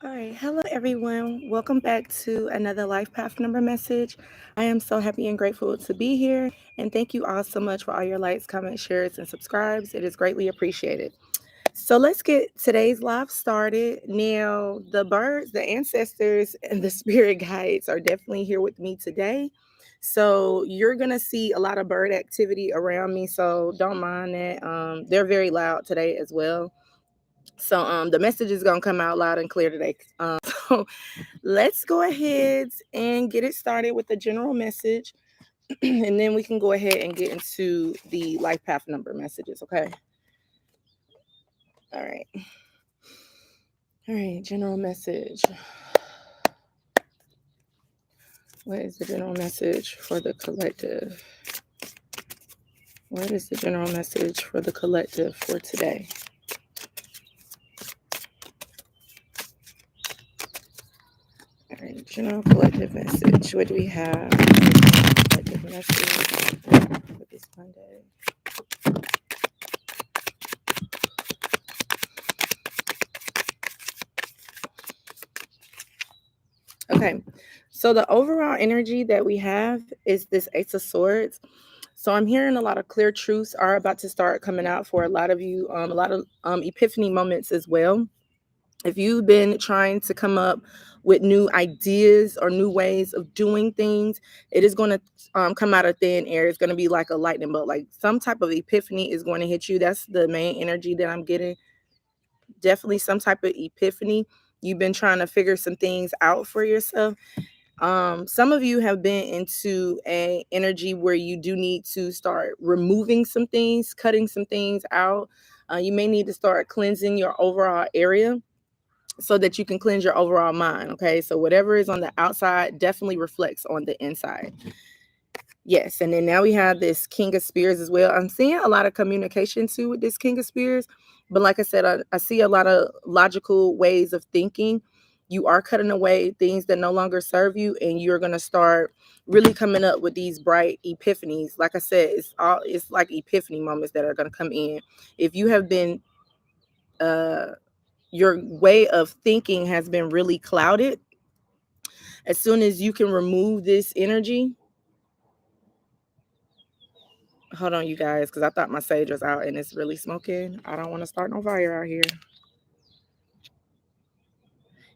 All right, hello everyone. Welcome back to another Life Path Number message. I am so happy and grateful to be here, and thank you all so much for all your likes, comments, shares, and subscribes. It is greatly appreciated. So let's get today's live started. Now, the birds, the ancestors, and the spirit guides are definitely here with me today. So you're gonna see a lot of bird activity around me. So don't mind that. They're very loud today as well. So the message is gonna come out loud and clear today. So let's go ahead and get it started with the general message, and then we can go ahead and get into the life path number messages. Okay. All right. All right. General message. What is the general message for the collective? What is the general message for the collective for today? All right. General collective message. What do we have? Collective message for this Monday. Okay, so the overall energy that we have is this Ace of Swords. So I'm hearing a lot of clear truths are about to start coming out for a lot of you, a lot of epiphany moments as well. If you've been trying to come up with new ideas or new ways of doing things, it is going to come out of thin air. It's going to be like a lightning bolt, like some type of epiphany is going to hit you. That's the main energy that I'm getting. Definitely some type of epiphany. You've been trying to figure some things out for yourself. Some of you have been into a energy where you do need to start removing some things, cutting some things out. You may need to start cleansing your overall area so that you can cleanse your overall mind. Okay, so whatever is on the outside definitely reflects on the inside. Yes, and then now we have this King of Spears as well. I'm seeing a lot of communication too with this King of Spears, but like I said, I see a lot of logical ways of thinking. You are cutting away things that no longer serve you, and you're gonna start really coming up with these bright epiphanies. Like I said, it's like epiphany moments that are gonna come in. If you have been your way of thinking has been really clouded, as soon as you can remove this energy. Hold on, you guys, because I thought my sage was out and it's really smoking. I don't want to start no fire out here.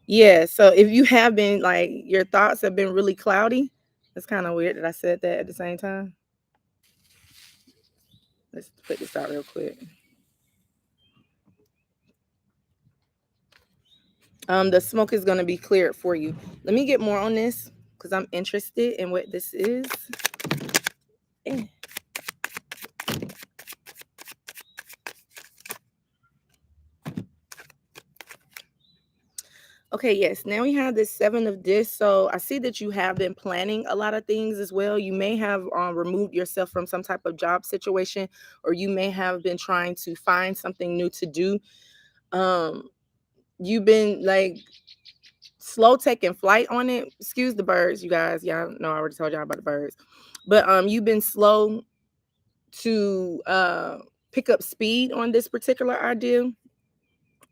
Yeah, so if you have been like your thoughts have been really cloudy, it's kind of weird that I said that at the same time. Let's put this out real quick. The smoke is gonna be cleared for you. Let me get more on this because I'm interested in what this is. Eh. Okay, yes. Now we have this seven of discs. So I see that you have been planning a lot of things as well. You may have removed yourself from some type of job situation, or you may have been trying to find something new to do. Um, you've been like slow taking flight on it. Excuse the birds, you guys. Y'all know I already told y'all about the birds, but you've been slow to pick up speed on this particular idea,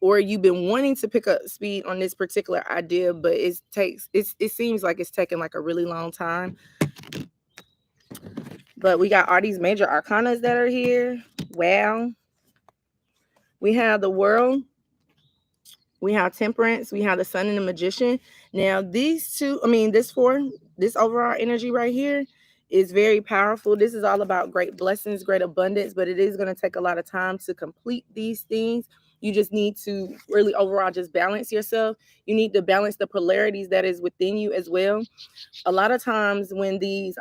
or you've been wanting to pick up speed on this particular idea, but it seems like it's taking like a really long time. But we got all these major arcanas that are here. Wow. We have the world, we have temperance, we have the sun and the magician. Now these two, this overall energy right here is very powerful. This is all about great blessings, great abundance, but it is going to take a lot of time to complete these things. You just need to really overall just balance yourself. You need to balance the polarities that is within you as well. A lot of times when these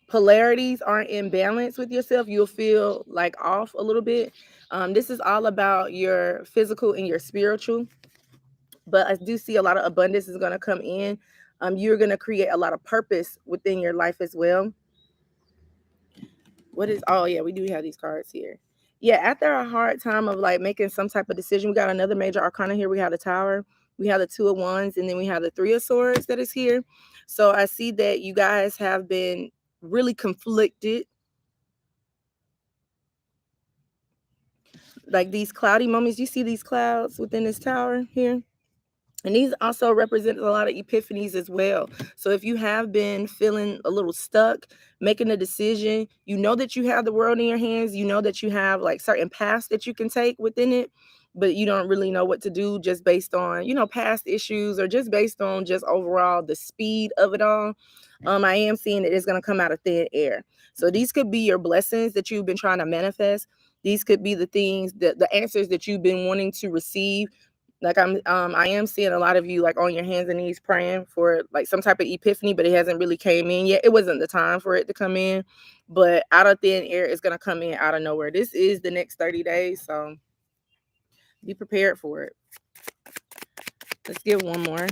polarities aren't in balance with yourself, you'll feel like off a little bit. This is all about your physical and your spiritual, but I do see a lot of abundance is going to come in. You're going to create a lot of purpose within your life as well. Oh yeah, we do have these cards here. Yeah, after a hard time of like making some type of decision, we got another major arcana here. We have the Tower, we have the Two of Wands, and then we have the Three of Swords that is here. So I see that you guys have been really conflicted. like these cloudy moments. You see these clouds within this tower here? And these also represent a lot of epiphanies as well. So if you have been feeling a little stuck, making a decision, you know that you have the world in your hands, you know that you have like certain paths that you can take within it, but you don't really know what to do just based on, past issues or just based on just overall the speed of it all. I am seeing that it's going to come out of thin air. So these could be your blessings that you've been trying to manifest. These could be the things that the answers that you've been wanting to receive. Like I am seeing a lot of you like on your hands and knees praying for like some type of epiphany, but it hasn't really came in yet. It wasn't the time for it to come in, but out of thin air, it's gonna come in out of nowhere. This is the next 30 days, so be prepared for it. Let's get one more.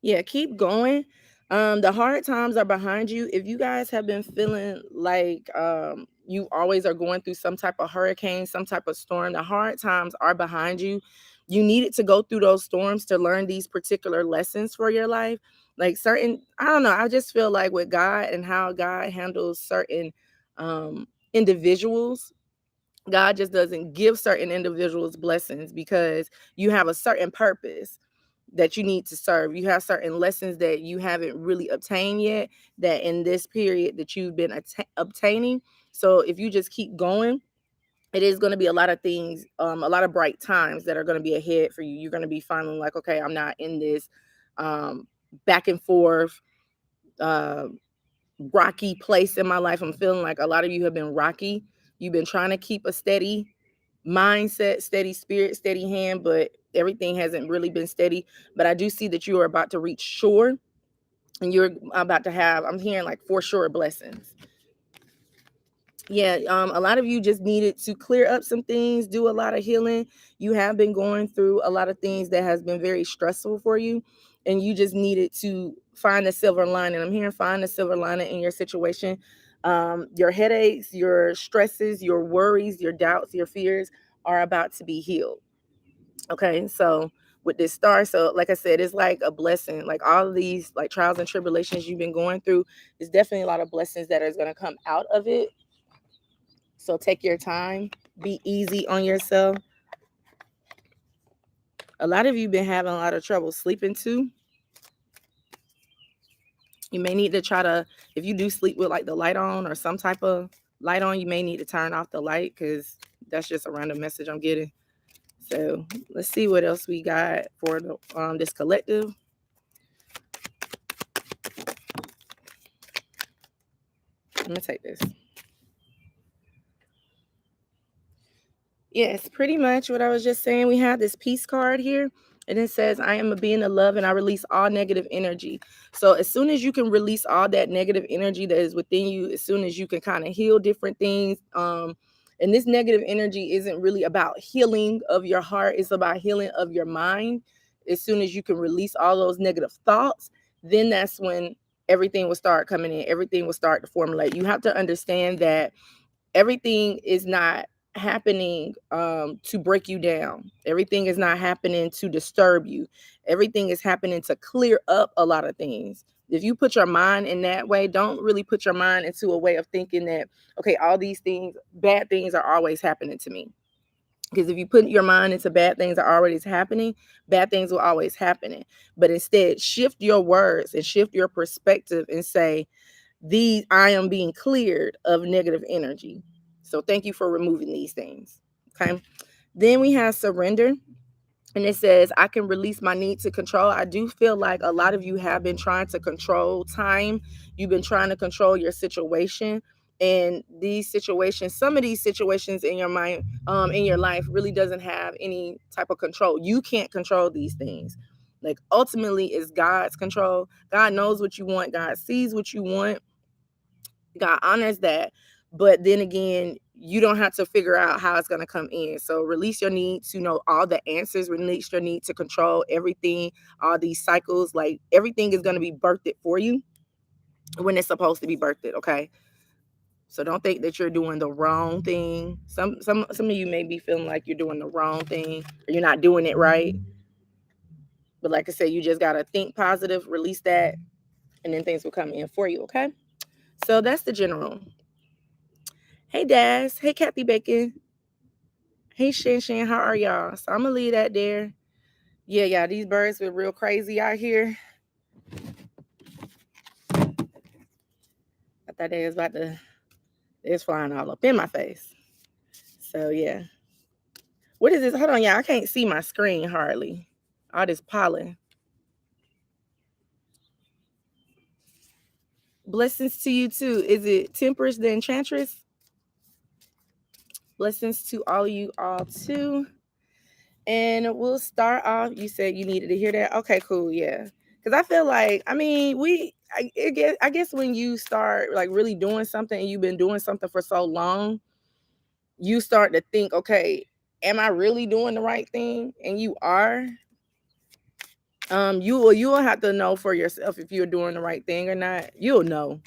Yeah, keep going. The hard times are behind you. If you guys have been feeling like you always are going through some type of hurricane, some type of storm, the hard times are behind you. You needed to go through those storms to learn these particular lessons for your life. Like I don't know, I just feel like with God and how God handles certain individuals, God just doesn't give certain individuals blessings because you have a certain purpose that you need to serve. You have certain lessons that you haven't really obtained yet, that in this period that you've been obtaining. So if you just keep going, it is going to be a lot of things, a lot of bright times that are going to be ahead for you. You're going to be feeling like, okay, I'm not in this back and forth, uh, rocky place in my life. I'm feeling like a lot of you have been rocky. You've been trying to keep a steady mindset, steady spirit, steady hand, but everything hasn't really been steady. But I do see that you are about to reach shore, and you're about to have, I'm hearing like for sure blessings. Yeah, a lot of you just needed to clear up some things, do a lot of healing. You have been going through a lot of things that has been very stressful for you, and you just needed to find the silver lining. I'm hearing find the silver lining in your situation. Your headaches, your stresses, your worries, your doubts, your fears are about to be healed. Okay, so with this star, so like I said, it's like a blessing. Like all of these like trials and tribulations you've been going through, there's definitely a lot of blessings that is going to come out of it. So take your time, be easy on yourself. A lot of you been having a lot of trouble sleeping too. You may need to try to, if you do sleep with like the light on or some type of light on, you may need to turn off the light because that's just a random message I'm getting. So let's see what else we got for this collective. I'm gonna take this. Yes, pretty much what I was just saying. We have this peace card here, and it says, I am a being of love and I release all negative energy. So, as soon as you can release all that negative energy that is within you, as soon as you can kind of heal different things, and this negative energy isn't really about healing of your heart, it's about healing of your mind. As soon as you can release all those negative thoughts, then that's when everything will start coming in, everything will start to formulate. You have to understand that everything is not happening to break you down. Everything is not happening to disturb you. Everything is happening to clear up a lot of things. If you put your mind in that way, don't really put your mind into a way of thinking that, okay, all these things, bad things are always happening to me. Because if you put your mind into bad things are always happening, bad things will always happen. But instead, shift your words and shift your perspective and say, I am being cleared of negative energy. So thank you for removing these things. Okay. Then we have surrender. And it says, I can release my need to control. I do feel like a lot of you have been trying to control time. You've been trying to control your situation. And these situations, some of these situations in your mind, in your life, really doesn't have any type of control. You can't control these things. Like ultimately, it's God's control. God knows what you want. God sees what you want. God honors that. But then again, you don't have to figure out how it's going to come in. So release your need to know all the answers, release your need to control everything, all these cycles. Like everything is going to be birthed for you when it's supposed to be birthed. Okay. So don't think that you're doing the wrong thing. Some of you may be feeling like you're doing the wrong thing or you're not doing it right. But like I said, you just gotta think positive, release that, and then things will come in for you. Okay. So that's the general. Hey, Daz. Hey, Kathy Bacon. Hey, Shan. How are y'all? So I'm going to leave that there. Yeah, these birds were real crazy out here. I thought they was about to, they was flying all up in my face. So, yeah. What is this? Hold on, y'all. I can't see my screen hardly. All this pollen. Blessings to you, too. Is it Temperance the Enchantress? Blessings to all of you all, too. And we'll start off. You said you needed to hear that. Okay, cool. Yeah. Because I feel like, I mean, I guess when you start like really doing something and you've been doing something for so long, you start to think, okay, am I really doing the right thing? And you are. You will have to know for yourself if you're doing the right thing or not. You'll know.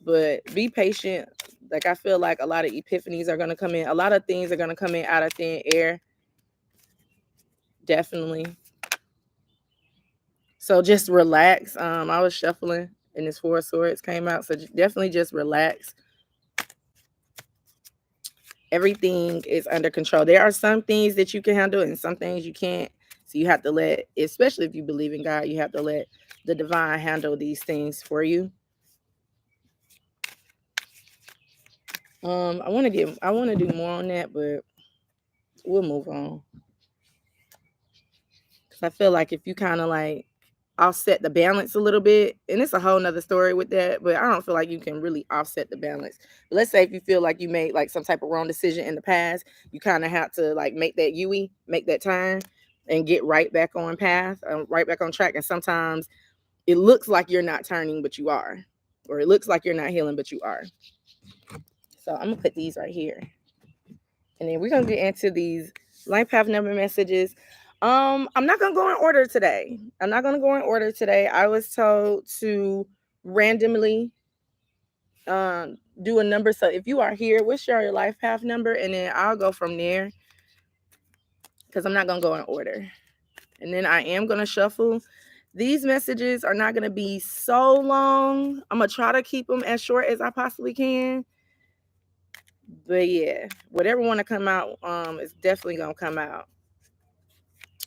But be patient. Like I feel like a lot of epiphanies are gonna come in. A lot of things are gonna come in out of thin air. Definitely. So just relax. I was shuffling and this Four of Swords came out. So definitely just relax. Everything is under control. There are some things that you can handle and some things you can't. So you have to let, especially if you believe in God, you have to let the divine handle these things for you. I want to do more on that, but we'll move on. Because I feel like if you kind of like offset the balance a little bit, and it's a whole nother story with that, but I don't feel like you can really offset the balance. But let's say if you feel like you made like some type of wrong decision in the past, you kind of have to like make that turn and get right back on path, right back on track. And sometimes it looks like you're not turning, but you are, or it looks like you're not healing, but you are. So I'm gonna put these right here, and then we're gonna get into these life path number messages. I'm not gonna go in order today. I was told to randomly do a number. So if you are here, what's your life path number? And then I'll go from there because I'm not gonna go in order. And then I am gonna shuffle. These messages are not gonna be so long. I'm gonna try to keep them as short as I possibly can. But yeah, whatever want to come out is definitely gonna come out.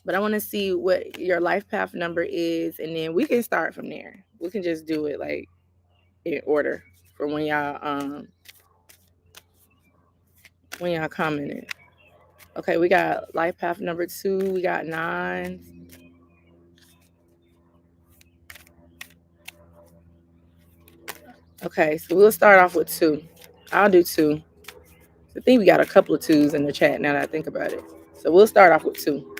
But I want to see what your life path number is, and then we can start from there. We can just do it like in order for when y'all commented. Okay, we got life path number 2. We got 9. Okay, so we'll start off with 2. I'll do 2. I think we got a couple of 2s in the chat now that I think about it. So we'll start off with 2.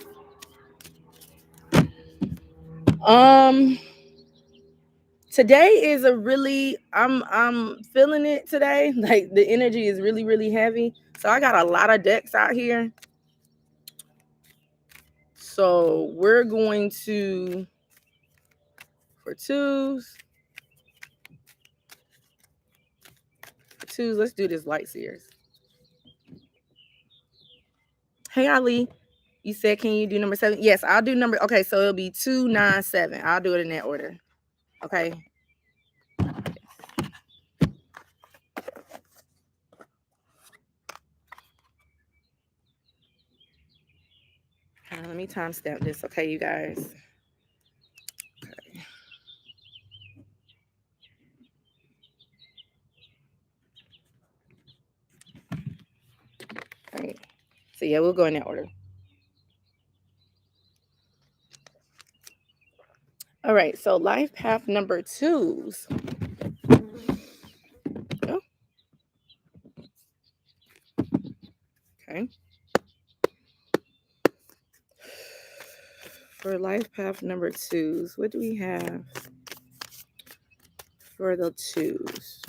Today is a really I'm feeling it today. Like the energy is really, really heavy. So I got a lot of decks out here. So we're going to, for twos, let's do this light seers. Hey, Ali, you said, can you do number 7? Yes, I'll do number, okay, so it'll be 2, 9, 7. I'll do it in that order. Okay. Let me timestamp this, okay, you guys. Okay. All right. So yeah, we'll go in that order. All right, so life path number 2s. Oh. Okay. For life path number 2s, what do we have for the 2s?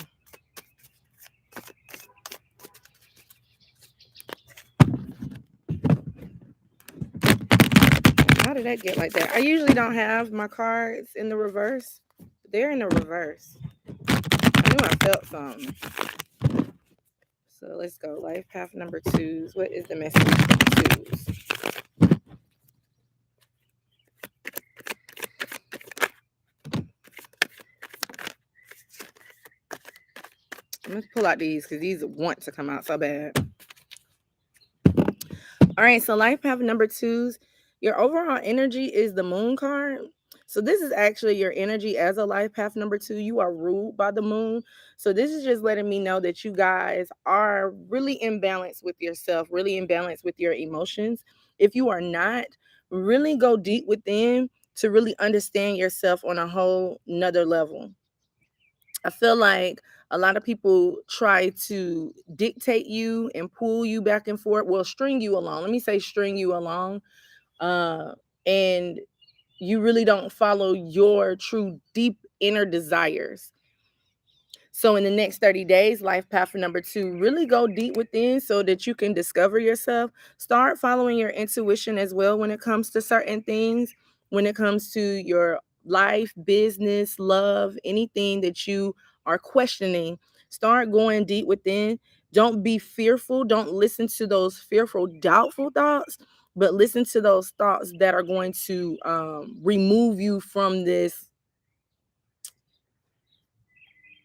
How did that get like that? I usually don't have my cards in the reverse. They're in the reverse. I knew I felt something. So let's go. Life path number 2s. What is the message for the 2s? Let's pull out these because these want to come out so bad. All right, so life path number twos, your overall energy is the moon card. So this is actually your energy as a life path number two. You are ruled by the moon. So this is just letting me know that you guys are really in balance with yourself, really in balance with your emotions. If you are not, really go deep within to really understand yourself on a whole nother level. I feel like a lot of people try to dictate you and pull you back and forth. Well, string you along. Let me say string you along. Uh, and you really don't follow your true deep inner desires. So in the next 30 days, life path number two, really go deep within so that you can discover yourself. Start following your intuition as well when it comes to certain things, when it comes to your life, business, love, anything that you are questioning. Start going deep within. Don't be fearful. Don't listen to those fearful, doubtful thoughts, but listen to those thoughts that are going to remove you from this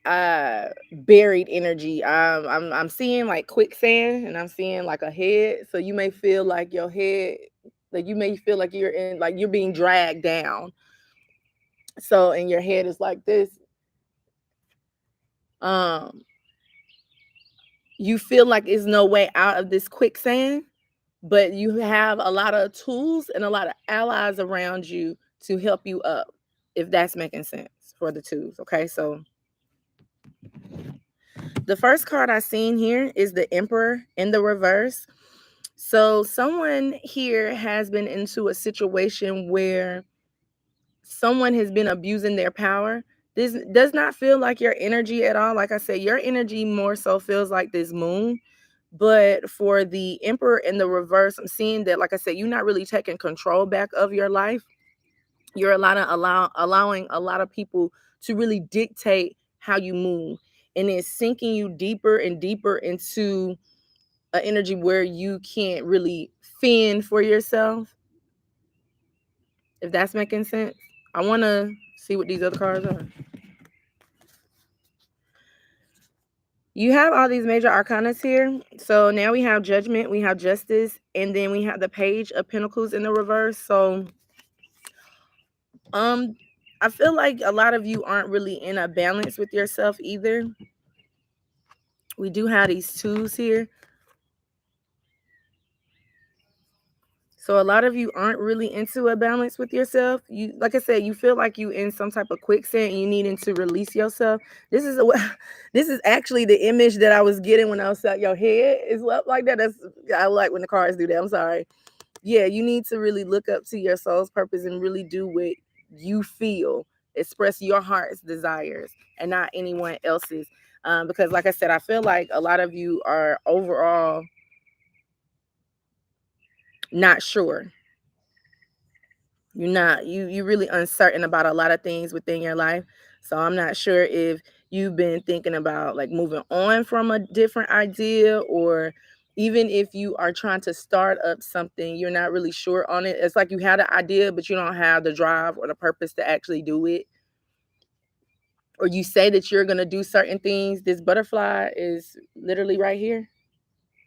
buried energy. I'm seeing like quicksand and I'm seeing like a head. So you may feel like your head, like you may feel like you're in, like you're being dragged down. So and your head is like this. Um you feel like there's no way out of this quicksand, but you have a lot of tools and a lot of allies around you to help you up, if that's making sense for the twos. Okay, so the first card I seen here is the Emperor in the reverse. So someone here has been into a situation where someone has been abusing their power. This does not feel like your energy at all. Like I said, your energy more so feels like this moon. But for the Emperor in the reverse, I'm seeing that, like I said, you're not really taking control back of your life. You're allowing a lot of people to really dictate how you move. And it's sinking you deeper and deeper into an energy where you can't really fend for yourself, if that's making sense. I want to see what these other cards are. You have all these major arcanas here. So now we have Judgment, we have Justice, and then we have the Page of Pentacles in the reverse. So um I feel like a lot of you aren't really in a balance with yourself either. We do have these twos here. So a lot of you aren't really into a balance with yourself. You, like I said, you feel like you in some type of quicksand and you needing to release yourself. This is this is actually the image that I was getting when I was at your head is up like that. That's, I like when the cards do that. I'm sorry. Yeah, you need to really look up to your soul's purpose and really do what you feel. Express your heart's desires and not anyone else's. Because like I said, I feel like a lot of you are overall not sure. You're not, you really uncertain about a lot of things within your life. So I'm not sure if you've been thinking about like moving on from a different idea, or even if you are trying to start up something, you're not really sure on it. It's like you had an idea but you don't have the drive or the purpose to actually do it. Or you say that you're going to do certain things. This butterfly is literally right here.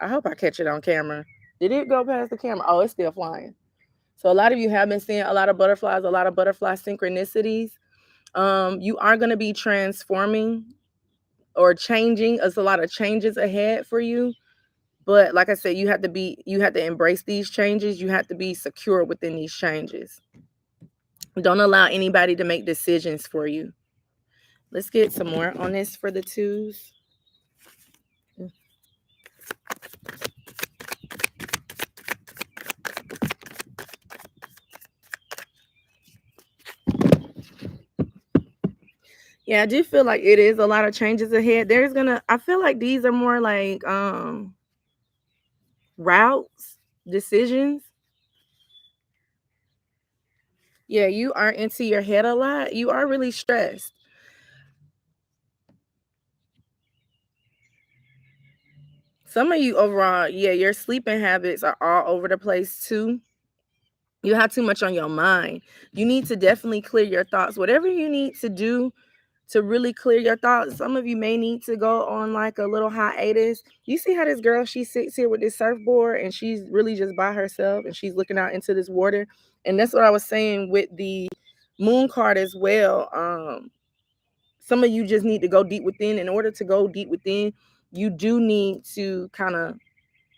I hope I catch it on camera. Did it go past the camera? Oh, it's still flying. So a lot of you have been seeing a lot of butterflies, a lot of butterfly synchronicities. You are going to be transforming or changing. There's a lot of changes ahead for you. But like I said, you have to embrace these changes. You have to be secure within these changes. Don't allow anybody to make decisions for you. Let's get some more on this for the twos. Yeah, I do feel like it is a lot of changes ahead. I feel like these are more like routes, decisions. Yeah, you are into your head a lot. You are really stressed. Some of you overall, yeah, your sleeping habits are all over the place too. You have too much on your mind. You need to definitely clear your thoughts. Whatever you need to do to really clear your thoughts. Some of you may need to go on like a little hiatus. You see how this girl, she sits here with this surfboard and she's really just by herself and she's looking out into this water. And that's what I was saying with the moon card as well. Some of you just need to go deep within. In order to go deep within, you do need to kind of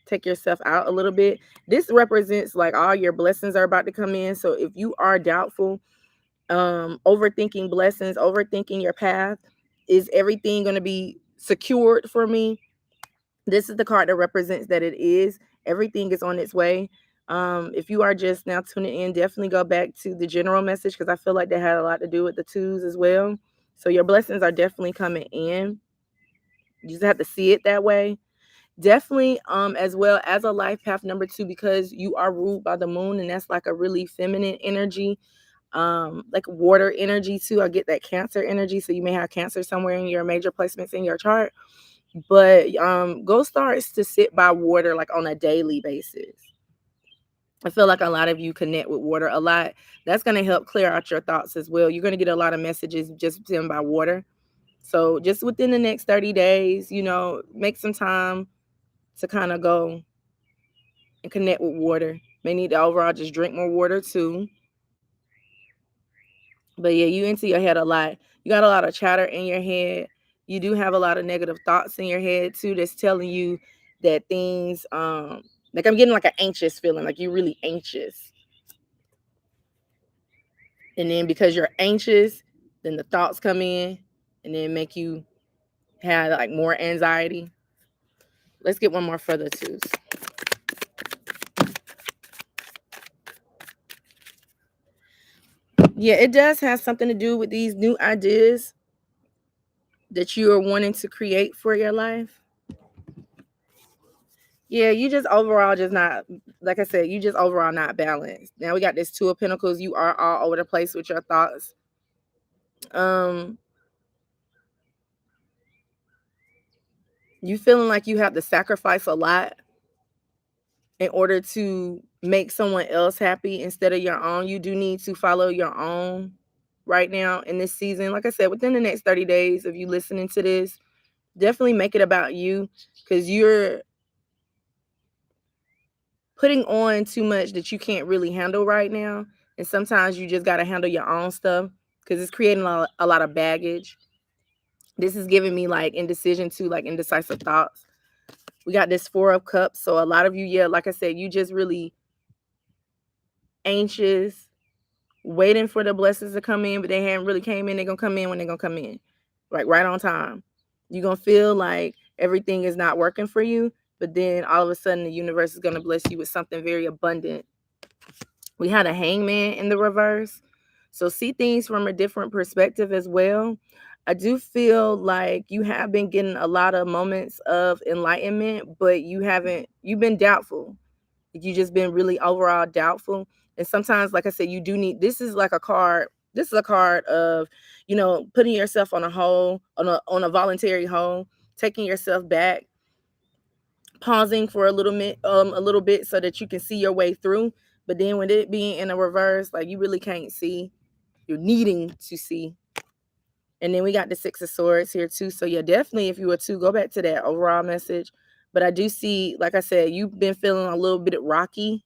take yourself out a little bit. This represents like all your blessings are about to come in. So if you are doubtful, overthinking blessings, overthinking your path, is everything going to be secured for me? This is the card that represents that it is. Everything is on its way. If you are just now tuning in, definitely go back to the general message because I feel like that had a lot to do with the twos as well. So your blessings are definitely coming in. You just have to see it that way. Definitely, as well as a life path number 2, because you are ruled by the moon, and that's like a really feminine energy, like water energy too. I get that Cancer energy, so you may have Cancer somewhere in your major placements in your chart. But go starts to sit by water like on a daily basis. I feel like a lot of you connect with water a lot. That's going to help clear out your thoughts as well. You're going to get a lot of messages just sitting by water. So just within the next 30 days, make some time to kind of go and connect with water. May need to overall just drink more water too. But yeah, you into your head a lot. You got a lot of chatter in your head. You do have a lot of negative thoughts in your head too that's telling you that things, like I'm getting like an anxious feeling, like you're really anxious. And then because you're anxious, then the thoughts come in and then make you have like more anxiety. Let's get one more for the twos. Yeah, it does have something to do with these new ideas that you are wanting to create for your life. Yeah, you just overall just not, like I said, you just overall not balanced. Now we got this Two of Pentacles. You are all over the place with your thoughts. You feeling like you have to sacrifice a lot in order to make someone else happy instead of your own. You do need to follow your own right now in this season. Like I said, within the next 30 days of you listening to this, definitely make it about you because you're putting on too much that you can't really handle right now. And sometimes you just got to handle your own stuff because it's creating a lot of baggage. This is giving me like indecision too, like indecisive thoughts. We got this Four of Cups. So a lot of you, yeah, like I said, you just really anxious, waiting for the blessings to come in, but they haven't really came in. They're going to come in when they're going to come in, like right on time. You're going to feel like everything is not working for you, but then all of a sudden the universe is going to bless you with something very abundant. We had a Hangman in the reverse. So see things from a different perspective as well. I do feel like you have been getting a lot of moments of enlightenment, but you've been doubtful. You just been really overall doubtful. And sometimes, like I said, you do need, this is like a card. This is a card of, putting yourself on a hold, on a voluntary hold, taking yourself back, pausing for a little bit so that you can see your way through. But then with it being in a reverse, like you really can't see. You're needing to see. And then we got the Six of Swords here too. So yeah, definitely if you were to go back to that overall message. But I do see, like I said, you've been feeling a little bit rocky.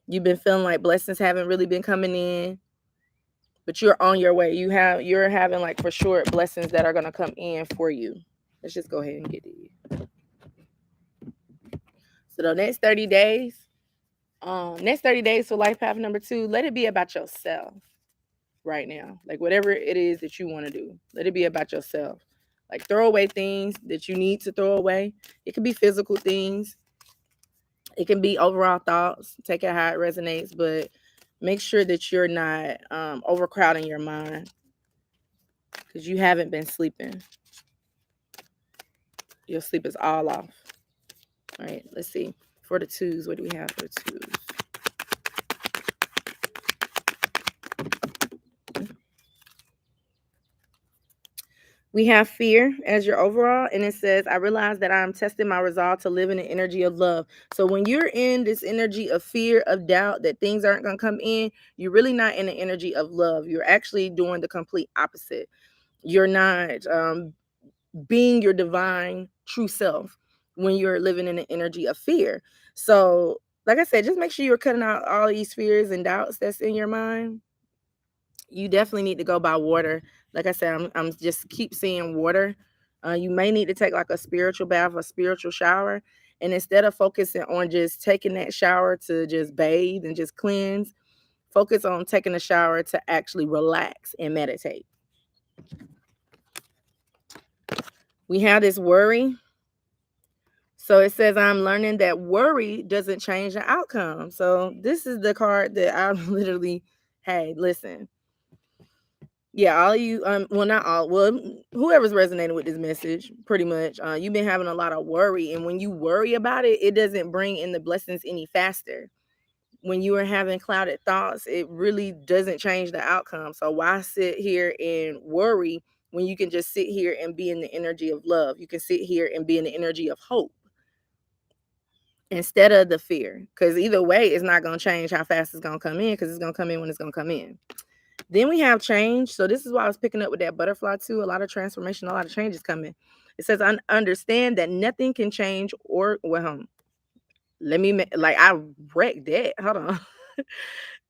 You've been feeling like blessings haven't really been coming in. But you're on your way. You're having like for sure blessings that are gonna come in for you. Let's just go ahead and get these. So the next 30 days, for life path number 2, let it be about yourself right now. Like whatever it is that you want to do, let it be about yourself. Like throw away things that you need to throw away. It could be physical things. It can be overall thoughts. Take it how it resonates, but make sure that you're not overcrowding your mind because you haven't been sleeping. Your sleep is all off. All right, let's see. For the twos, what do we have for the twos? We have fear as your overall, and it says, I realize that I'm testing my resolve to live in the energy of love. So when you're in this energy of fear, of doubt, that things aren't going to come in, you're really not in the energy of love. You're actually doing the complete opposite. You're not being your divine true self when you're living in an energy of fear. So, like I said, just make sure you're cutting out all these fears and doubts that's in your mind. You definitely need to go by water. Like I said, I'm just keep seeing water. You may need to take like a spiritual bath, a spiritual shower, and instead of focusing on just taking that shower to just bathe and just cleanse, focus on taking a shower to actually relax and meditate. We have this worry. So it says, I'm learning that worry doesn't change the outcome. So this is the card that I literally, hey, listen. Yeah, all you, well, not all, well, whoever's resonating with this message, pretty much, you've been having a lot of worry. And when you worry about it, it doesn't bring in the blessings any faster. When you are having clouded thoughts, it really doesn't change the outcome. So why sit here and worry when you can just sit here and be in the energy of love? You can sit here and be in the energy of hope instead of the fear, because either way it's not going to change how fast it's going to come in, because it's going to come in when it's going to come in. Then we have change. So this is why I was picking up with that butterfly too. A lot of transformation, a lot of change is coming. It says, I understand that nothing can change or, well, let me like I wrecked that, hold on.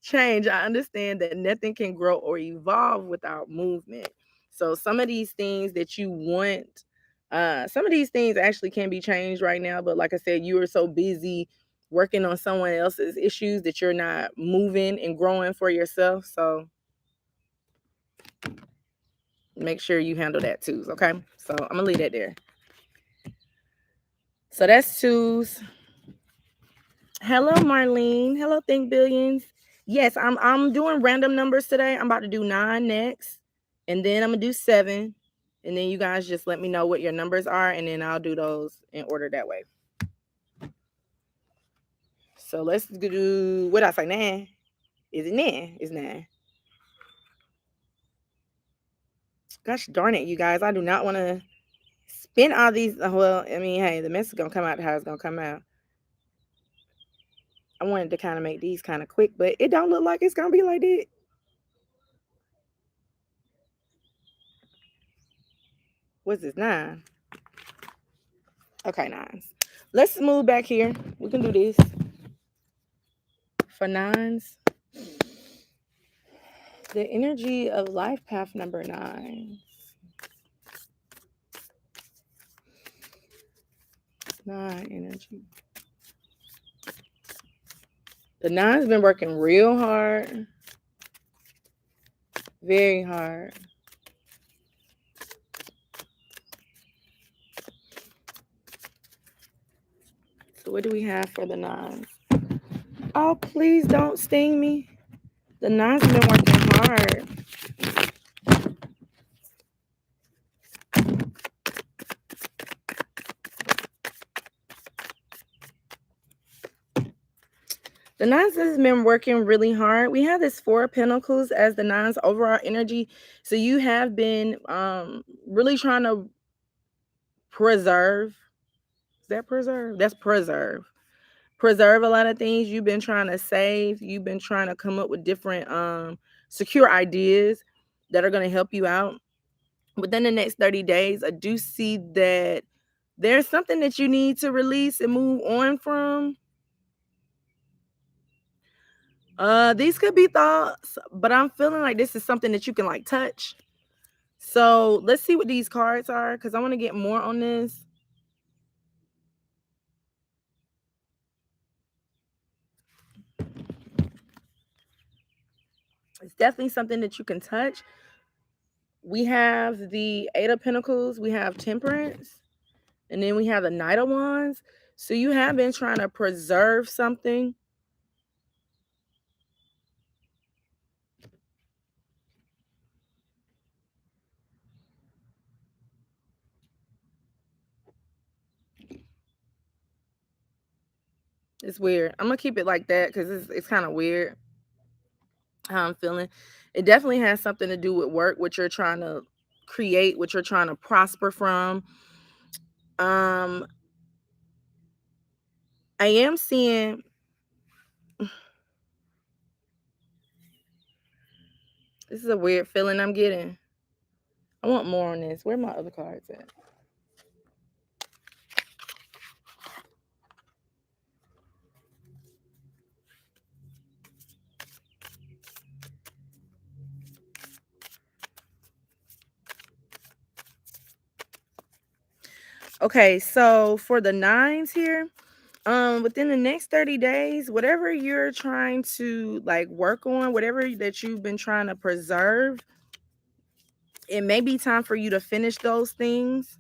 Change, I understand that nothing can grow or evolve without movement. So some of these things that you want, some of these things actually can be changed right now, but like I said, you are so busy working on someone else's issues that you're not moving and growing for yourself. So make sure you handle that too. Okay, so I'm gonna leave that there. So that's twos. Hello, Marlene. Hello, Think Billions. Yes, I'm doing random numbers today. I'm about to do 9 next, and then I'm gonna do 7, and then you guys just let me know what your numbers are, and then I'll do those in order that way. So let's do, what I say, 9? Is it 9? It's 9. Gosh darn it, you guys! I do not want to spin all these. Well, I mean, hey, the mess is gonna come out how it's gonna come out. I wanted to kind of make these kind of quick, but it don't look like it's gonna be like that. What's this, 9? Okay, 9s. Let's move back here. We can do this. For 9s, the energy of life path number 9. 9 energy. The 9's been working real hard. Very hard. So what do we have for the 9s? Oh, please don't sting me. The 9's been working hard. The 9's has been working really hard. We have this 4 of Pentacles as the 9's overall energy. So you have been really trying to preserve. Is that preserve? That's preserve. Preserve a lot of things. You've been trying to save. You've been trying to come up with different secure ideas that are going to help you out. Within the next 30 days, I do see that there's something that you need to release and move on from. These could be thoughts, but I'm feeling like this is something that you can like touch. So let's see what these cards are, because I want to get more on this. It's definitely something that you can touch. We have the 8 of Pentacles, we have Temperance, and then we have the Knight of Wands. So you have been trying to preserve something. It's weird. I'm gonna keep it like that because it's kind of weird how I'm feeling. It definitely has something to do with work, what you're trying to create, what you're trying to prosper from. Um, I am seeing, this is a weird feeling I'm getting. I want more on this. Where my other cards at? Okay, so for the nines here, within the next 30 days, whatever you're trying to like work on, whatever that you've been trying to preserve, it may be time for you to finish those things.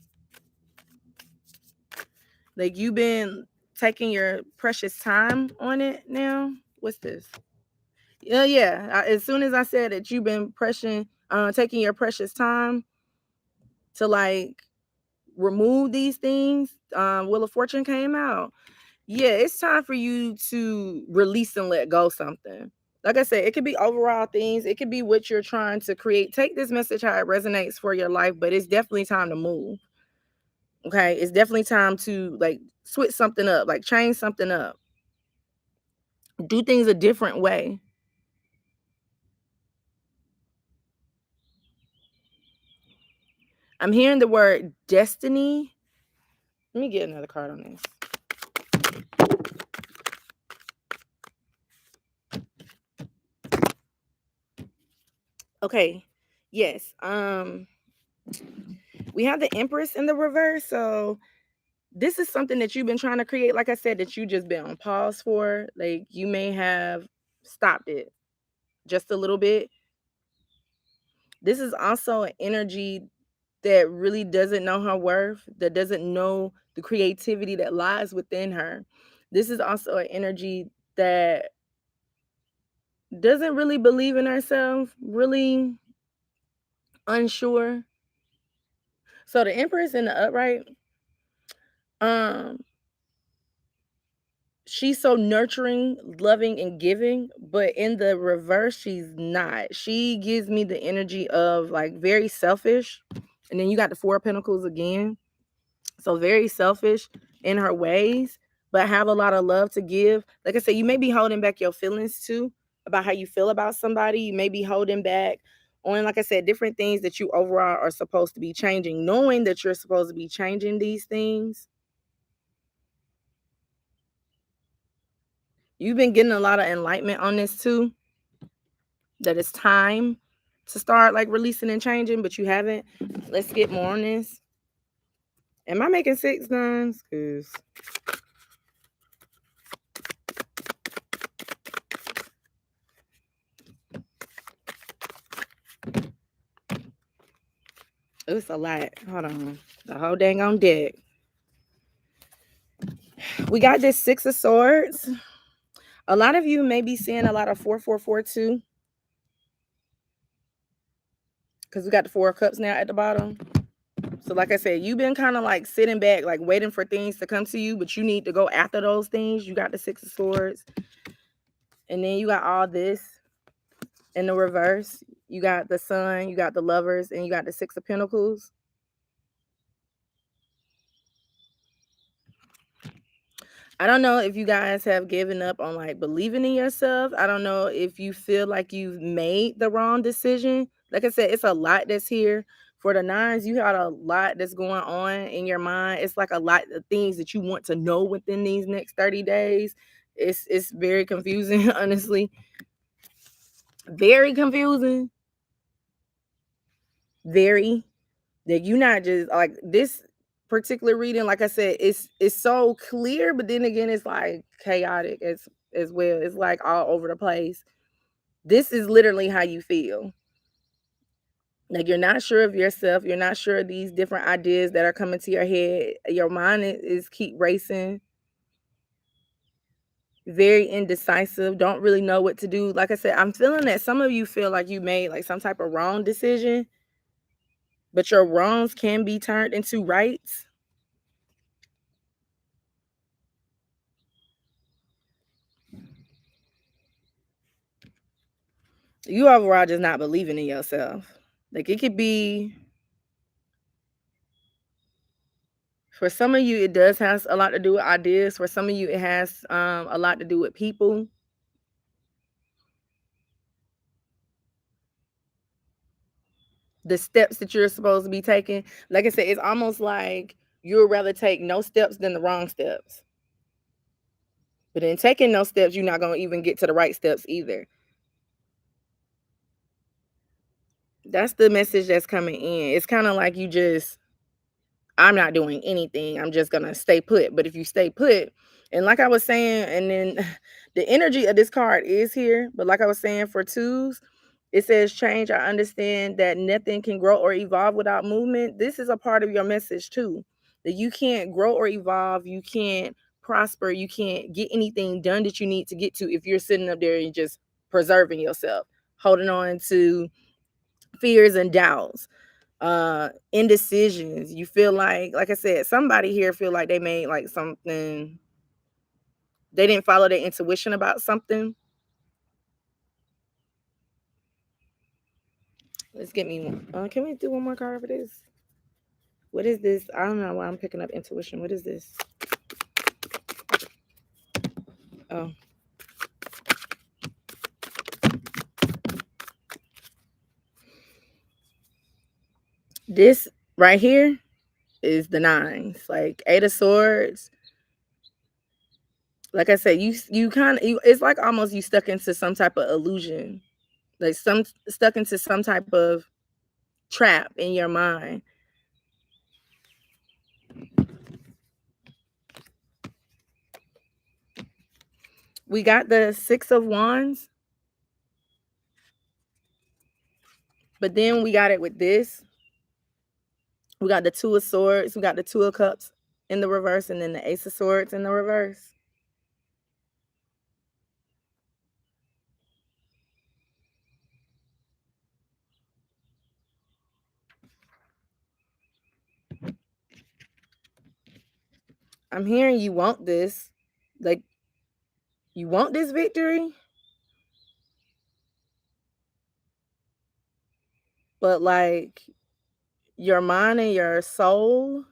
Like you've been taking your precious time on it now. What's this? Yeah. As soon as I said that you've been taking your precious time to like remove these things, Wheel of Fortune came out. Yeah, it's time for you to release and let go something. Like I said, it could be overall things. It could be what you're trying to create. Take this message how it resonates for your life, but it's definitely time to move. Okay, it's definitely time to like switch something up, like change something up, do things a different way. I'm hearing the word destiny. Let me get another card on this. Okay. Yes. We have the Empress in the reverse. So this is something that you've been trying to create. Like I said, that you just been on pause for. Like you may have stopped it just a little bit. This is also an energy that really doesn't know her worth, that doesn't know the creativity that lies within her. This is also an energy that doesn't really believe in herself, really unsure. So the Empress in the upright, um, she's so nurturing, loving, and giving, but in the reverse, she's not. She gives me the energy of like very selfish. And then you got the Four of Pentacles again. So very selfish in her ways, but have a lot of love to give. Like I said, you may be holding back your feelings too about how you feel about somebody. You may be holding back on, like I said, different things that you overall are supposed to be changing, knowing that you're supposed to be changing these things. You've been getting a lot of enlightenment on this too, that it's time to start like releasing and changing, but you haven't. Let's get more on this. Am I making 6 nines? Because it's a lot. Hold on. The whole dang on deck. We got this Six of Swords. A lot of you may be seeing a lot of 4442 because we got the Four of Cups now at the bottom. So like I said, you've been kind of like sitting back, like waiting for things to come to you, but you need to go after those things. You got the Six of Swords. And then you got all this in the reverse. You got the Sun, you got the Lovers, and you got the Six of Pentacles. I don't know if you guys have given up on like believing in yourself. I don't know if you feel like you've made the wrong decision. Like I said, it's a lot that's here. For the nines, you got a lot that's going on in your mind. It's like a lot of things that you want to know within these next 30 days. It's very confusing, honestly. Very confusing. Very. That you not just like this particular reading, like I said, it's so clear, but then again, it's like chaotic as well. It's like all over the place. This is literally how you feel. Like you're not sure of yourself. You're not sure of these different ideas that are coming to your head. Your mind is keep racing. Very indecisive. Don't really know what to do. Like I said, I'm feeling that some of you feel like you made like some type of wrong decision, but your wrongs can be turned into rights. You overall just not believing in yourself. Like it could be for some of you, it does have a lot to do with ideas. For some of you, it has a lot to do with people. the steps that you're supposed to be taking. Like I said, it's almost like you would rather take no steps than the wrong steps. But in taking no steps, you're not going to even get to the right steps either. That's the message that's coming in. It's kind of like I'm not doing anything. I'm just going to stay put. But if you stay put, and like I was saying, and then the energy of this card is here. But like I was saying, for twos, it says change. I understand that nothing can grow or evolve without movement. This is a part of your message too. That you can't grow or evolve. You can't prosper. You can't get anything done that you need to get to if you're sitting up there and just preserving yourself, holding on to fears and doubts, indecisions. You feel like I said, somebody here feel like they made like something, they didn't follow their intuition about something. Let's get me one. Can we do one more card for this? What is this? I don't know why I'm picking up intuition. What is this? Oh, this right here is the nines, like Eight of Swords. Like I said, you kind of, it's like almost you stuck into some type of illusion, like some stuck into some type of trap in your mind. We got the Six of Wands, but then we got it with this. We got the Two of Swords, we got the Two of Cups in the reverse, and then the Ace of Swords in the reverse. I'm hearing you want this. Like, you want this victory, but like your mind and your soul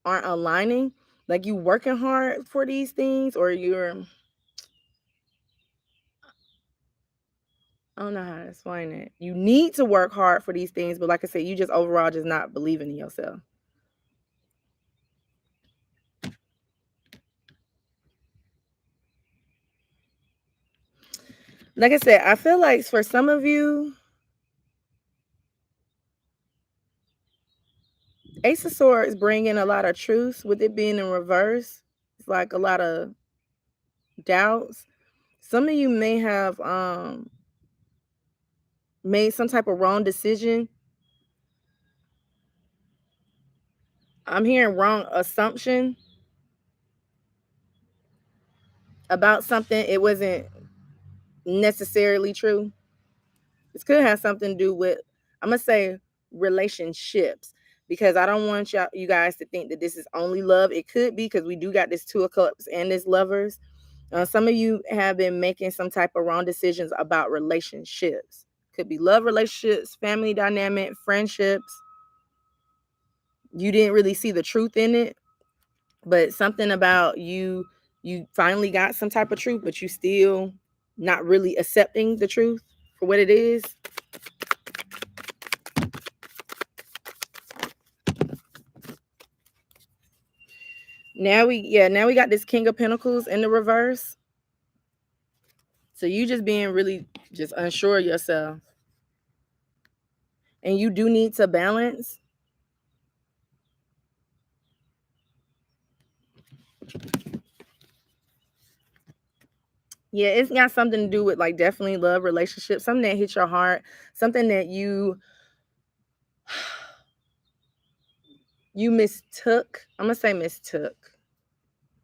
aren't aligning. Like, you working hard for these things, or I don't know how to explain it. You need to work hard for these things, but like I said, you just overall just not believing in yourself. Like I said, I feel like for some of you, Ace of Swords bring in a lot of truth. With it being in reverse, it's like a lot of doubts. Some of you may have made some type of wrong decision. I'm hearing wrong assumption about something. It wasn't necessarily true. This could have something to do with, I'm gonna say, relationships, because I don't want you guys to think that this is only love. It could be, because we do got this Two of Cups and this Lovers. Some of you have been making some type of wrong decisions about relationships. Could be love relationships, family dynamic, friendships. You didn't really see the truth in it, but something about you finally got some type of truth, but you still not really accepting the truth for what it is. Now we got this King of Pentacles in the reverse. So you just being really just unsure of yourself. And you do need to balance. Yeah, it's got something to do with like definitely love, relationships, something that hit your heart, something that you mistook. I'm gonna say mistook.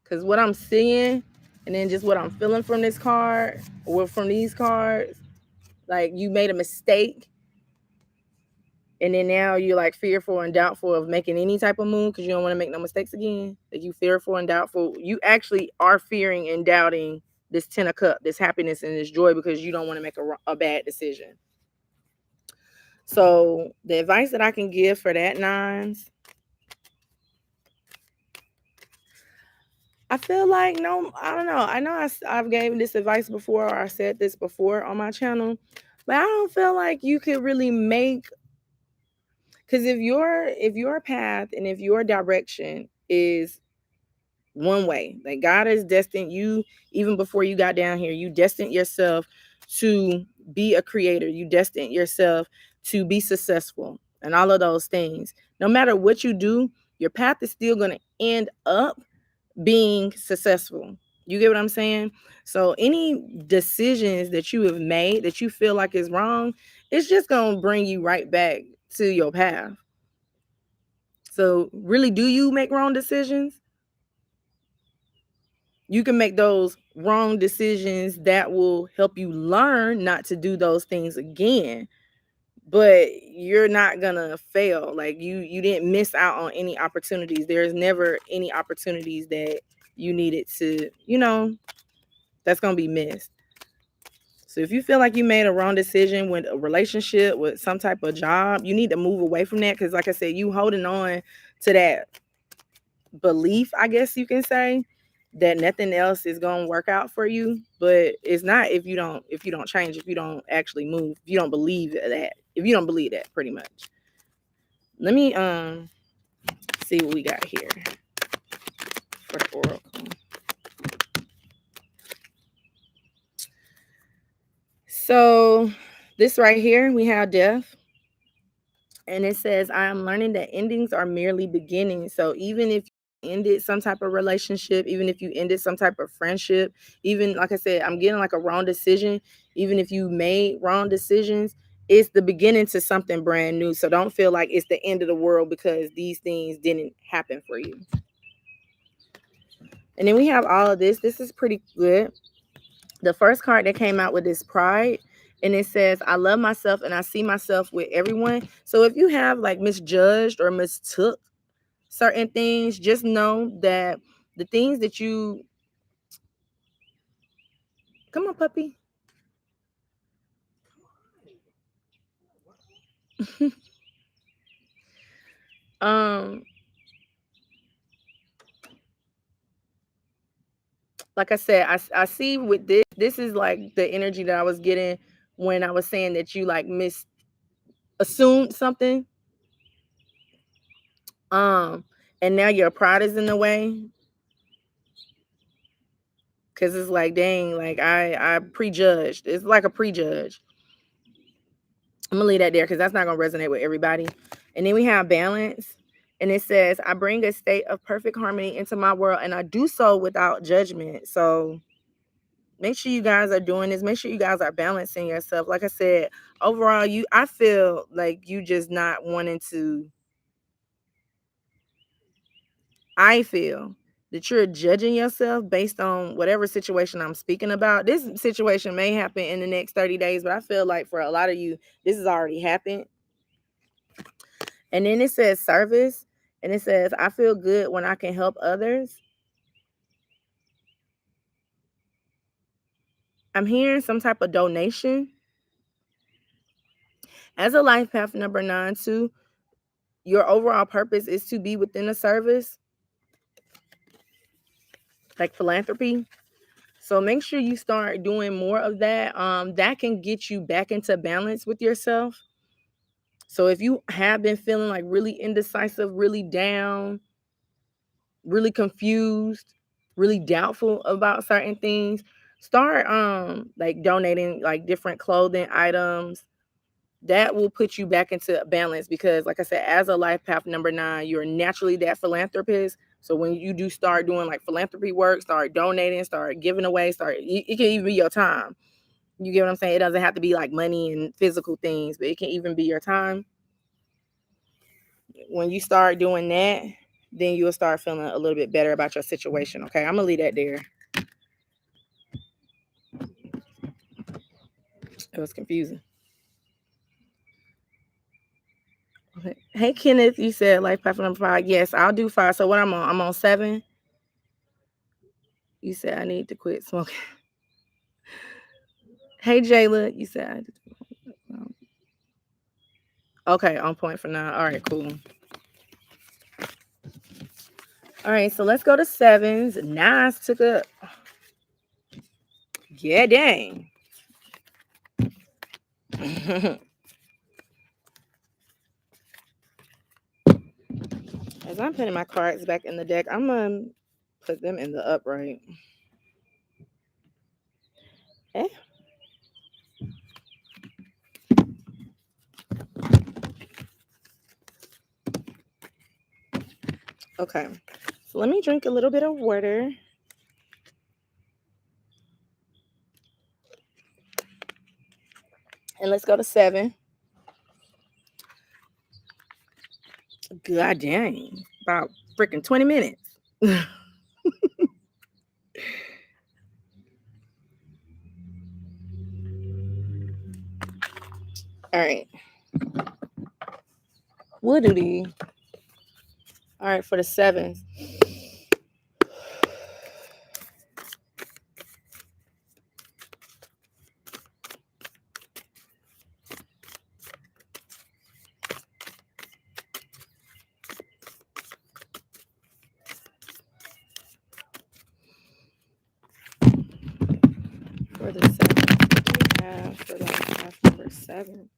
Cause what I'm seeing and then just what I'm feeling from this card or from these cards, like you made a mistake. And then now you're like fearful and doubtful of making any type of move because you don't want to make no mistakes again. Like you fearful and doubtful. You actually are fearing and doubting this Ten of Cups, this happiness and this joy, because you don't want to make a bad decision. So the advice that I can give for that, nines, I feel like, no, I don't know. I know I've gave this advice before, or I said this before on my channel. But I don't feel like you could really make, because if your path and if your direction is one way, like God has destined you, even before you got down here, you destined yourself to be a creator, you destined yourself to be successful and all of those things. No matter what you do, your path is still going to end up being successful. You get what I'm saying? So any decisions that you have made that you feel like is wrong, it's just going to bring you right back to your path. So really, do you make wrong decisions? You can make those wrong decisions that will help you learn not to do those things again, but you're not gonna fail. Like you didn't miss out on any opportunities. There's never any opportunities that you needed to, that's gonna be missed. So if you feel like you made a wrong decision with a relationship, with some type of job, you need to move away from that, because like I said, you holding on to that belief, I guess you can say, that nothing else is going to work out for you. But it's not, if you don't change, if you don't actually move, if you don't believe that, pretty much. Let me see what we got here for the oracle. So this right here, we have death. And it says, I am learning that endings are merely beginnings. So even if you ended some type of relationship, even if you ended some type of friendship, even like I said, I'm getting like a wrong decision. Even if you made wrong decisions, it's the beginning to something brand new. So don't feel like it's the end of the world because these things didn't happen for you. And then we have all of this. This is pretty good. The first card that came out with is pride. And it says, I love myself and I see myself with everyone. So if you have like misjudged or mistook certain things, just know that the things that you, come on, puppy. um, like I said, I see with this is like the energy that I was getting when I was saying that you like assumed something. Um, and now your pride is in the way. Cause it's like, dang, like I prejudged. It's like a prejudge. I'm gonna leave that there because that's not gonna resonate with everybody. And then we have balance. And it says, I bring a state of perfect harmony into my world, and I do so without judgment. So make sure you guys are doing this. Make sure you guys are balancing yourself. Like I said, overall, I feel like you just not wanting to. I feel that you're judging yourself based on whatever situation I'm speaking about. This situation may happen in the next 30 days, but I feel like for a lot of you, this has already happened. And then it says service, and it says, I feel good when I can help others. I'm hearing some type of donation. As a life path number 9 too, your overall purpose is to be within a service, like philanthropy. So make sure you start doing more of that. That can get you back into balance with yourself. So if you have been feeling like really indecisive, really down, really confused, really doubtful about certain things, start like donating like different clothing items. That will put you back into balance because, like I said, as a life path number 9, you're naturally that philanthropist. So when you do start doing like philanthropy work, start donating, start giving away, it can even be your time. You get what I'm saying? It doesn't have to be like money and physical things, but it can even be your time. When you start doing that, then you'll start feeling a little bit better about your situation. Okay, I'm gonna leave that there. It was confusing. Okay. Hey Kenneth, you said life path number 5. Yes, I'll do 5. So what I'm on? I'm on 7. You said I need to quit smoking. Hey Jayla, you said okay, on point for now. All right, cool. All right, so let's go to 7s. 9s took a yeah, dang. As I'm putting my cards back in the deck, I'm gonna put them in the upright. Eh? Okay. So let me drink a little bit of water. And let's go to 7. God dang. About freaking 20 minutes. All right. Woodity. All right, for the 7th. For the 7th. What do we have for like half number 7?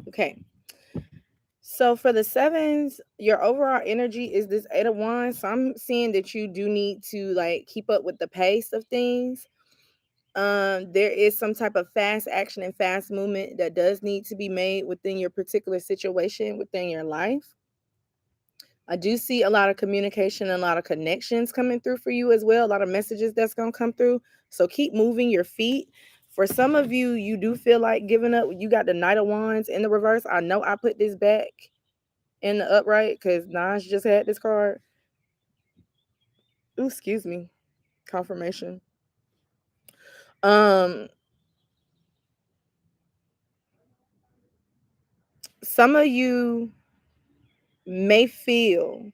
Okay. So for the 7s, your overall energy is this 8 of Wands. So I'm seeing that you do need to like keep up with the pace of things. There is some type of fast action and fast movement that does need to be made within your particular situation within your life. I do see a lot of communication and a lot of connections coming through for you as well, a lot of messages that's going to come through. So keep moving your feet. For some of you, you do feel like giving up. You got the Knight of Wands in the reverse. I know I put this back in the upright because Naj just had this card. Ooh, excuse me. Confirmation. Um, some of you may feel,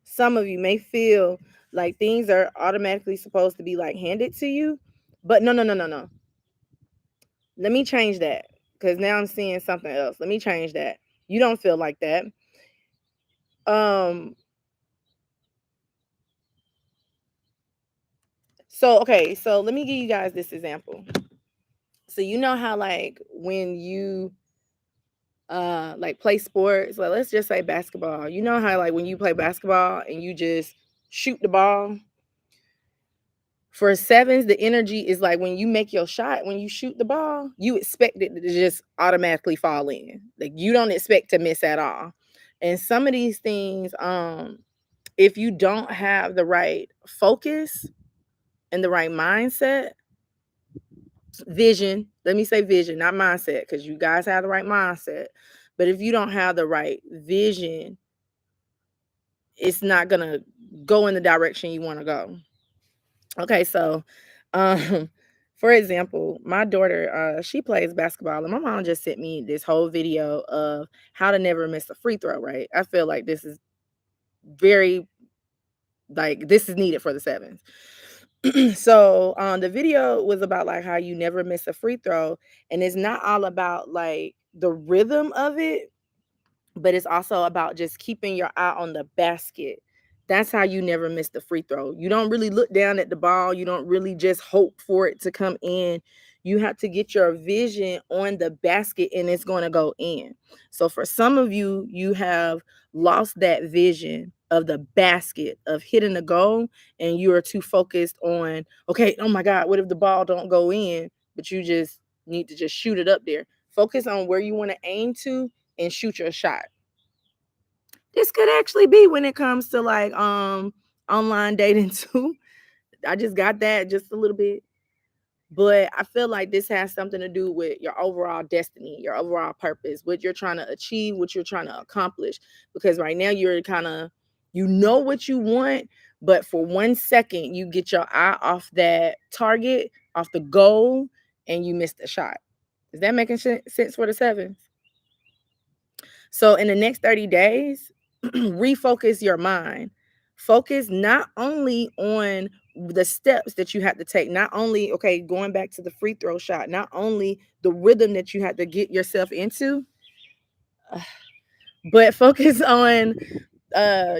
some of you may feel like things are automatically supposed to be like handed to you, but no. Let me change that because now I'm seeing something else. Let me change that. You don't feel like that. Um, so okay, so let me give you guys this example. So you know how like when you like play sports, like let's just say basketball. You know how like when you play basketball and you just shoot the ball. For 7s, the energy is like when you make your shot, when you shoot the ball, you expect it to just automatically fall in. Like you don't expect to miss at all. And some of these things, if you don't have the right focus and the right mindset, vision, let me say vision, not mindset, because you guys have the right mindset. But if you don't have the right vision, it's not gonna go in the direction you want to go. Okay, so um for example, my daughter, she plays basketball, and my mom just sent me this whole video of how to never miss a free throw, right? I feel like this is very like this is needed for the 7s. So the video was about like how you never miss a free throw, and it's not all about like the rhythm of it, but it's also about just keeping your eye on the basket. That's how you never miss the free throw. You don't really look down at the ball. You don't really just hope for it to come in. You have to get your vision on the basket and it's going to go in. So for some of you, you have lost that vision of the basket of hitting the goal, and you are too focused on, okay, oh my God, what if the ball don't go in? But you just need to just shoot it up there. Focus on where you want to aim to and shoot your shot. This could actually be when it comes to like online dating too. I just got that just a little bit. But I feel like this has something to do with your overall destiny, your overall purpose, what you're trying to achieve, what you're trying to accomplish. Because right now you're kind of, you know what you want, but for 1 second you get your eye off that target, off the goal, and you miss the shot. Is that making sense for the 7? So in the next 30 days, refocus your mind. Focus not only on the steps that you have to take, not only, okay, going back to the free throw shot, not only the rhythm that you have to get yourself into, But focus on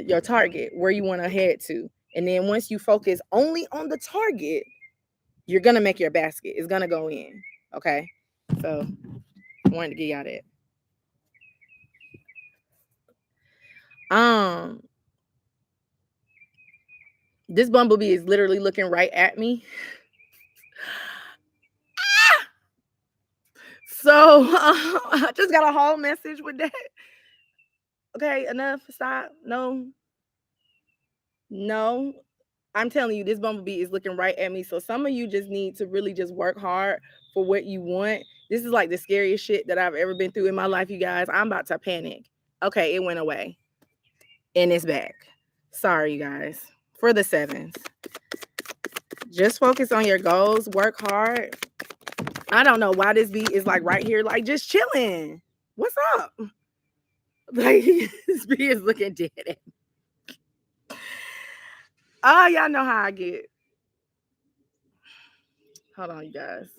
your target, where you want to head to. And then once you focus only on the target, you're gonna make your basket. It's gonna go in. Okay. So I wanted to get y'all that. Um, this bumblebee is literally looking right at me. So I just got a whole message with that. Okay, enough. Stop. No, no. I'm telling you, this bumblebee is looking right at me. So some of you just need to really just work hard for what you want. This is like the scariest shit that I've ever been through in my life, you guys. I'm about to panic. Okay, it went away. And it's back. Sorry, you guys. For the sevens, just focus on your goals. Work hard. I don't know why this bee is like right here, like just chilling. What's up? Like this bee is looking dead at me. Oh, y'all know how I get. Hold on, you guys.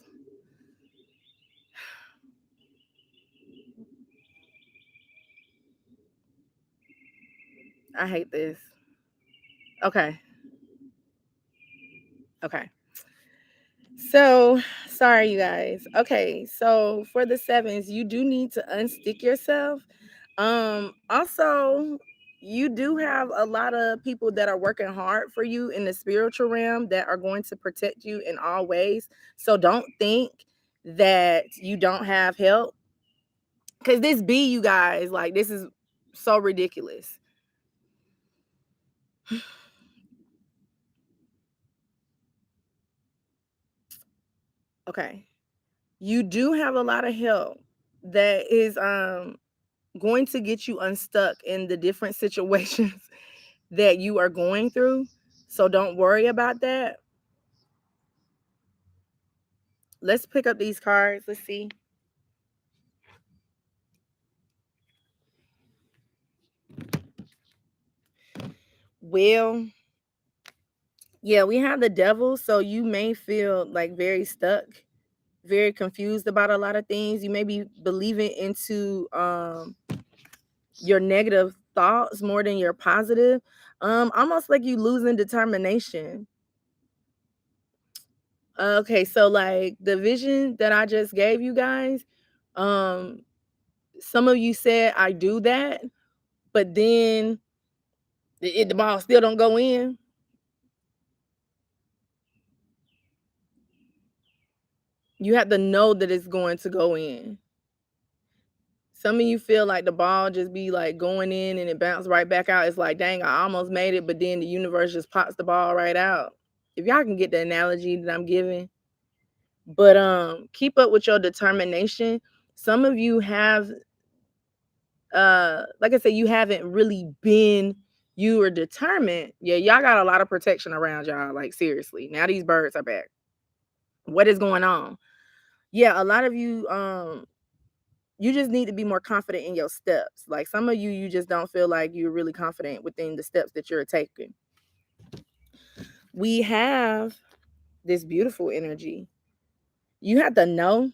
I hate this. Okay. Okay. So sorry, you guys. Okay, so for the sevens, you do need to unstick yourself. Also, you do have a lot of people that are working hard for you in the spiritual realm that are going to protect you in all ways. So don't think that you don't have help. Because this bee, you guys, like this is so ridiculous. Okay. You do have a lot of help that is going to get you unstuck in the different situations that you are going through. So don't worry about that. Let's pick up these cards. Let's see. Well, yeah, we have the devil. So you may feel like very stuck, very confused about a lot of things. You may be believing into your negative thoughts more than your positive. Almost like you losing determination. Okay, so like the vision that I just gave you guys, um, some of you said I do that, but then the ball still don't go in. You have to know that it's going to go in. Some of you feel like the ball just be like going in and it bounce right back out. It's like, dang, I almost made it, but then the universe just pops the ball right out. If y'all can get the analogy that I'm giving. But keep up with your determination. Some of you have like I said, you haven't really been, you were determined. Yeah, y'all got a lot of protection around y'all. Like seriously. Now these birds are back. What is going on? Yeah, a lot of you you just need to be more confident in your steps. Like some of you, you just don't feel like you're really confident within the steps that you're taking. We have this beautiful energy. You have to know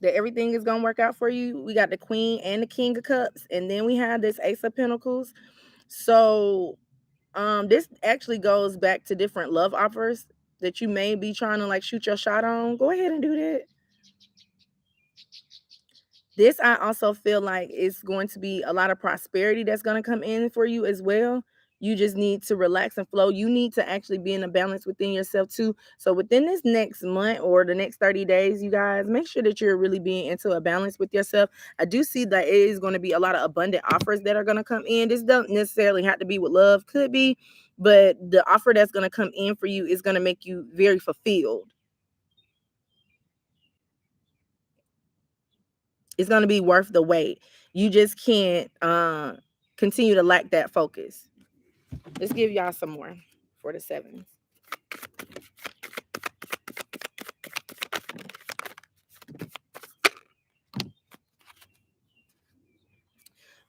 that everything is gonna work out for you. We got the Queen and the King of Cups, and then we have this Ace of Pentacles. So this actually goes back to different love offers that you may be trying to like shoot your shot on. Go ahead and do that. This I also feel like is going to be a lot of prosperity that's going to come in for you as well. You just need to relax and flow. You need to actually be in a balance within yourself too. So within this next month or the next 30 days, you guys, make sure that you're really being into a balance with yourself. I do see that it is going to be a lot of abundant offers that are going to come in. This doesn't necessarily have to be with love, could be, but the offer that's going to come in for you is going to make you very fulfilled. It's going to be worth the wait. You just can't continue to lack that focus. Let's give y'all some more for the sevens.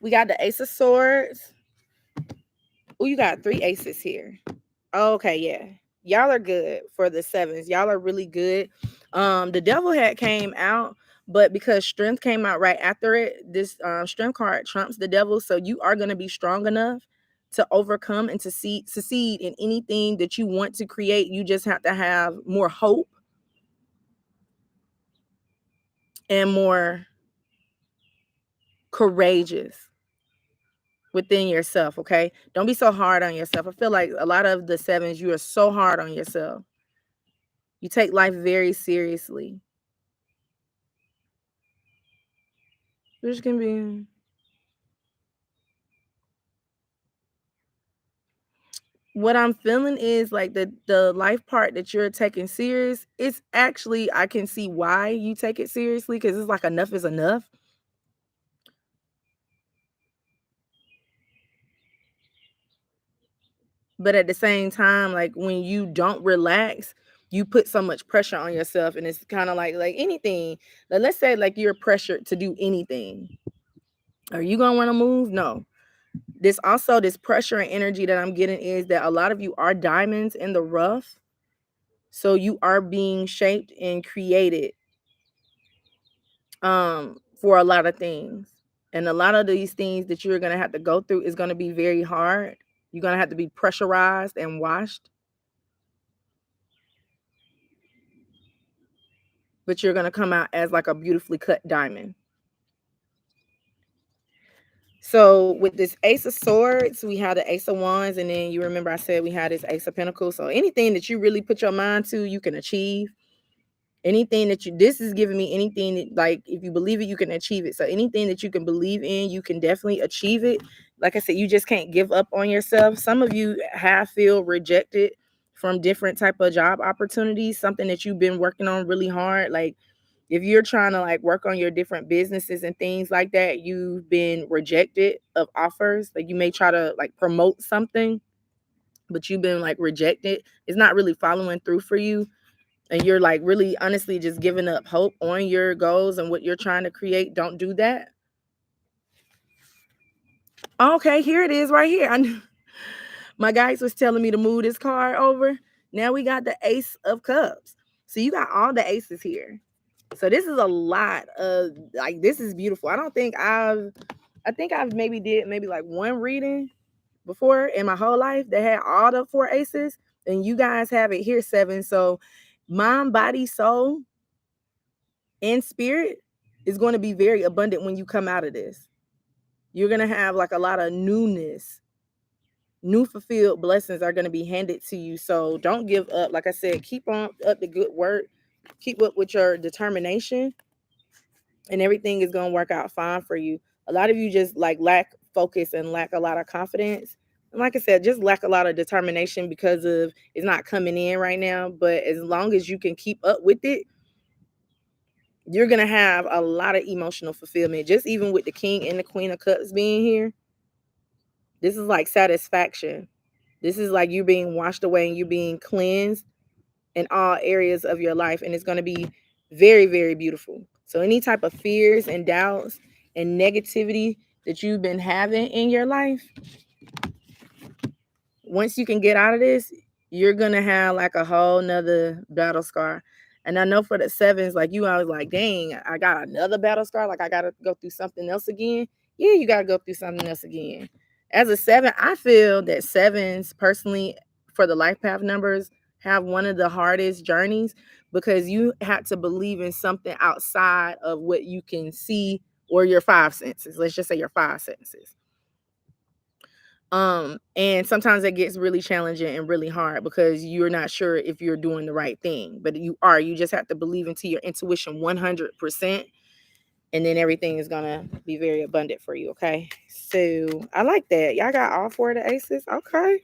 We got the Ace of Swords. Oh, you got 3 aces here. Okay, yeah. Y'all are good for the sevens. Y'all are really good. The devil had came out, But because strength came out right after it, this strength card trumps the devil. So you are going to be strong enough to overcome and to succeed in anything that you want to create. You just have to have more hope and more courageous within yourself. Okay, don't be so hard on yourself. I feel like a lot of the sevens, you are so hard on yourself. You take life very seriously, which can be, what I'm feeling is like the life part that you're taking serious. It's actually, I can see why you take it seriously, because it's like enough is enough. But at the same time, like when you don't relax, you put so much pressure on yourself, and it's kind of like anything. Like, let's say like you're pressured to do anything. Are you gonna want to move? No. This also, this pressure and energy that I'm getting is that a lot of you are diamonds in the rough. So you are being shaped and created for a lot of things. And a lot of these things that you're gonna have to go through is gonna be very hard. You're gonna have to be pressurized and washed, but you're gonna come out as like a beautifully cut diamond. So with this Ace of Swords, we had the Ace of Wands, and then you remember I said we had this Ace of Pentacles. So anything that you really put your mind to, you can achieve. Anything that you, this is giving me anything that, like, if you believe it, you can achieve it. So anything that you can believe in, you can definitely achieve it. Like I said, you just can't give up on yourself. Some of you have feel rejected from different type of job opportunities, something that you've been working on really hard. Like if you're trying to like work on your different businesses and things like that, you've been rejected of offers. Like you may try to like promote something, but you've been like rejected. It's not really following through for you, and you're like really honestly just giving up hope on your goals and what you're trying to create. Don't do that. Okay, here it is right here. My guys was telling me to move this card over. Now we got the Ace of Cups. So you got all the aces here. So this is a lot of, like, this is beautiful. I think I've maybe did maybe like one reading before in my whole life that had all the four aces, and you guys have it here, seven. So mind, body, soul, and spirit is going to be very abundant when you come out of this. You're going to have like a lot of newness. New fulfilled blessings are going to be handed to you. So don't give up. Like I said, keep on up the good work. Keep up with your determination, and everything is going to work out fine for you. A lot of you just like lack focus and lack a lot of confidence. And like I said, just lack a lot of determination because of it's not coming in right now. But as long as you can keep up with it, you're going to have a lot of emotional fulfillment. Just even with the King and the Queen of Cups being here, this is like satisfaction. This is like you being washed away and you being cleansed in all areas of your life. And it's going to be very, very beautiful. So any type of fears and doubts and negativity that you've been having in your life, once you can get out of this, you're gonna have like a whole nother battle scar. And I know for the sevens, like you always like, dang, I got another battle scar. Like I gotta go through something else again. Yeah, you gotta go through something else again. As a seven, I feel that sevens personally for the life path numbers have one of the hardest journeys because you have to believe in something outside of what you can see or your five senses. Let's just say your five senses. And sometimes it gets really challenging and really hard because you're not sure if you're doing the right thing, but you just have to believe into your intuition 100%, and then everything is gonna be very abundant for you. Okay, so I like that. Y'all got all four of the aces. Okay,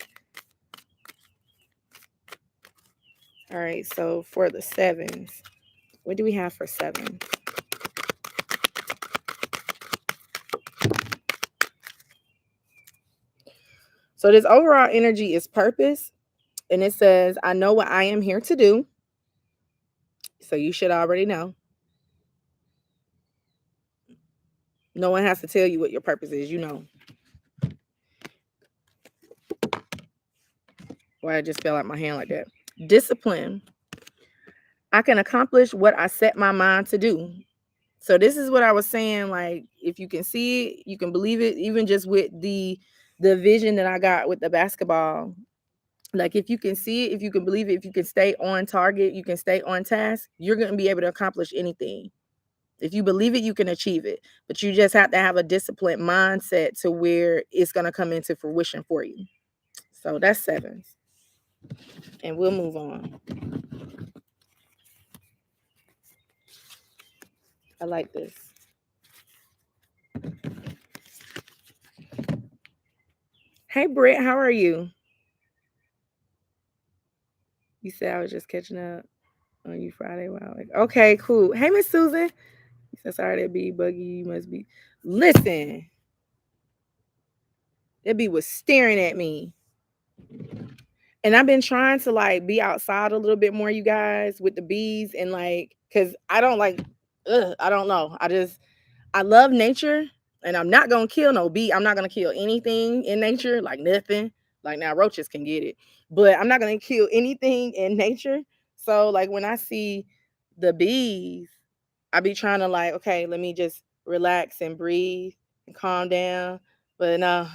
all right, so for the sevens, what do we have for seven? So this overall energy is purpose, and it says, I know what I am here to do. So you should already know. No one has to tell you what your purpose is. You know. Why I just fell out my hand like that. Discipline. I can accomplish what I set my mind to do. So this is what I was saying. Like, if you can see it, you can believe it. Even just with the vision that I got with the basketball. Like, if you can see it, if you can believe it, if you can stay on target, you can stay on task, you're going to be able to accomplish anything. If you believe it, you can achieve it. But you just have to have a disciplined mindset to where it's going to come into fruition for you. So that's 7. And we'll move on. I like this. Hey, Britt, how are you? You said I was just catching up on you Friday. Wow. Like, okay, cool. Hey, Miss Susan. You said, sorry, that bee buggy. You must be. Listen, that bee was staring at me. And I've been trying to like be outside a little bit more, you guys, with the bees and like, cause I don't like, I don't know. I love nature and I'm not gonna kill no bee. I'm not gonna kill anything in nature, like nothing. Like now roaches can get it, but I'm not gonna kill anything in nature. So like when I see the bees, I be trying to like, okay, let me just relax and breathe and calm down. But no,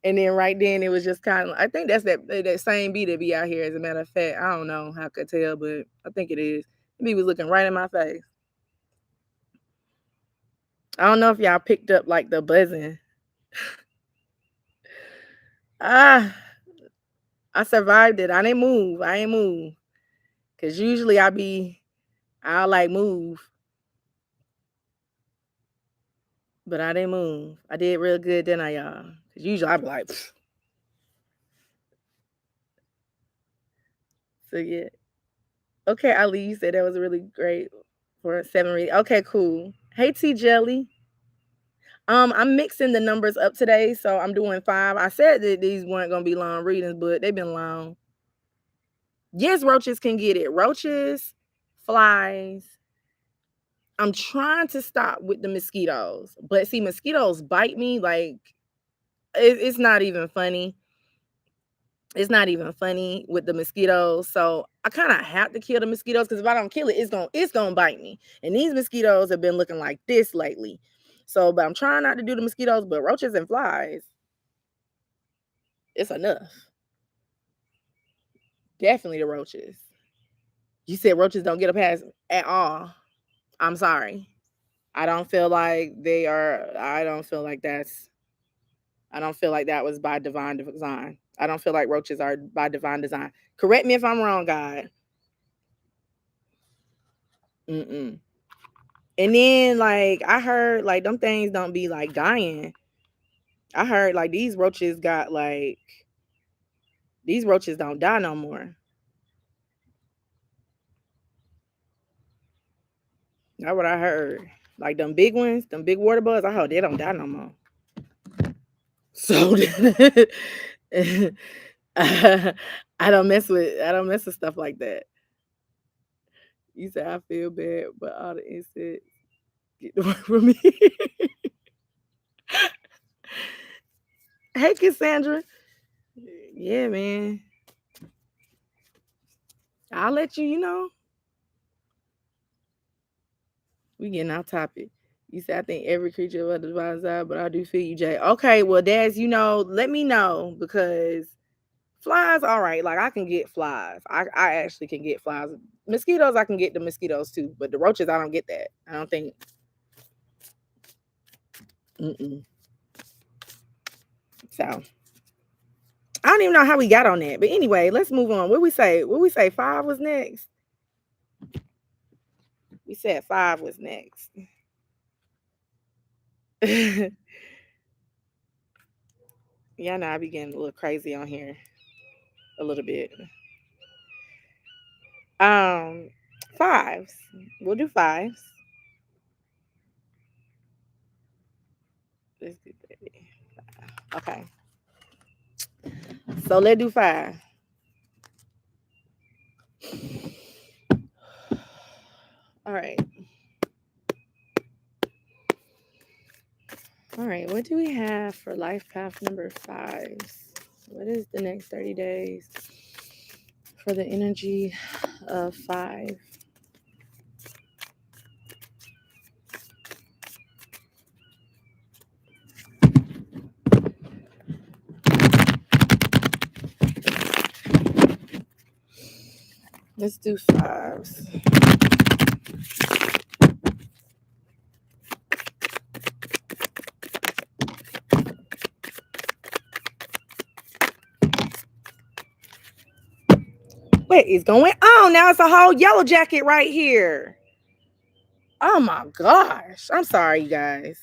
and then right then it was just kind of, I think that's that same bee that be out here. As a matter of fact, I don't know how I could tell, but I think it is. The bee was looking right in my face. I don't know if y'all picked up like the buzzing. Ah, I survived it. I didn't move. I ain't move. Cause usually I'll like move. But I didn't move. I did real good, didn't I, y'all? Cause usually I'd be like, pfft. So yeah. Okay, Ali, you said that was really great for a 7 reading. Okay, cool. Hey T Jelly. I'm mixing the numbers up today, so I'm doing 5. I said that these weren't gonna be long readings, but they've been long. Yes, roaches can get it. Roaches, flies. I'm trying to stop with the mosquitoes, but see, mosquitoes bite me like it's not even funny. It's not even funny with the mosquitoes. So I kind of have to kill the mosquitoes because if I don't kill it, it's gonna bite me. And these mosquitoes have been looking like this lately. So, but I'm trying not to do the mosquitoes, but roaches and flies, it's enough. Definitely the roaches. You said roaches don't get a pass at all. I'm sorry. I don't feel like they are. I don't feel like that was by divine design. I don't feel like roaches are by divine design. Correct me if I'm wrong, God. Mm-mm. And then like I heard like them things don't be like dying. I heard like these roaches don't die no more. That's what I heard. Like them big ones, them big water bugs, I heard they don't die no more. So I don't mess with stuff like that. You say I feel bad, but all the insects get away from me. Hey Cassandra. Yeah, man. I'll let you, we getting off topic. You said I think every creature of the divine side, but I do feel you, Jay. Okay, well, Daz, let me know because flies, all right. Like I can get flies. I actually can get flies. Mosquitoes, I can get the mosquitoes too, but the roaches, I don't get that. I don't think. Mm-mm. So I don't even know how we got on that, but anyway, let's move on. What we say? 5 was next. We said 5 was next. Yeah, now I be getting a little crazy on here, a little bit. Um, 5s. We'll do 5s. Let's do that. Okay. So let's do 5. All right. All right. What do we have for life path number 5s? What is the next 30 days for the energy of 5? Let's do fives. What is going on? Now it's a whole yellow jacket right here. Oh my gosh. I'm sorry, you guys.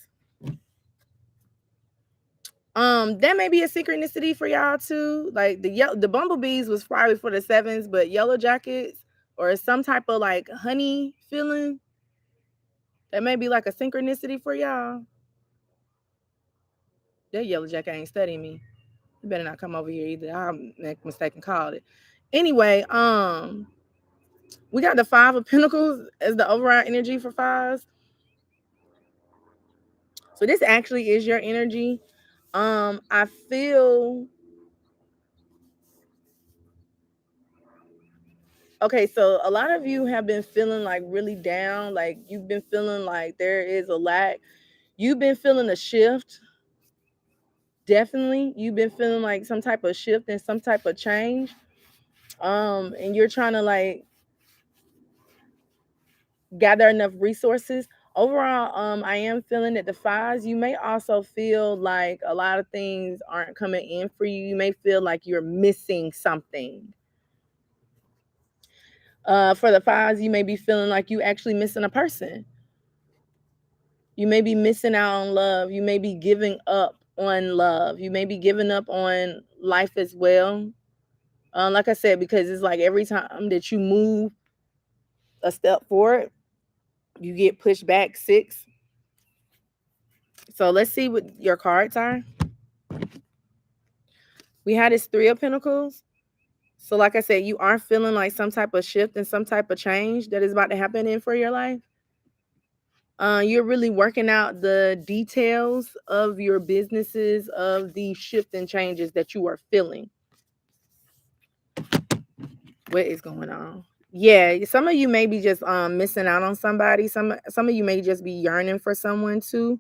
That may be a synchronicity for y'all too. Like the bumblebees was probably for the sevens, but yellow jackets or some type of like honey feeling, that may be like a synchronicity for y'all. That yellow jacket ain't studying me. You better not come over here either. I'll make a mistake and call it. Anyway, we got the Five of Pentacles as the overall energy for fives. So this actually is your energy. I feel okay, so a lot of you have been feeling like really down, like you've been feeling like there is a lack. You've been feeling a shift. Definitely. You've been feeling like some type of shift and some type of change. And you're trying to like gather enough resources. Overall, I am feeling that the fives, you may also feel like a lot of things aren't coming in for you. You may feel like you're missing something. For the fives, you may be feeling like you actually missing a person. You may be missing out on love. You may be giving up on love. You may be giving up on life as well. Like I said, because it's like every time that you move a step forward, you get pushed back 6. So let's see what your cards are. We had this 3 of Pentacles. So like I said, you are feeling like some type of shift and some type of change that is about to happen in for your life. You're really working out the details of your businesses, of the shift and changes that you are feeling. What is going on? Yeah, some of you may be just missing out on somebody. Some of you may just be yearning for someone too.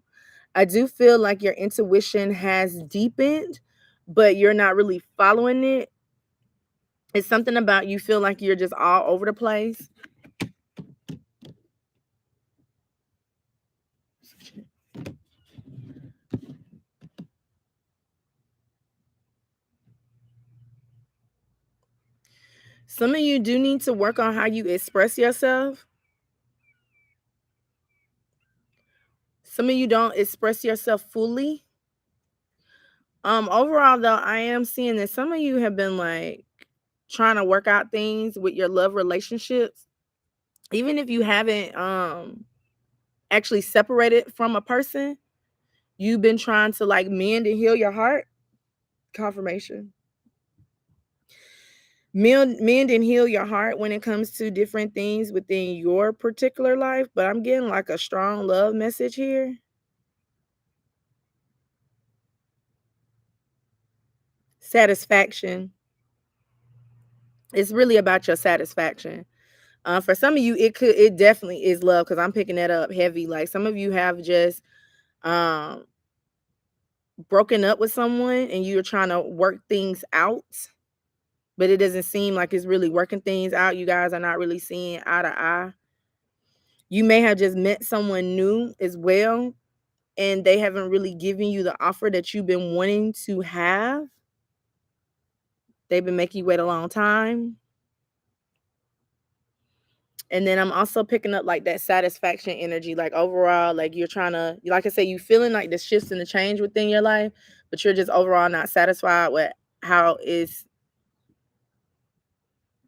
I do feel like your intuition has deepened, but you're not really following it. It's something about you feel like you're just all over the place. Some of you do need to work on how you express yourself. Some of you don't express yourself fully. Overall though, I am seeing that some of you have been like trying to work out things with your love relationships. Even if you haven't actually separated from a person, you've been trying to like mend and heal your heart. Confirmation. Mend and heal your heart when it comes to different things within your particular life. But I'm getting like a strong love message here. Satisfaction. It's really about your satisfaction. For some of you, it definitely is love, because I'm picking that up heavy. Like some of you have just um broken up with someone and you're trying to work things out, but it doesn't seem like it's really working things out. You guys are not really seeing eye to eye. You may have just met someone new as well, and they haven't really given you the offer that you've been wanting to have. They've been making you wait a long time. And then I'm also picking up like that satisfaction energy, like overall, like you're trying to, like I said, you feeling like the shifts and the change within your life, but you're just overall not satisfied with how it's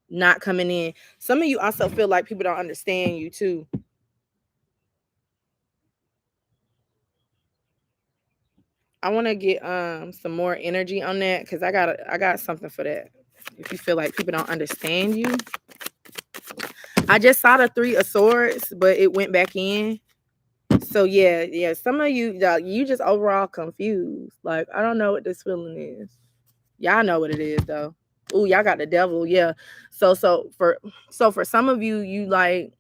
not coming in. Some of you also feel like people don't understand you too. I want to get some more energy on that, because I got something for that. If you feel like people don't understand you. I just saw the 3 of Swords, but it went back in. So yeah. Some of you, you just overall confused. Like, I don't know what this feeling is. Y'all know what it is though. Ooh, y'all got the devil. Yeah. So for some of you, you like,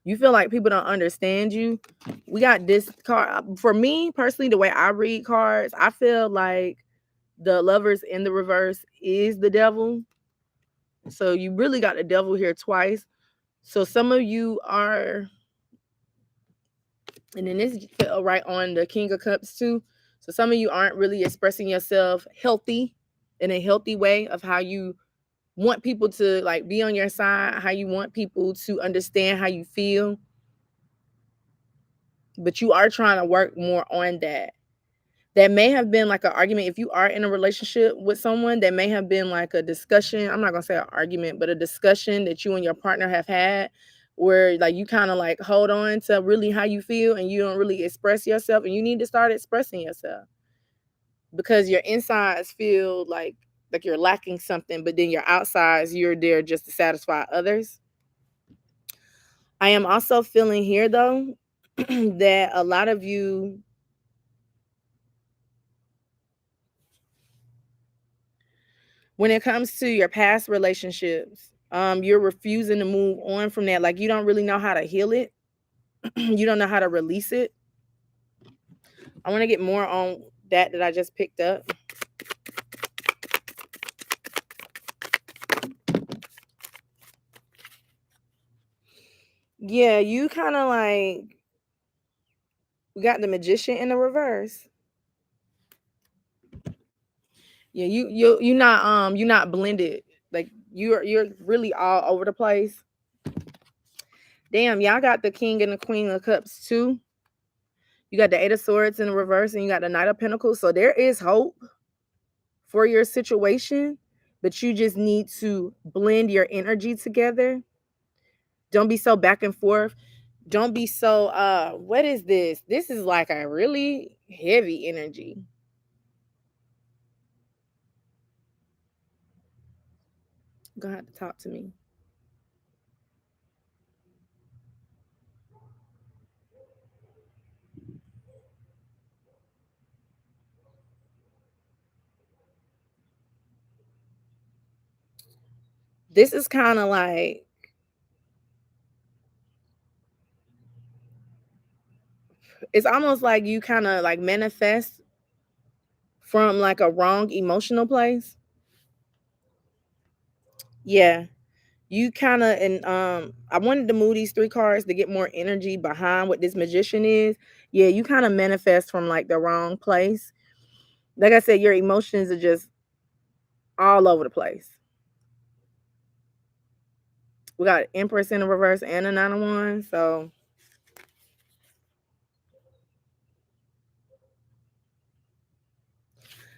you feel like people don't understand you. We got this card. For me personally, the way I read cards, I feel like the Lovers in the reverse is the devil. So you really got the devil here twice. So some of you are, and then this fell right on the King of Cups too. So some of you aren't really expressing yourself healthy, in a healthy way of how you want people to like be on your side, how you want people to understand how you feel. But you are trying to work more on that. That may have been like an argument. If you are in a relationship with someone, that may have been like a discussion. I'm not gonna say an argument, but a discussion that you and your partner have had where like you kind of like hold on to really how you feel and you don't really express yourself, and you need to start expressing yourself because your insides feel like you're lacking something, but then your outsides, you're there just to satisfy others. I am also feeling here though that a lot of you, when it comes to your past relationships, you're refusing to move on from that. Like you don't really know how to heal it. You don't know how to release it. I want to get more on that I just picked up. Yeah, you kind of like, we got the Magician in the reverse. Yeah, you're not blended. Like you're really all over the place. Damn, y'all got the King and the Queen of Cups too. You got the Eight of Swords in the reverse, and you got the Knight of Pentacles. So there is hope for your situation, but you just need to blend your energy together. Don't be so back and forth. Don't be so what is this? This is like a really heavy energy. Go ahead to talk to me. This is kind of like, it's almost like you kind of like manifest from like a wrong emotional place. Yeah. You kind of, and I wanted to move these three cards to get more energy behind what this Magician is. Yeah, you kind of manifest from like the wrong place. Like I said, your emotions are just all over the place. We got Empress in the reverse and a 9 of Wands. So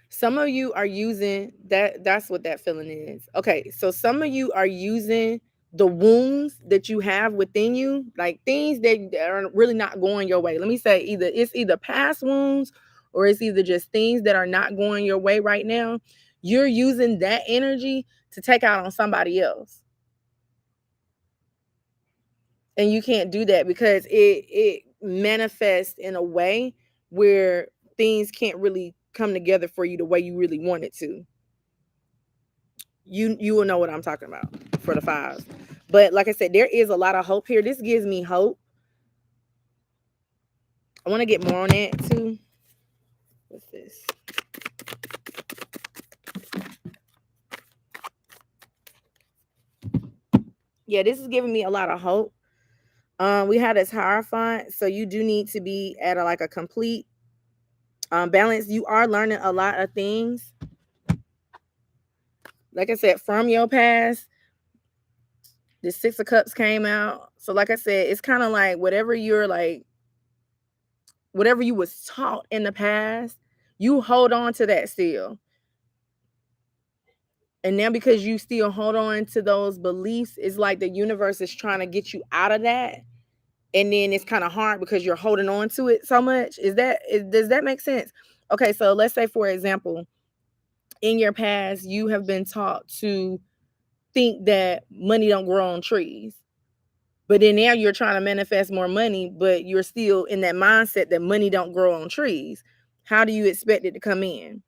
some of you are using that. That's what that feeling is. Okay, so some of you are using the wounds that you have within you, like things that are really not going your way. Let me say, either past wounds or it's either just things that are not going your way right now. You're using that energy to take out on somebody else. And you can't do that because it manifests in a way where things can't really come together for you the way you really want it to. You will know what I'm talking about for the fives. But like I said, there is a lot of hope here. This gives me hope. I want to get more on that too. What's this? Yeah, this is giving me a lot of hope. We had this Hierophant, so you do need to be at like a complete balance. You are learning a lot of things. Like I said, from your past, the Six of Cups came out. So like I said, it's kind of like whatever you was taught in the past, you hold on to that still. And now because you still hold on to those beliefs, it's like the universe is trying to get you out of that. And then it's kind of hard because you're holding on to it so much. Does that make sense? Okay, so let's say for example, in your past, you have been taught to think that money don't grow on trees. But then now you're trying to manifest more money, but you're still in that mindset that money don't grow on trees. How do you expect it to come in?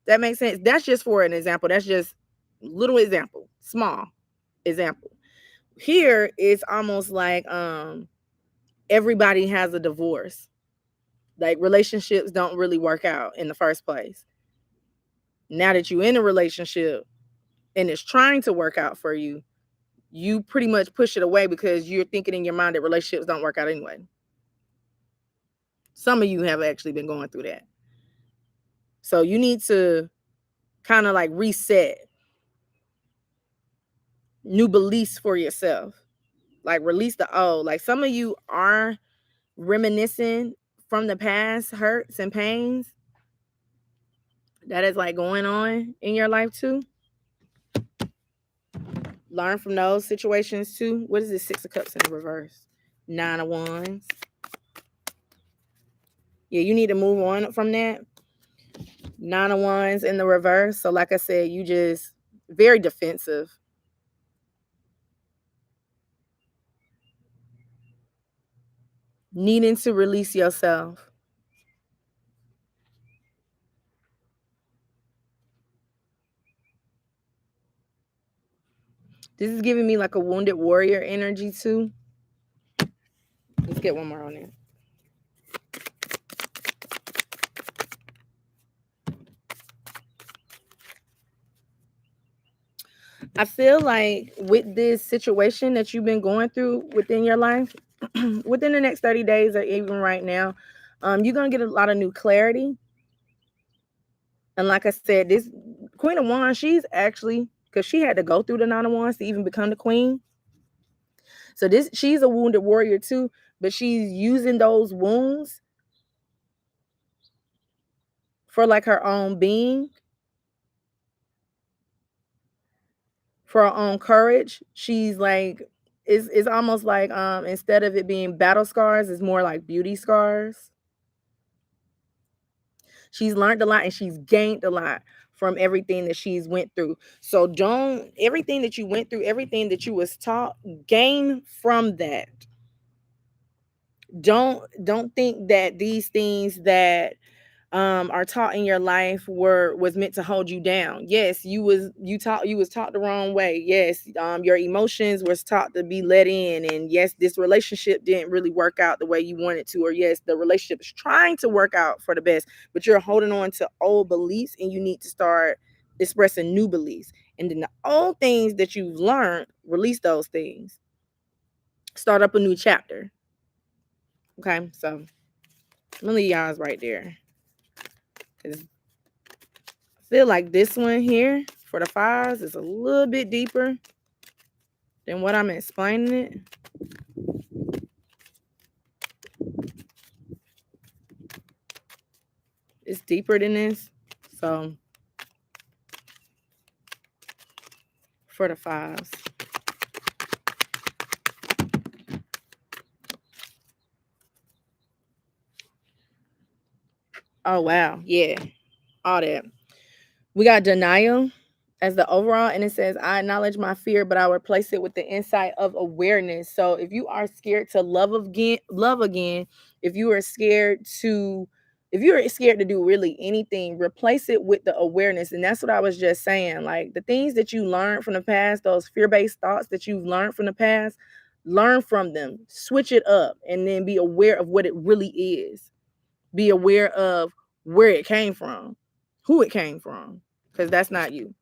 That makes sense. That's just for an example. That's just little example, small example. Here it's almost like everybody has a divorce. Like relationships don't really work out in the first place. Now that you're in a relationship, and it's trying to work out for you, you pretty much push it away because you're thinking in your mind that relationships don't work out anyway. Some of you have actually been going through that. So you need to kind of like reset new beliefs for yourself. Like release the old. Like some of you are reminiscing from the past hurts and pains that is like going on in your life too. Learn from those situations too. What is this? 6 of Cups in the reverse? 9 of Wands. Yeah, you need to move on from that. 9 of Wands in the reverse. So like I said, you just very defensive. Needing to release yourself. This is giving me like a wounded warrior energy too. Let's get one more on it. I feel like with this situation that you've been going through within your life, within the next 30 days or even right now, you're going to get a lot of new clarity. And like I said, this Queen of Wands, she's actually, because she had to go through the 9 of Wands to even become the queen. So she's a wounded warrior too, but she's using those wounds for like her own being, for her own courage. She's like, it's almost like instead of it being battle scars, it's more like beauty scars. She's learned a lot and she's gained a lot from everything that she's went through. So don't, everything that you went through, everything that you was taught, gain from that. Don't think that these things that are taught in your life was meant to hold you down. Yes, you was taught the wrong way. Yes, your emotions was taught to be let in, and yes, this relationship didn't really work out the way you wanted to, or yes, the relationship is trying to work out for the best, but you're holding on to old beliefs and you need to start expressing new beliefs. And then the old things that you've learned, release those things. Start up a new chapter. Okay, so I'm gonna leave y'all's right there. I feel like this one here for the 5s is a little bit deeper than what I'm explaining it. It's deeper than this. So for the 5s. Oh, wow. Yeah. All that. We got denial as the overall, and it says, I acknowledge my fear, but I'll replace it with the insight of awareness. So if you are scared to love again, if you are scared to do really anything, replace it with the awareness. And that's what I was just saying. Like the things that you learned from the past, those fear-based thoughts that you've learned from the past, learn from them, switch it up, and then be aware of what it really is. Be aware of where it came from, who it came from, because that's not you.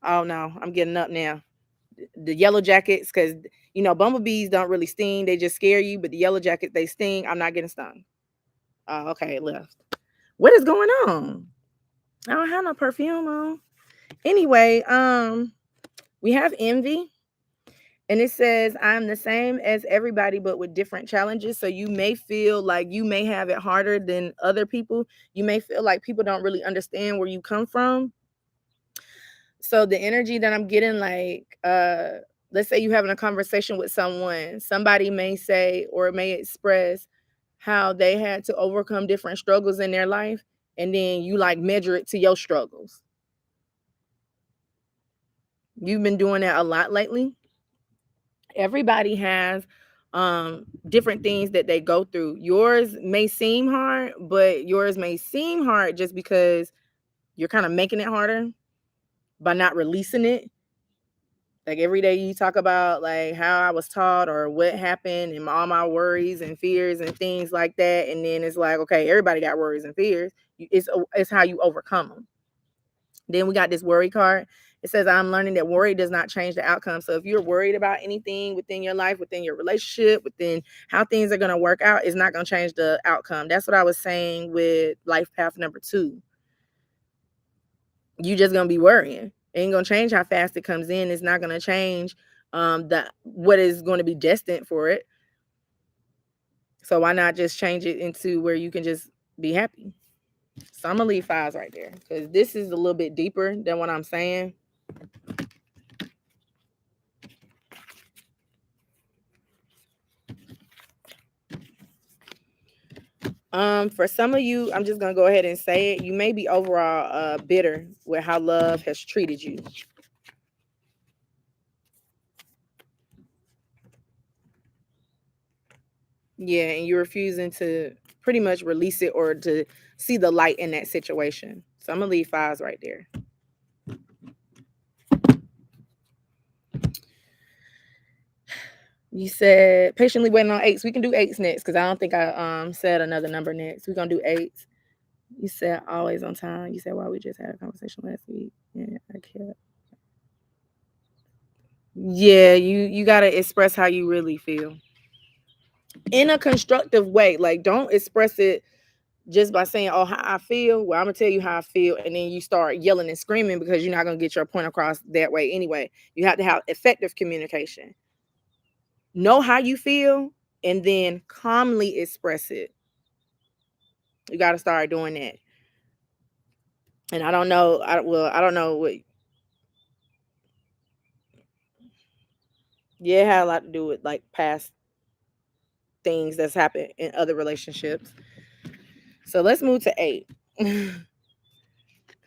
Oh no, I'm getting up now. The yellow jackets, because bumblebees don't really sting, they just scare you, but the yellow jackets, they sting. I'm not getting stung. Oh, okay, it left. What is going on? I don't have no perfume on. Anyway, we have envy. And it says, I'm the same as everybody, but with different challenges. So you may feel like you may have it harder than other people. You may feel like people don't really understand where you come from. So the energy that I'm getting, like, let's say you're having a conversation with someone, somebody may say or may express how they had to overcome different struggles in their life. And then you like measure it to your struggles. You've been doing that a lot lately. Everybody has different things that they go through. Yours may seem hard, but yours may seem hard just because you're kind of making it harder by not releasing it. Like every day you talk about like how I was taught or what happened and all my worries and fears and things like that. And then it's like, okay, everybody got worries and fears. It's how you overcome them. Then we got this worry card. It says, I'm learning that worry does not change the outcome. So if you're worried about anything within your life, within your relationship, within how things are going to work out, it's not going to change the outcome. That's what I was saying with life path number 2. You just going to be worrying. It ain't going to change how fast it comes in. It's not going to change what is going to be destined for it. So why not just change it into where you can just be happy? So I'm going to leave 5s right there because this is a little bit deeper than what I'm saying. For some of you, I'm just gonna go ahead and say it. You may be overall bitter with how love has treated you. Yeah, and you're refusing to pretty much release it or to see the light in that situation. So I'm gonna leave 5s right there. You said patiently waiting on 8s. We can do 8s next because I don't think I said another number next. We're gonna do 8s. You said always on time. You said, well, we just had a conversation last week. Yeah, I can't. Yeah, you gotta express how you really feel in a constructive way. Like, don't express it just by saying, oh, how I feel. Well, I'm gonna tell you how I feel, and then you start yelling and screaming because you're not gonna get your point across that way anyway. You have to have effective communication. Know how you feel and then calmly express it. You got to start doing that. And I don't know. I don't know what. Yeah, it had a lot to do with like past things that's happened in other relationships. So let's move to 8. Because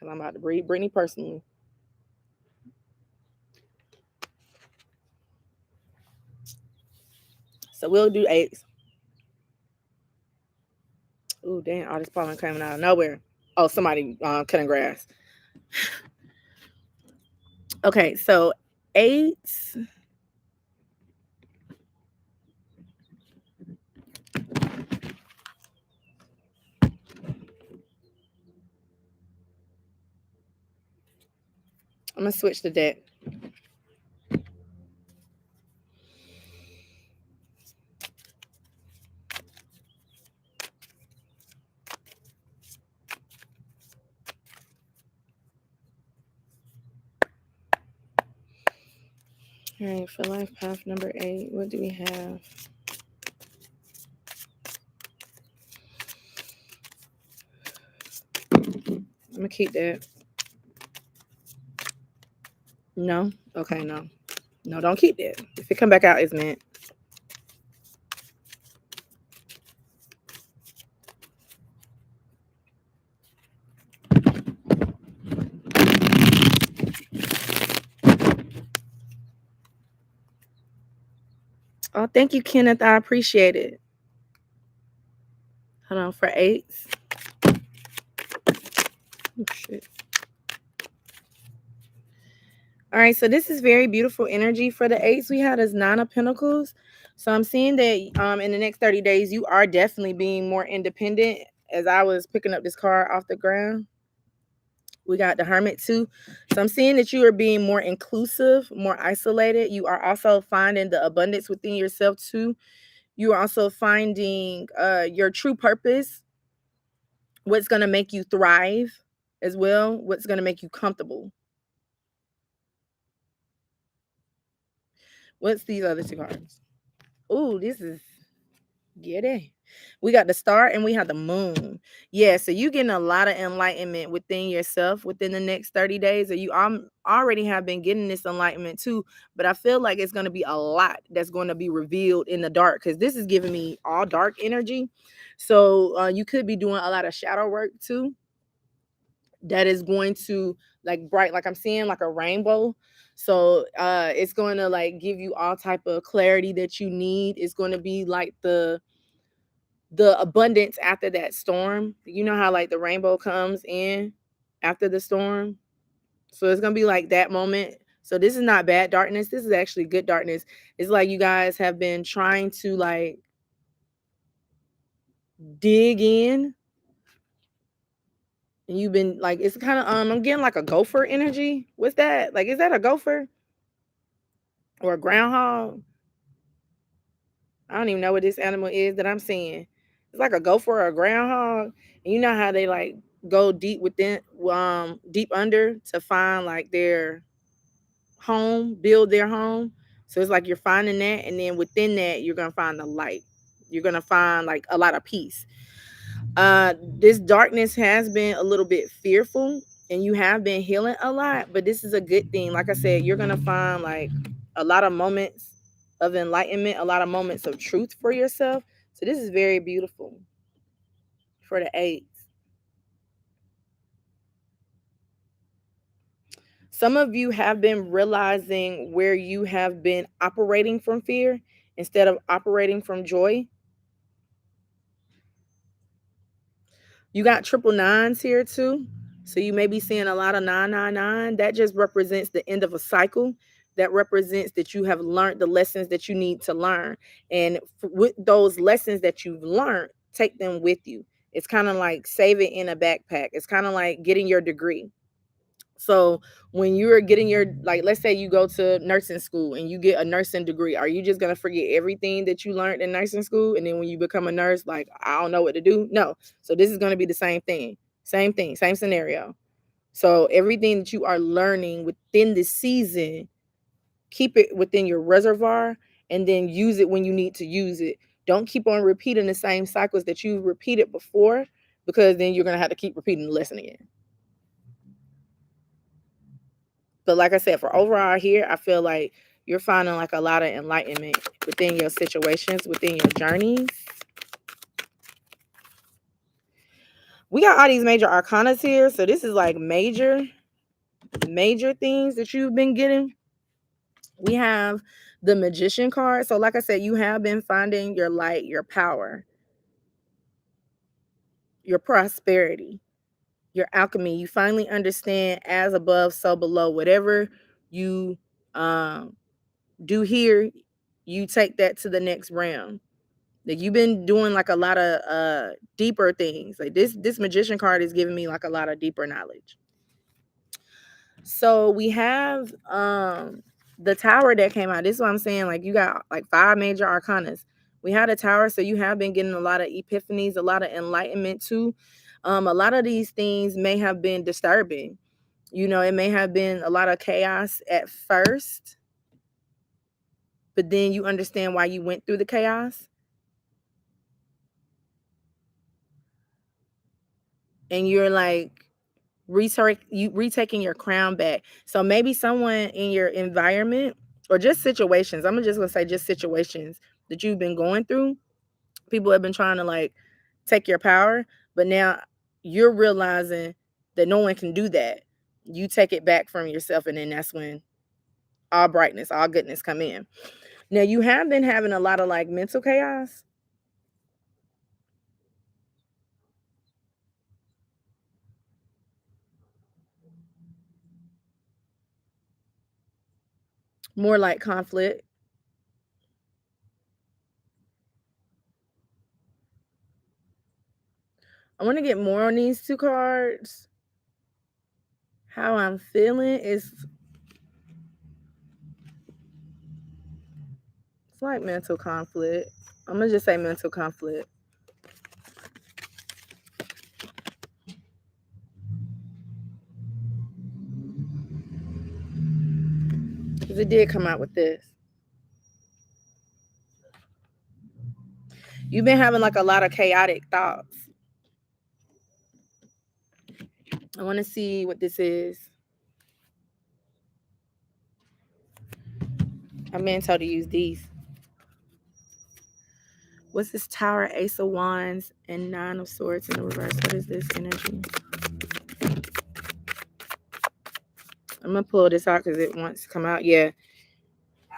I'm about to read Brittany personally. So we'll do 8s. Oh, damn. All this pollen coming out of nowhere. Oh, somebody cutting grass. Okay, so 8s. I'm going to switch the deck. All right, for life path number 8, what do we have? I'm going to keep that. No? Okay, no. No, don't keep that. If it come back out, it's meant. Oh, thank you, Kenneth. I appreciate it. Hold on, for 8s. Oh, shit. All right, so this is very beautiful energy for the 8s. We had as 9 of Pentacles. So I'm seeing that in the next 30 days, you are definitely being more independent. As I was picking up this card off the ground, we got the Hermit too. So I'm seeing that you are being more inclusive, more isolated. You are also finding the abundance within yourself too. You are also finding your true purpose, what's going to make you thrive as well, what's going to make you comfortable. What's these other 2 cards? Oh, this is, get it. We got the Star and we have the Moon. Yeah, so you getting a lot of enlightenment within yourself within the next 30 days, or you already have been getting this enlightenment too, but I feel like it's going to be a lot that's going to be revealed in the dark because this is giving me all dark energy. So you could be doing a lot of shadow work too. That is going to like bright, like I'm seeing like a rainbow. So it's going to like give you all type of clarity that you need. It's going to be like the abundance after that storm. You know how like the rainbow comes in after the storm. So it's going to be like that moment. So this is not bad darkness. This is actually good darkness. It's like you guys have been trying to like dig in And you've been like, it's kind of I'm getting like a gopher energy. What's that? Like, is that a gopher or a groundhog? I don't even know what this animal is that I'm seeing. It's like a gopher or a groundhog. And you know how they like go deep within, deep under to find like their home, build their home. So it's like you're finding that, and then within that, you're gonna find the light. You're gonna find like a lot of peace. This darkness has been a little bit fearful, and you have been healing a lot, but this is a good thing. Like I said, you're gonna find like a lot of moments of enlightenment, a lot of moments of truth for yourself. So this is very beautiful for the eights. Some of you have been realizing where you have been operating from fear instead of operating from joy. You got triple nines here too. So you may be seeing a lot of 999. That just represents the end of a cycle. That represents that you have learned the lessons that you need to learn. And with those lessons that you've learned, take them with you. It's kind of like save it in a backpack. It's kind of like getting your degree. So when you're getting your, like, let's say you go to nursing school and you get a nursing degree, are you just gonna forget everything that you learned in nursing school, and then when you become a nurse, like, I don't know what to do? No. So this is gonna be the same thing, same scenario. So everything that you are learning within the season, keep it within your reservoir, and then use it when you need to use it. Don't keep on repeating the same cycles that you've repeated before, because then you're gonna have to keep repeating the lesson again. But like I said, for overall here, I feel like you're finding like a lot of enlightenment within your situations, within your journeys. We got all these major arcanas here. So this is like major things that you've been getting. We have the magician card. So like I said, you have been finding your light, your power, your prosperity, your alchemy. You finally understand as above, so below. Whatever you do here, you take that to the next realm. Like you've been doing like a lot of deeper things. Like this magician card is giving me like a lot of deeper knowledge. So we have the tower that came out. This is what I'm saying. Like you got like 5 major arcanas. We had a tower, so you have been getting a lot of epiphanies, a lot of enlightenment too. A lot of these things may have been disturbing. You know, it may have been a lot of chaos at first, but then you understand why you went through the chaos. And you're like retaking your crown back. So maybe someone in your environment, or just situations, I'm just gonna say just situations that you've been going through, people have been trying to like take your power, but now you're realizing that no one can do that. You take it back from yourself, and then that's when all brightness, all goodness come in. Now you have been having a lot of like mental chaos. More like conflict. I want to get more on these 2 cards. How I'm feeling is, it's like mental conflict. I'm gonna just say mental conflict. Because it did come out with this. You've been having like a lot of chaotic thoughts. I want to see what this is. I'm being told to use these. What's this Tower, Ace of Wands, and 9 of Swords in the reverse? What is this energy? I'm going to pull this out because it wants to come out. Yeah.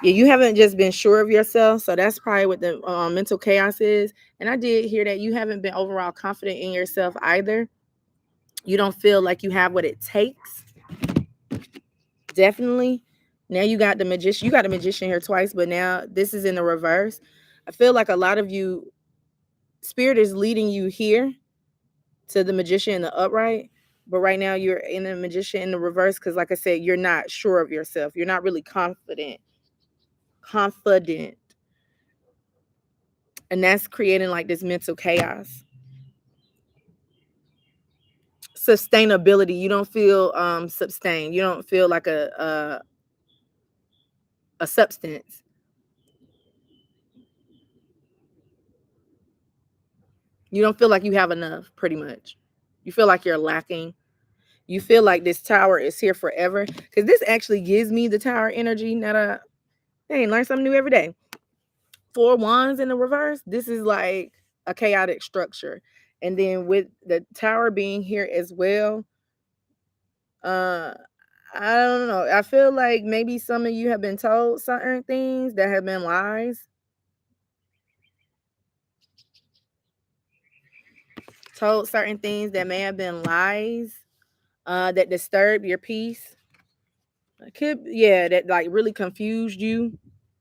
Yeah, you haven't just been sure of yourself. So that's probably what the mental chaos is. And I did hear that you haven't been overall confident in yourself either. You don't feel like you have what it takes. Definitely. Now you got the magician. You got a magician here twice, but now this is in the reverse. I feel like a lot of you, spirit is leading you here to the magician in the upright. But right now you're in a Magician in the reverse because, like I said, you're not sure of yourself. You're not really confident, and that's creating like this mental chaos. Sustainability. You don't feel sustained. You don't feel like a substance. You don't feel like you have enough, pretty much. You feel like you're lacking. You feel like this tower is here forever. Because this actually gives me the tower energy. Now that learn something new every day. 4 wands in the reverse. This is like a chaotic structure. And then with the tower being here as well, uh I don't know. I feel like maybe some of you have been told certain things that have been lies. Told certain things that may have been lies, that disturb your peace. Could, yeah, that like really confused you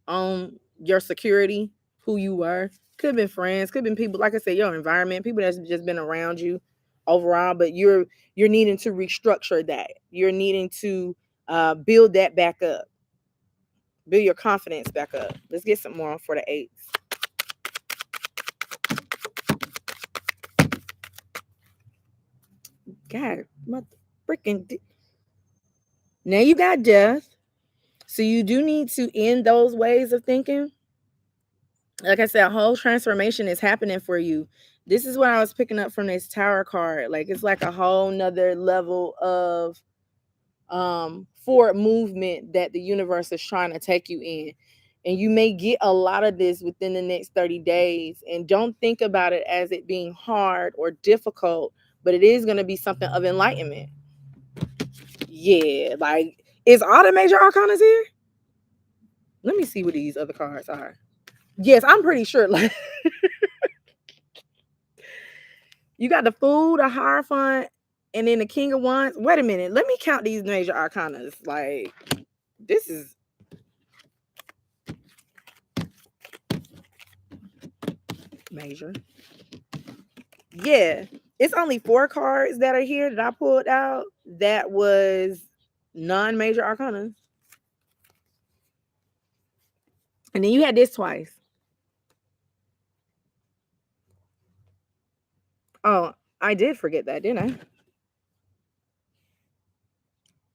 on your security, who you were. Could have been friends, could have been people, like I said, your environment, people that's just been around you overall, but you're needing to restructure that. You're needing to build that back up, build your confidence back up. Let's get some more for the eights. God, mother freaking. Now you got death. So you do need to end those ways of thinking. Like I said, a whole transformation is happening for you. This is what I was picking up from this tower card. Like it's like a whole nother level of forward movement that the universe is trying to take you in. And you may get a lot of this within the next 30 days. And don't think about it as it being hard or difficult, but it is going to be something of enlightenment. Yeah, like, is all the major arcanas here? Let me see what these other cards are. Yes, I'm pretty sure. Like, you got the Fool, the Hierophant, and then the King of Wands. Wait a minute. Let me count these major arcanas. Like, this is major. Yeah. It's only 4 cards that are here that I pulled out. That was non-major arcanas. And then you had this twice. Oh, I did forget that, didn't I?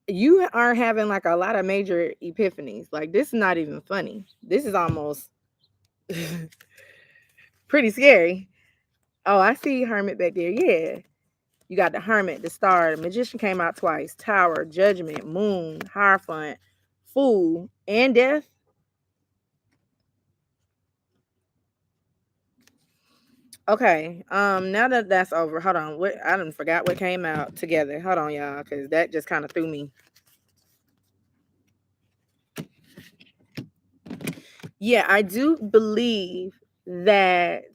You are having like a lot of major epiphanies. Like, this is not even funny. This is almost pretty scary. Oh, I see Hermit back there. Yeah. You got the Hermit, the Star, the Magician came out twice, Tower, Judgment, Moon, Hierophant, Fool, and Death. Okay. Now that that's over, hold on. What, I done forgot what came out together. Hold on, y'all, because that just kind of threw me. Yeah, I do believe that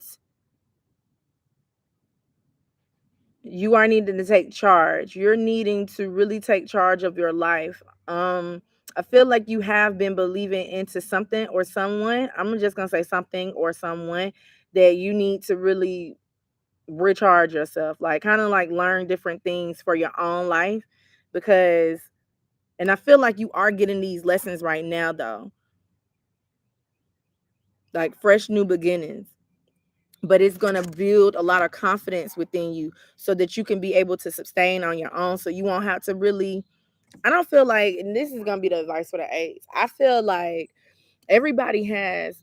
you are needing to take charge. You're needing to really take charge of your life. I feel like you have been believing into something or someone. I'm just gonna say something or someone that you need to really recharge yourself, like kind of like learn different things for your own life. Because, and I feel like you are getting these lessons right now though, like fresh new beginnings. But it's going to build a lot of confidence within you so that you can be able to sustain on your own, so you won't have to really, I don't feel like, and this is going to be the advice for the eights, I feel like everybody has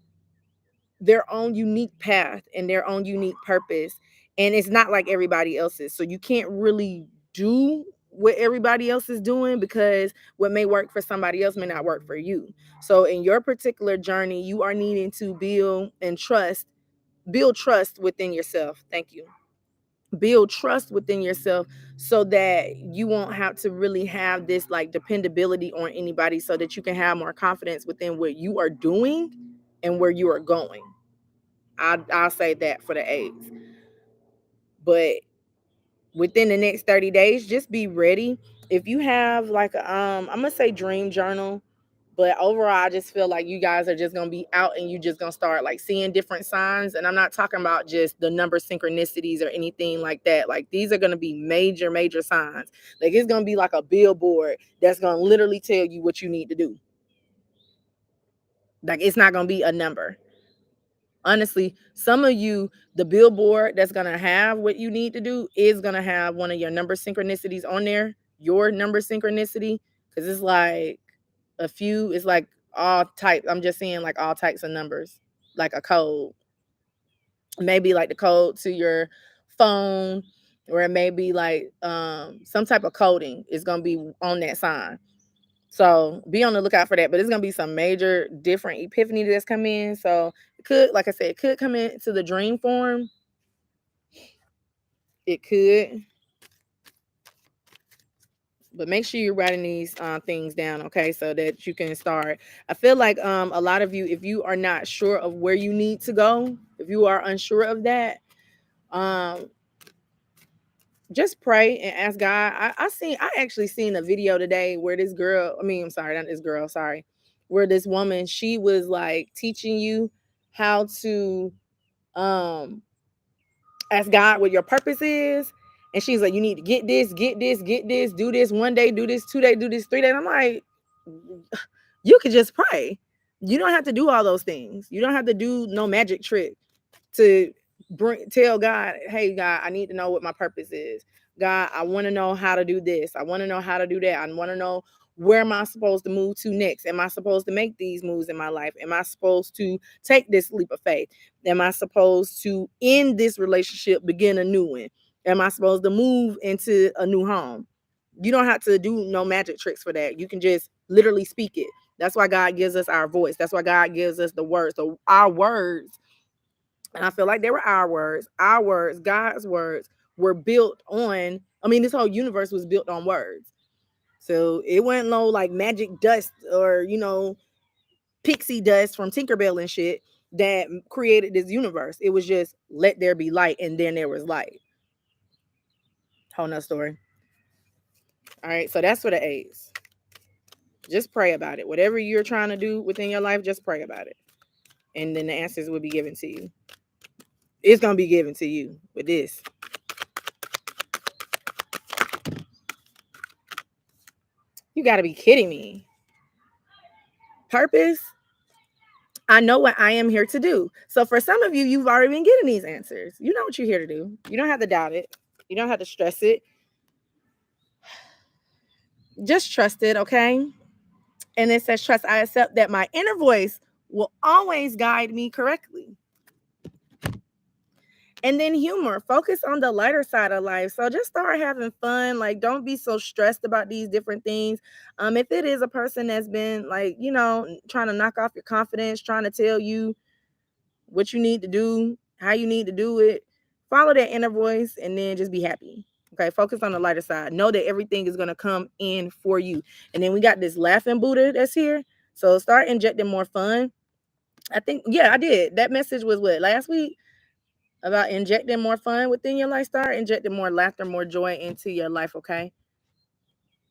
their own unique path and their own unique purpose, and it's not like everybody else's, so you can't really do what everybody else is doing, because what may work for somebody else may not work for you. So in your particular journey, you are needing to build trust within yourself. Thank you. Build trust within yourself so that you won't have to really have this like dependability on anybody, so that you can have more confidence within what you are doing and where you are going. I'll say that for the eights. But within the next 30 days, just be ready. If you have like a, I'm gonna say dream journal, But overall, I just feel like you guys are just gonna be out and you just gonna start like seeing different signs. And I'm not talking about just the number synchronicities or anything like that. Like these are gonna be major, major signs. Like it's gonna be like a billboard that's gonna literally tell you what you need to do. Like it's not gonna be a number. Honestly, some of you, the billboard that's gonna have what you need to do is gonna have one of your number synchronicities on there, your number synchronicity, because it's like a few, it's like all types. I'm just seeing like all types of numbers, like a code. Maybe like the code to your phone, or it may be like some type of coding is gonna be on that sign. So be on the lookout for that. But it's gonna be some major different epiphany that's come in. So it could, like I said, it could come into the dream form. It could. But make sure you're writing these things down, okay, so that you can start. I feel like a lot of you, if you are not sure of where you need to go, if you are unsure of that, um, just pray and ask God. I actually seen a video today where this girl, I'm sorry, not this girl, sorry, where this woman, she was like teaching you how to ask God what your purpose is. And she's like, you need to get this, get this, get this, do this one day, do this 2 days, do this 3 days. I'm like, you could just pray. You don't have to do all those things. You don't have to do no magic trick to tell God, hey God, I need to know what my purpose is. God, I want to know how to do this. I want to know how to do that. I want to know, where am I supposed to move to next? Am I supposed to make these moves in my life? Am I supposed to take this leap of faith? Am I supposed to end this relationship, begin a new one? Am I supposed to move into a new home? You don't have to do no magic tricks for that. You can just literally speak it. That's why God gives us our voice. That's why God gives us the words. So our words, and I feel like they were our words, God's words were built on, this whole universe was built on words. So it wasn't no like magic dust or, pixie dust from Tinkerbell and shit that created this universe. It was just let there be light, and then there was light. Whole nother story. All right, so that's for the A's. Just pray about it. Whatever you're trying to do within your life, just pray about it. And then the answers will be given to you. It's going to be given to you with this. You got to be kidding me. Purpose? I know what I am here to do. So for some of you, you've already been getting these answers. You know what you're here to do. You don't have to doubt it. You don't have to stress it. Just trust it, okay? And it says, trust, I accept that my inner voice will always guide me correctly. And then humor, focus on the lighter side of life. So just start having fun. Like, don't be so stressed about these different things. If it is a person that's been like, trying to knock off your confidence, trying to tell you what you need to do, how you need to do it, follow that inner voice and then just be happy. Okay, focus on the lighter side. Know that everything is going to come in for you. And then we got this laughing Buddha that's here. So start injecting more fun. I think, yeah, I did. That message was what, last week? About injecting more fun within your life. Start injecting more laughter, more joy into your life, okay?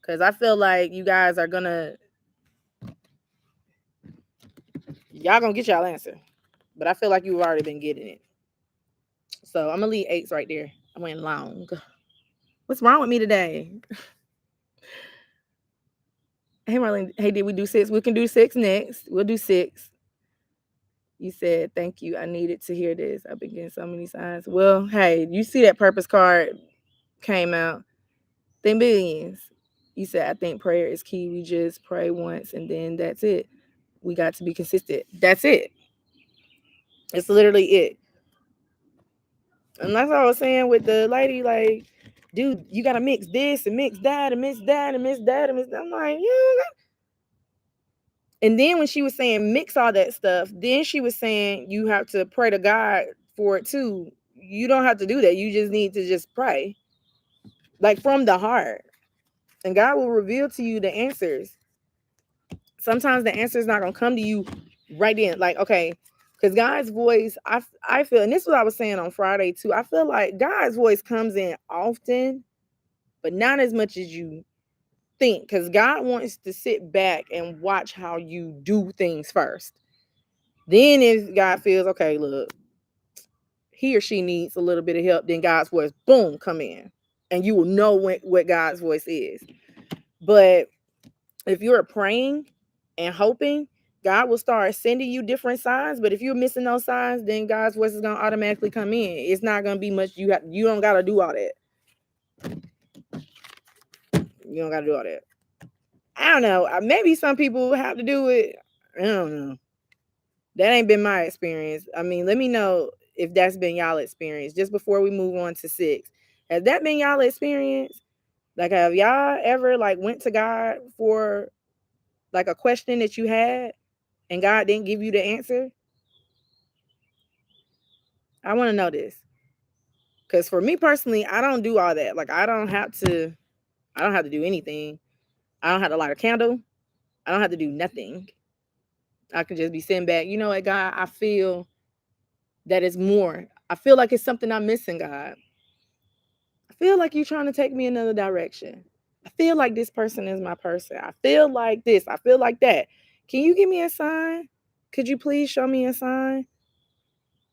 Because I feel like you guys are gonna, y'all gonna get y'all answer. But I feel like you've already been getting it. So I'm gonna leave 8s right there. I went long. What's wrong with me today? Hey Marlene, hey, did we do 6? We can do 6 next. We'll do 6. You said, thank you. I needed to hear this. I've been getting so many signs. Well, hey, you see that purpose card came out. Then billions. You said, I think prayer is key. We just pray once and then that's it. We got to be consistent. That's it. It's literally it. And that's what I was saying with the lady, like, dude, you got to mix this and mix that and mix that and mix that and mix that. I'm like, yeah. And then when she was saying mix all that stuff, then she was saying you have to pray to God for it too. You don't have to do that. You just need to just pray. Like from the heart. And God will reveal to you the answers. Sometimes the answer is not going to come to you right then. Like, okay, because God's voice, I feel, and this is what I was saying on Friday too. I feel like God's voice comes in often, but not as much as you think, because God wants to sit back and watch how you do things first. Then if God feels, okay, look, he or she needs a little bit of help, then God's voice, boom, come in. And you will know what God's voice is. But if you're praying and hoping, God will start sending you different signs. But if you're missing those signs, then God's voice is gonna automatically come in. It's not gonna be much. You don't gotta do all that. You don't gotta do all that. I don't know. Maybe some people have to do it. I don't know. That ain't been my experience. I mean, let me know if that's been y'all experience. Just before we move on to 6, has that been y'all experience? Like, have y'all ever like went to God for like a question that you had and God didn't give you the answer? I want to know this. Because for me personally, I don't do all that. Like, I don't have to do anything. I don't have to light a candle. I don't have to do nothing. I can just be sitting back. You know what, God, I feel that it's more. I feel like it's something I'm missing, God. I feel like you're trying to take me another direction. I feel like this person is my person. I feel like this. I feel like that. Can you give me a sign? Could you please show me a sign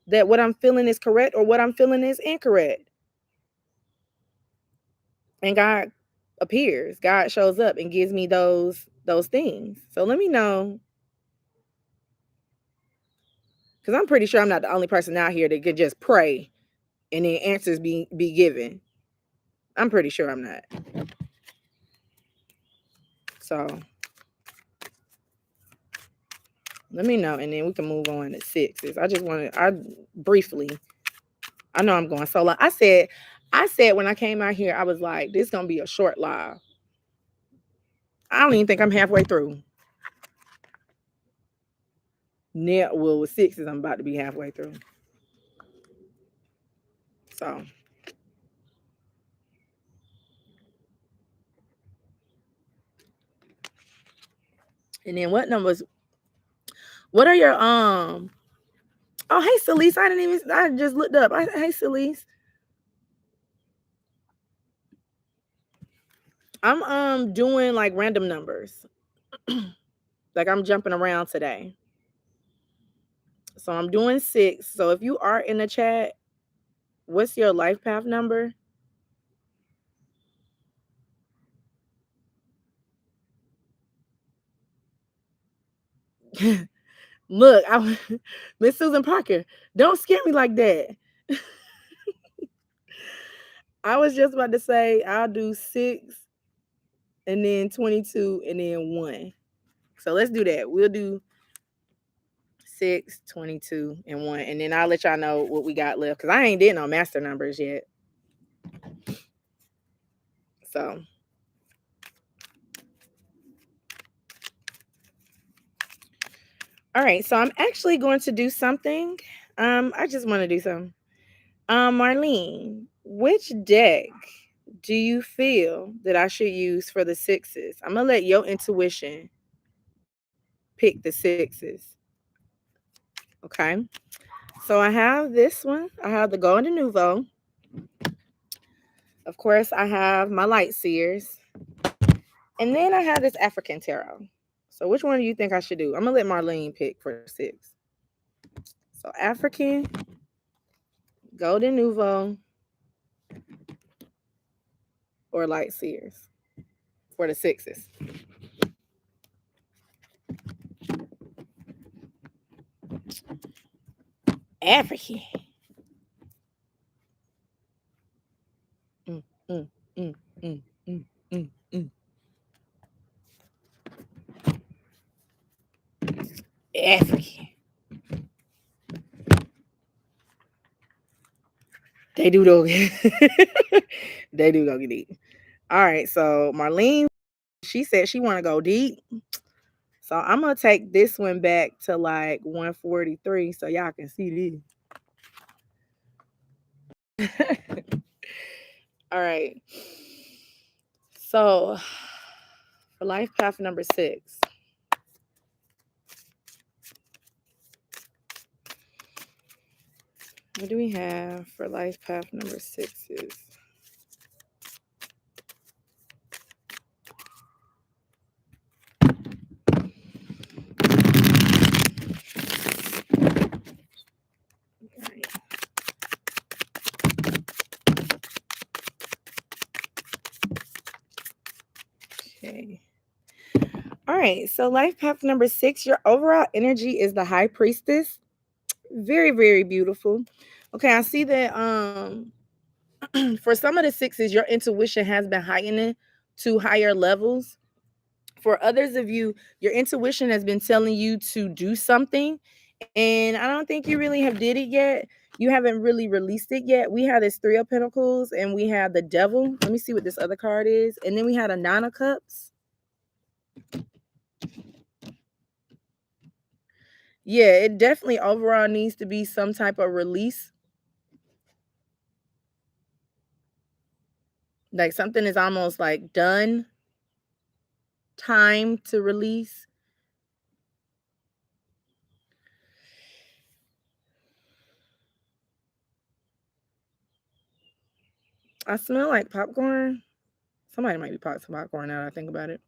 that what I'm feeling is correct or what I'm feeling is incorrect? And God appears. God shows up and gives me those things. So let me know, because I'm pretty sure I'm not the only person out here that could just pray and then answers be given. I'm pretty sure I'm not. So let me know, and then we can move on to 6s. I know I'm going so long. I said when I came out here, I was like, this is gonna be a short live. I don't even think I'm halfway through. Now, well, with 6s, I'm about to be halfway through. So, and then what numbers? What are your Oh, hey, Celeste. I just looked up. Hey, Celeste. I'm doing like random numbers. Like, I'm jumping around today. So I'm doing 6. So if you are in the chat, what's your life path number? Look, Miss Susan Parker, don't scare me like that. I was just about to say I'll do 6 and then 22 and then 1. So let's do that. We'll do 6, 22, and 1. And then I'll let y'all know what we got left, because I ain't did no master numbers yet. So all right, so I'm actually going to do something. I just want to do something. Marlene, which deck do you feel that I should use for the 6s? I'm gonna let your intuition pick the 6s. Okay. So I have this one. I have the Golden Nouveau. Of course, I have my Light Seers. And then I have this African Tarot. So which one do you think I should do? I'm gonna let Marlene pick for 6. So African, Golden Nouveau, or Light Seers for the 6s. African. Mm, mm, mm, mm, mm, mm, mm. African. They do though. They do go get deep. All right, so Marlene, she said she want to go deep. So I'm gonna take this one back to like 143 so y'all can see this. All right. So for life path number 6. What do we have for life path number 6s? Okay. All right. So life path number 6, your overall energy is the high priestess. Very, very beautiful. Okay, I see that for some of the sixes, your intuition has been heightened to higher levels. For others of you, your intuition has been telling you to do something, and I don't think you really have did it yet. You haven't really released it yet. We have this 3 of Pentacles, and we have the Devil. Let me see what this other card is, and then we had a 9 of Cups. Yeah, it definitely overall needs to be some type of release. Like something is almost like done, time to release. I smell like popcorn. Somebody might be popping some popcorn now that I think about it.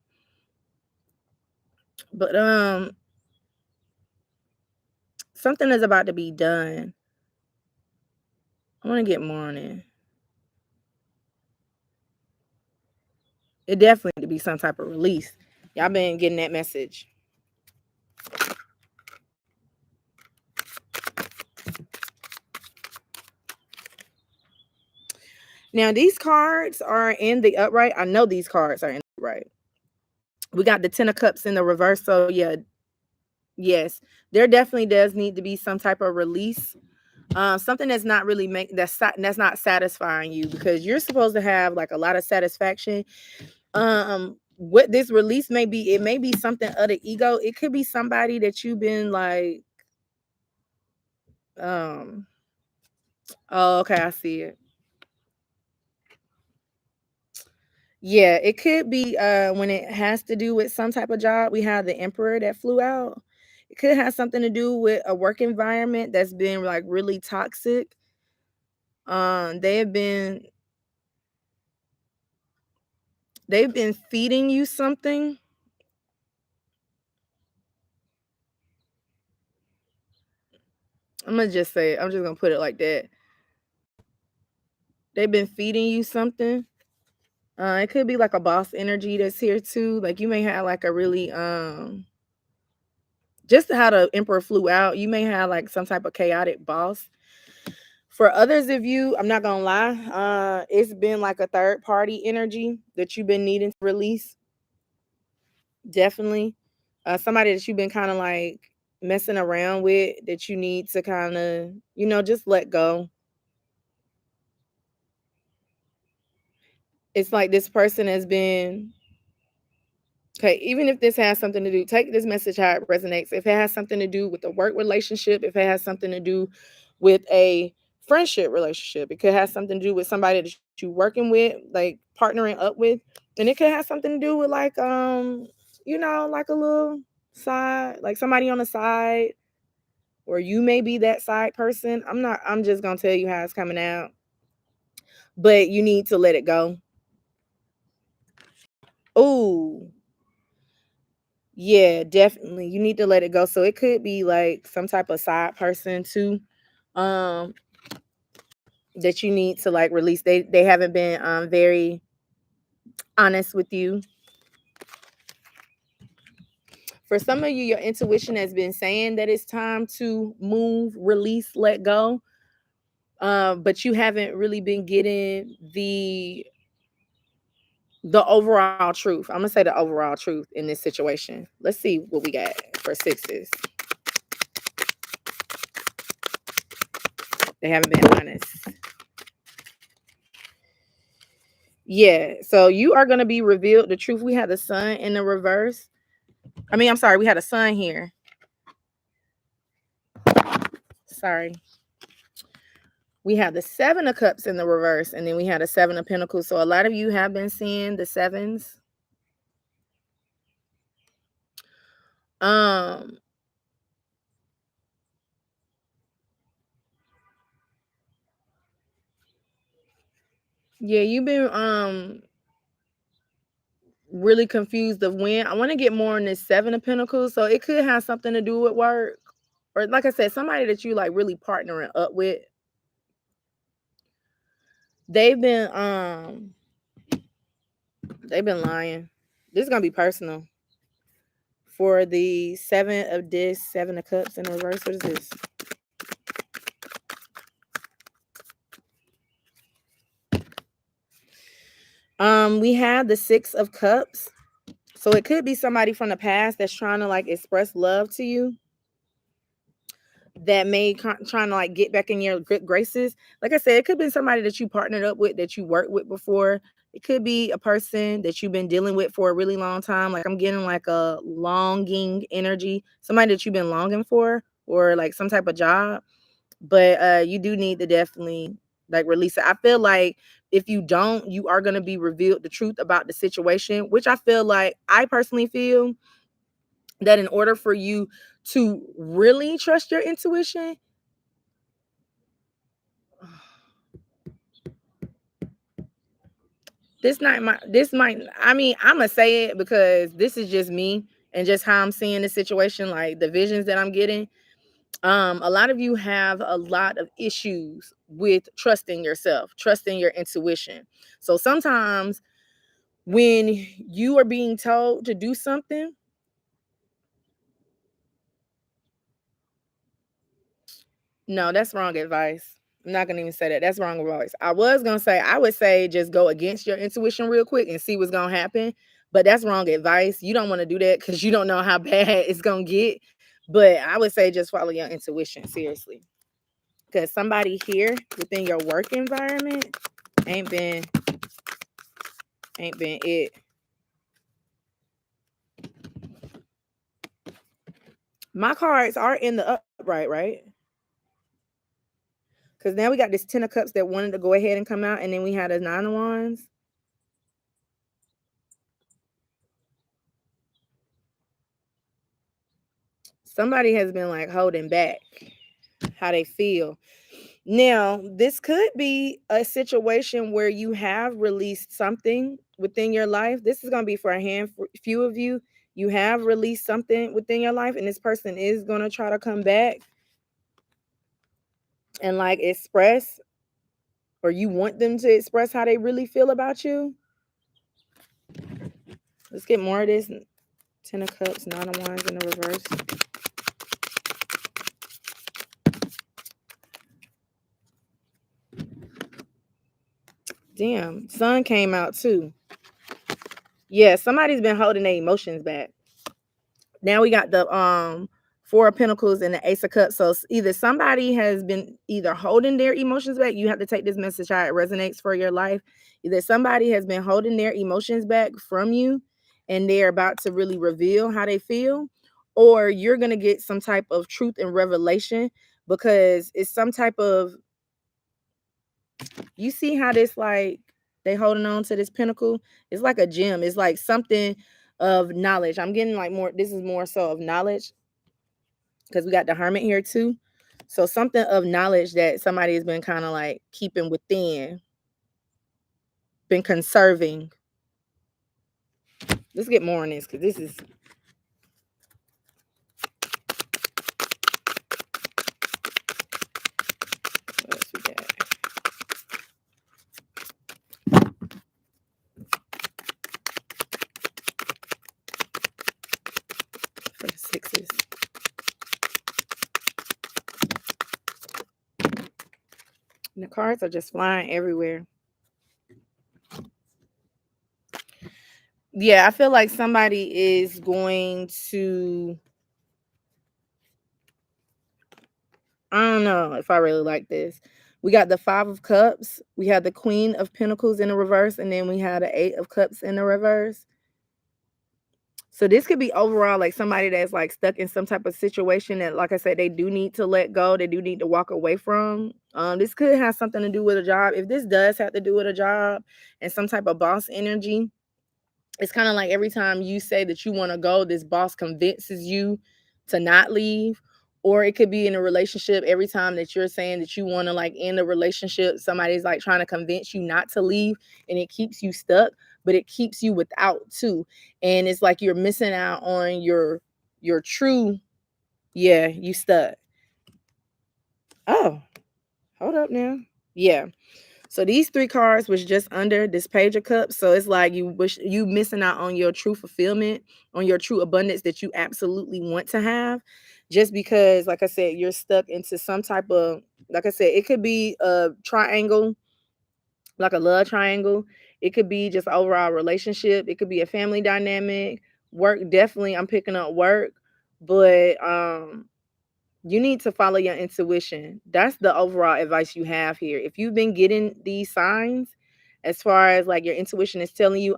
But something is about to be done. I want to get more on it. It definitely need to be some type of release. Y'all been getting that message. Now these cards are in the upright. I know these cards are in the upright. We got the 10 of Cups in the reverse. So yeah, yes, there definitely does need to be some type of release. Something that's not really that's not satisfying you, because you're supposed to have like a lot of satisfaction. What this release may be, it may be something of the ego. It could be somebody that you've been like, um, oh, okay, I see it. Yeah, it could be when it has to do with some type of job. We have the Emperor that flew out. It could have something to do with a work environment that's been like really toxic. They have been they've been feeding you something. I'm gonna just say it. I'm just gonna put it like that. They've been feeding you something. It could be like a boss energy that's here too. Like you may have like a really just how the Emperor flew out, you may have like some type of chaotic boss. For others of you, I'm not gonna lie, it's been like a third party energy that you've been needing to release. Definitely. Somebody that you've been kind of like messing around with that you need to kind of, just let go. It's like this person has been okay, even if this has something to do, take this message how it resonates. If it has something to do with a work relationship, if it has something to do with a friendship relationship, it could have something to do with somebody that you're working with, like partnering up with, and it could have something to do with like like a little side, like somebody on the side, or you may be that side person. I'm just gonna tell you how it's coming out, but you need to let it go. Oh, yeah, definitely. You need to let it go. So it could be like some type of side person too, um, that you need to like release. They haven't been very honest with you. For some of you, your intuition has been saying that it's time to move, release, let go. But you haven't really been getting the overall truth. I'm gonna say the overall truth in this situation. Let's see what we got for sixes. They haven't been honest. Yeah, so you are going to be revealed the truth. We had the sun in the reverse. I'm sorry, we had a sun here. Sorry. We had the 7 of Cups in the reverse, and then we had a 7 of Pentacles. So a lot of you have been seeing the sevens. Um, yeah, you've been really confused of when. I want to get more on this 7 of Pentacles. So it could have something to do with work. Or like I said, somebody that you like really partnering up with. They've been lying. This is gonna be personal. For the seven of discs, seven of cups in reverse. What is this? We have the six of cups. So it could be somebody from the past that's trying to like express love to you, that may trying to like get back in your good graces. Like I said, it could be somebody that you partnered up with, that you worked with before. It could be a person that you've been dealing with for a really long time. Like I'm getting like a longing energy, somebody that you've been longing for, or like some type of job. But you do need to definitely like release it. I feel like if you don't, you are going to be revealed the truth about the situation, which I feel like, I personally feel that in order for you to really trust your intuition, this might, I mean, I'm gonna say it because this is just me and just how I'm seeing the situation, like the visions that I'm getting. A lot of you have a lot of issues with trusting yourself, trusting your intuition. So sometimes when you are being told to do something, no, that's wrong advice. I'm not gonna even say that. That's wrong advice. I was gonna say, I would say just go against your intuition real quick and see what's gonna happen. But that's wrong advice. You don't want to do that because you don't know how bad it's gonna get. But I would say just follow your intuition, seriously. Because somebody here within your work environment ain't been it. My cards are in the upright, right? Because now we got this 10 of cups that wanted to go ahead and come out, and then we had a 9 of wands. Somebody has been like holding back how they feel. Now, this could be a situation where you have released something within your life. This is going to be for a few of you. You have released something within your life, and this person is going to try to come back and like express, or you want them to express how they really feel about you. Let's get more of this. 10 of cups, 9 of wands in the reverse. Damn, sun came out too. Yeah, somebody's been holding their emotions back. Now we got the 4 of pentacles and the ace of cups. So either somebody has been either holding their emotions back. You have to take this message how it resonates for your life. Either somebody has been holding their emotions back from you and they're about to really reveal how they feel, or you're going to get some type of truth and revelation, because it's some type of, you see how this, like, they holding on to this pinnacle. It's like a gem. It's like something of knowledge. I'm getting like more, this is more so of knowledge, because we got the hermit here too. So something of knowledge that somebody has been kind of like keeping within, been conserving. Let's get more on this, because this is, what else we got? For the sixes. And the cards are just flying everywhere. Yeah, I feel like somebody is going to, I don't know if I really like this. We got the 5 of cups. We have the Queen of Pentacles in the reverse, and then we have the 8 of cups in the reverse. So this could be overall like somebody that's like stuck in some type of situation that, like I said, they do need to let go. They do need to walk away from. This could have something to do with a job. If this does have to do with a job and some type of boss energy, it's kind of like every time you say that you want to go, this boss convinces you to not leave. Or it could be in a relationship. Every time that you're saying that you want to like end a relationship, somebody's like trying to convince you not to leave, and it keeps you stuck, but it keeps you without too. And it's like you're missing out on your true, yeah, you stuck. Oh, hold up now. Yeah. So these three cards was just under this Page of Cups. So it's like you wish you missing out on your true fulfillment, on your true abundance that you absolutely want to have, just because, like I said, you're stuck into some type of, like I said, it could be a triangle, like a love triangle. It could be just overall relationship. It could be a family dynamic. Work, definitely. I'm picking up work, but you need to follow your intuition. That's the overall advice you have here. If you've been getting these signs, as far as like your intuition is telling you,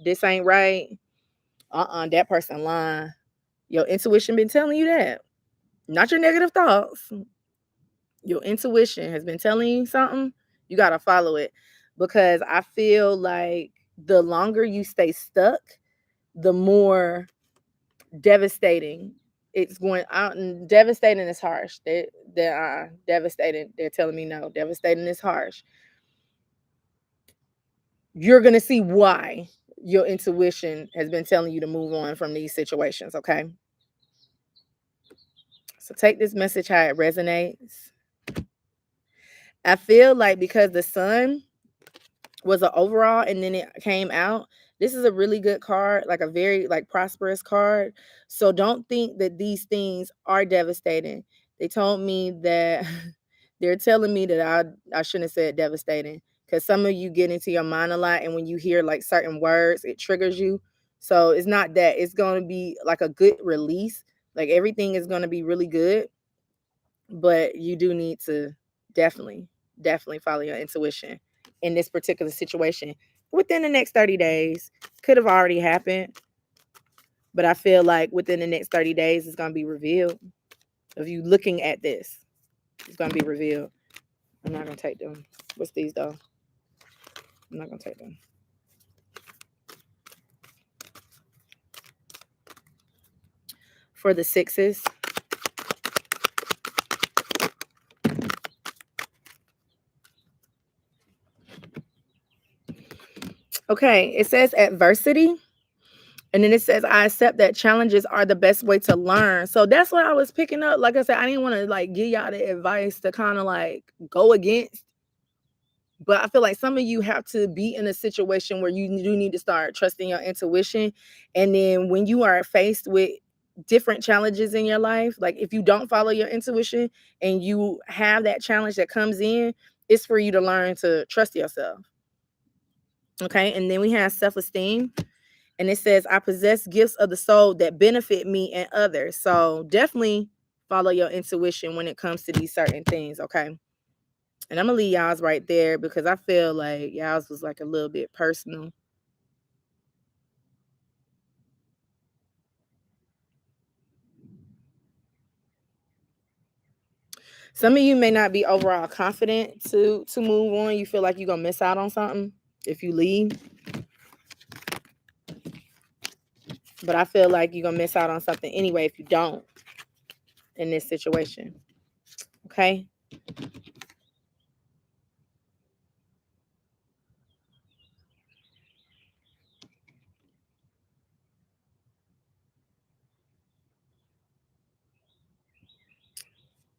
this ain't right. That person lying. Your intuition been telling you that. Not your negative thoughts. Your intuition has been telling you something. You got to follow it, because I feel like the longer you stay stuck, the more devastating it's going out. And devastating is harsh. They're devastating. They're telling me no. Devastating is harsh. You're gonna see why your intuition has been telling you to move on from these situations. Okay. So take this message how it resonates. I feel like because the sun was an overall and then it came out, this is a really good card, like a very like prosperous card. So don't think that these things are devastating. They told me that they're telling me that I shouldn't have said devastating, because some of you get into your mind a lot, and when you hear like certain words it triggers you. So it's not that. It's going to be like a good release. Like everything is going to be really good, but you do need to definitely follow your intuition in this particular situation within the next 30 days. Could have already happened, but I feel like within the next 30 days it's going to be revealed. If you looking at this, it's going to be revealed. I'm not going to take them. What's these though? I'm not going to take them. For the sixes, okay, it says adversity. And then it says, I accept that challenges are the best way to learn. So that's what I was picking up. Like I said, I didn't want to like give y'all the advice to kind of like go against. But I feel like some of you have to be in a situation where you do need to start trusting your intuition. And then when you are faced with different challenges in your life, like if you don't follow your intuition and you have that challenge that comes in, it's for you to learn to trust yourself. Okay. And then we have self-esteem. And it says, I possess gifts of the soul that benefit me and others. So definitely follow your intuition when it comes to these certain things. Okay. And I'm going to leave y'all's right there, because I feel like y'all's was like a little bit personal. Some of you may not be overall confident to move on. You feel like you're going to miss out on something if you leave. But I feel like you're going to miss out on something anyway if you don't in this situation. Okay.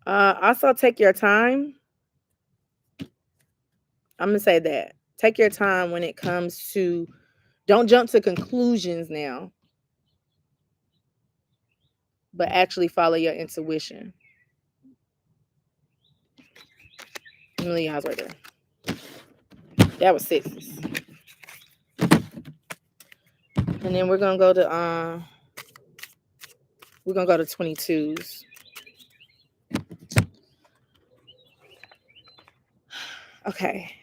Also take your time. I'm going to say that. Take your time when it comes to, don't jump to conclusions now, but actually follow your intuition. Emily, y'all's right there. That was sixes. And then we're gonna go to 22s. Okay.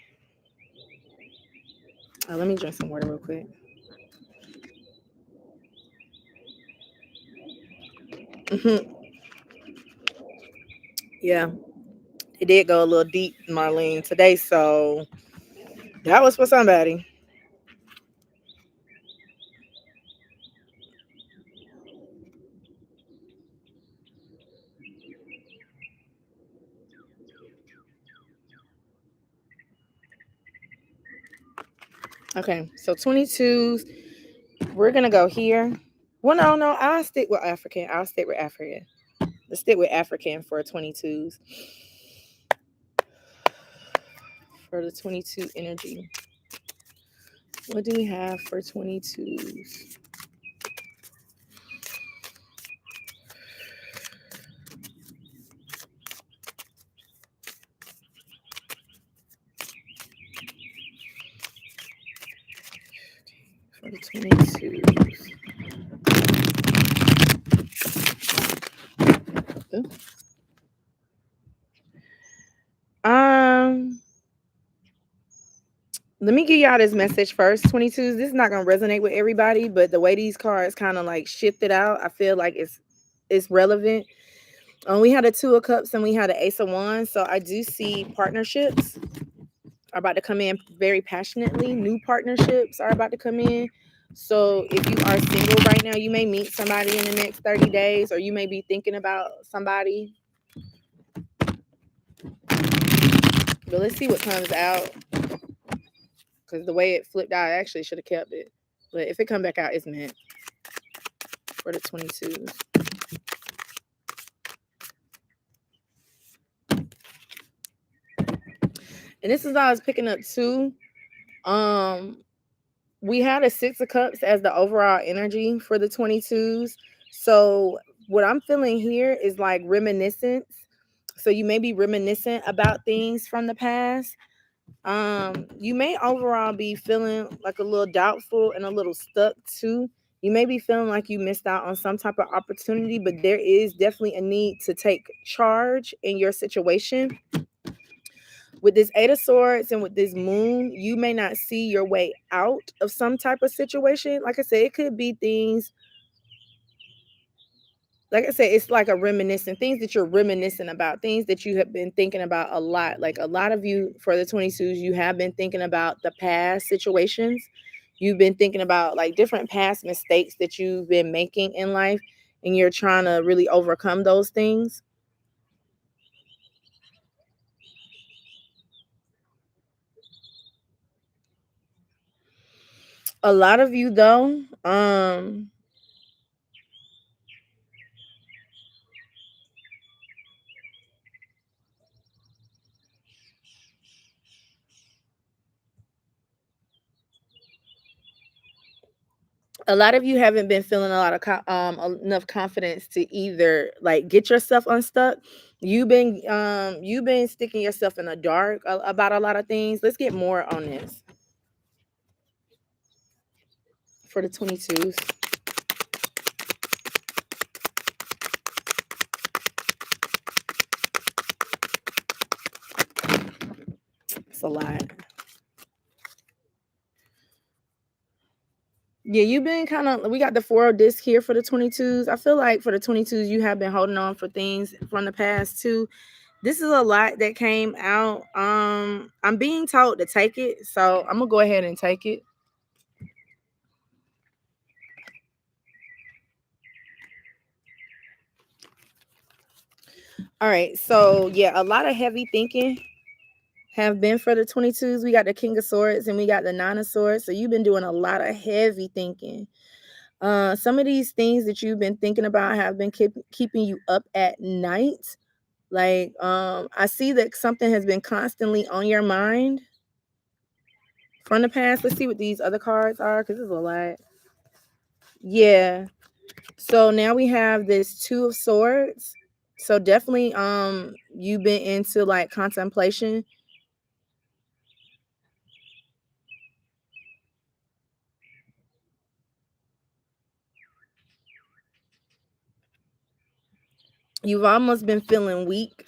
Let me drink some water real quick. Yeah, it did go a little deep, Marlene, today, so that was for somebody. Okay, so 22s, we're gonna go here. Well, no, I'll stick with African. Let's stick with African for 22s. for the 22 energy. What do we have for 22s? For the 22s. Ooh. Let me give y'all this message first. 22s, this is not gonna resonate with everybody, but the way these cards kind of like shifted out, I feel like it's relevant. We had a 2 of Cups and we had an Ace of Wands, so I do see partnerships are about to come in very passionately. New partnerships are about to come in. So if you are single right now, you may meet somebody in the next 30 days, or you may be thinking about somebody. But let's see what comes out. Because the way it flipped out, I actually should have kept it. But if it come back out, it's meant for the 22s. And this is what I was picking up too. We had a 6 of Cups as the overall energy for the 22s. So what I'm feeling here is like reminiscence. So you may be reminiscent about things from the past. You may overall be feeling like a little doubtful and a little stuck too. You may be feeling like you missed out on some type of opportunity, but there is definitely a need to take charge in your situation. With this 8 of Swords and with this moon, you may not see your way out of some type of situation. Like I said, it could be things, like I said, it's like a reminiscent, things that you're reminiscing about, things that you have been thinking about a lot. Like a lot of you for the 22s, you have been thinking about the past situations. You've been thinking about like different past mistakes that you've been making in life, and you're trying to really overcome those things. A lot of you though, a lot of you haven't been feeling a lot of enough confidence to either like get yourself unstuck. You've been sticking yourself in the dark about a lot of things. Let's get more on this for the 22s. It's a lot. Yeah, you've been kind of, we got the 4 of Disc here for the 22s. I feel like for the 22s, you have been holding on for things from the past too. This is a lot that came out. I'm being told to take it, so I'm gonna go ahead and take it. All right, so yeah, a lot of heavy thinking have been for the 22s. We got the King of Swords and we got the 9 of Swords. So you've been doing a lot of heavy thinking. Some of these things that you've been thinking about have been keeping you up at night. Like, I see that something has been constantly on your mind from the past. Let's see what these other cards are, because there's a lot. Yeah. So now we have this 2 of Swords. So definitely you've been into like contemplation. You've almost been feeling weak.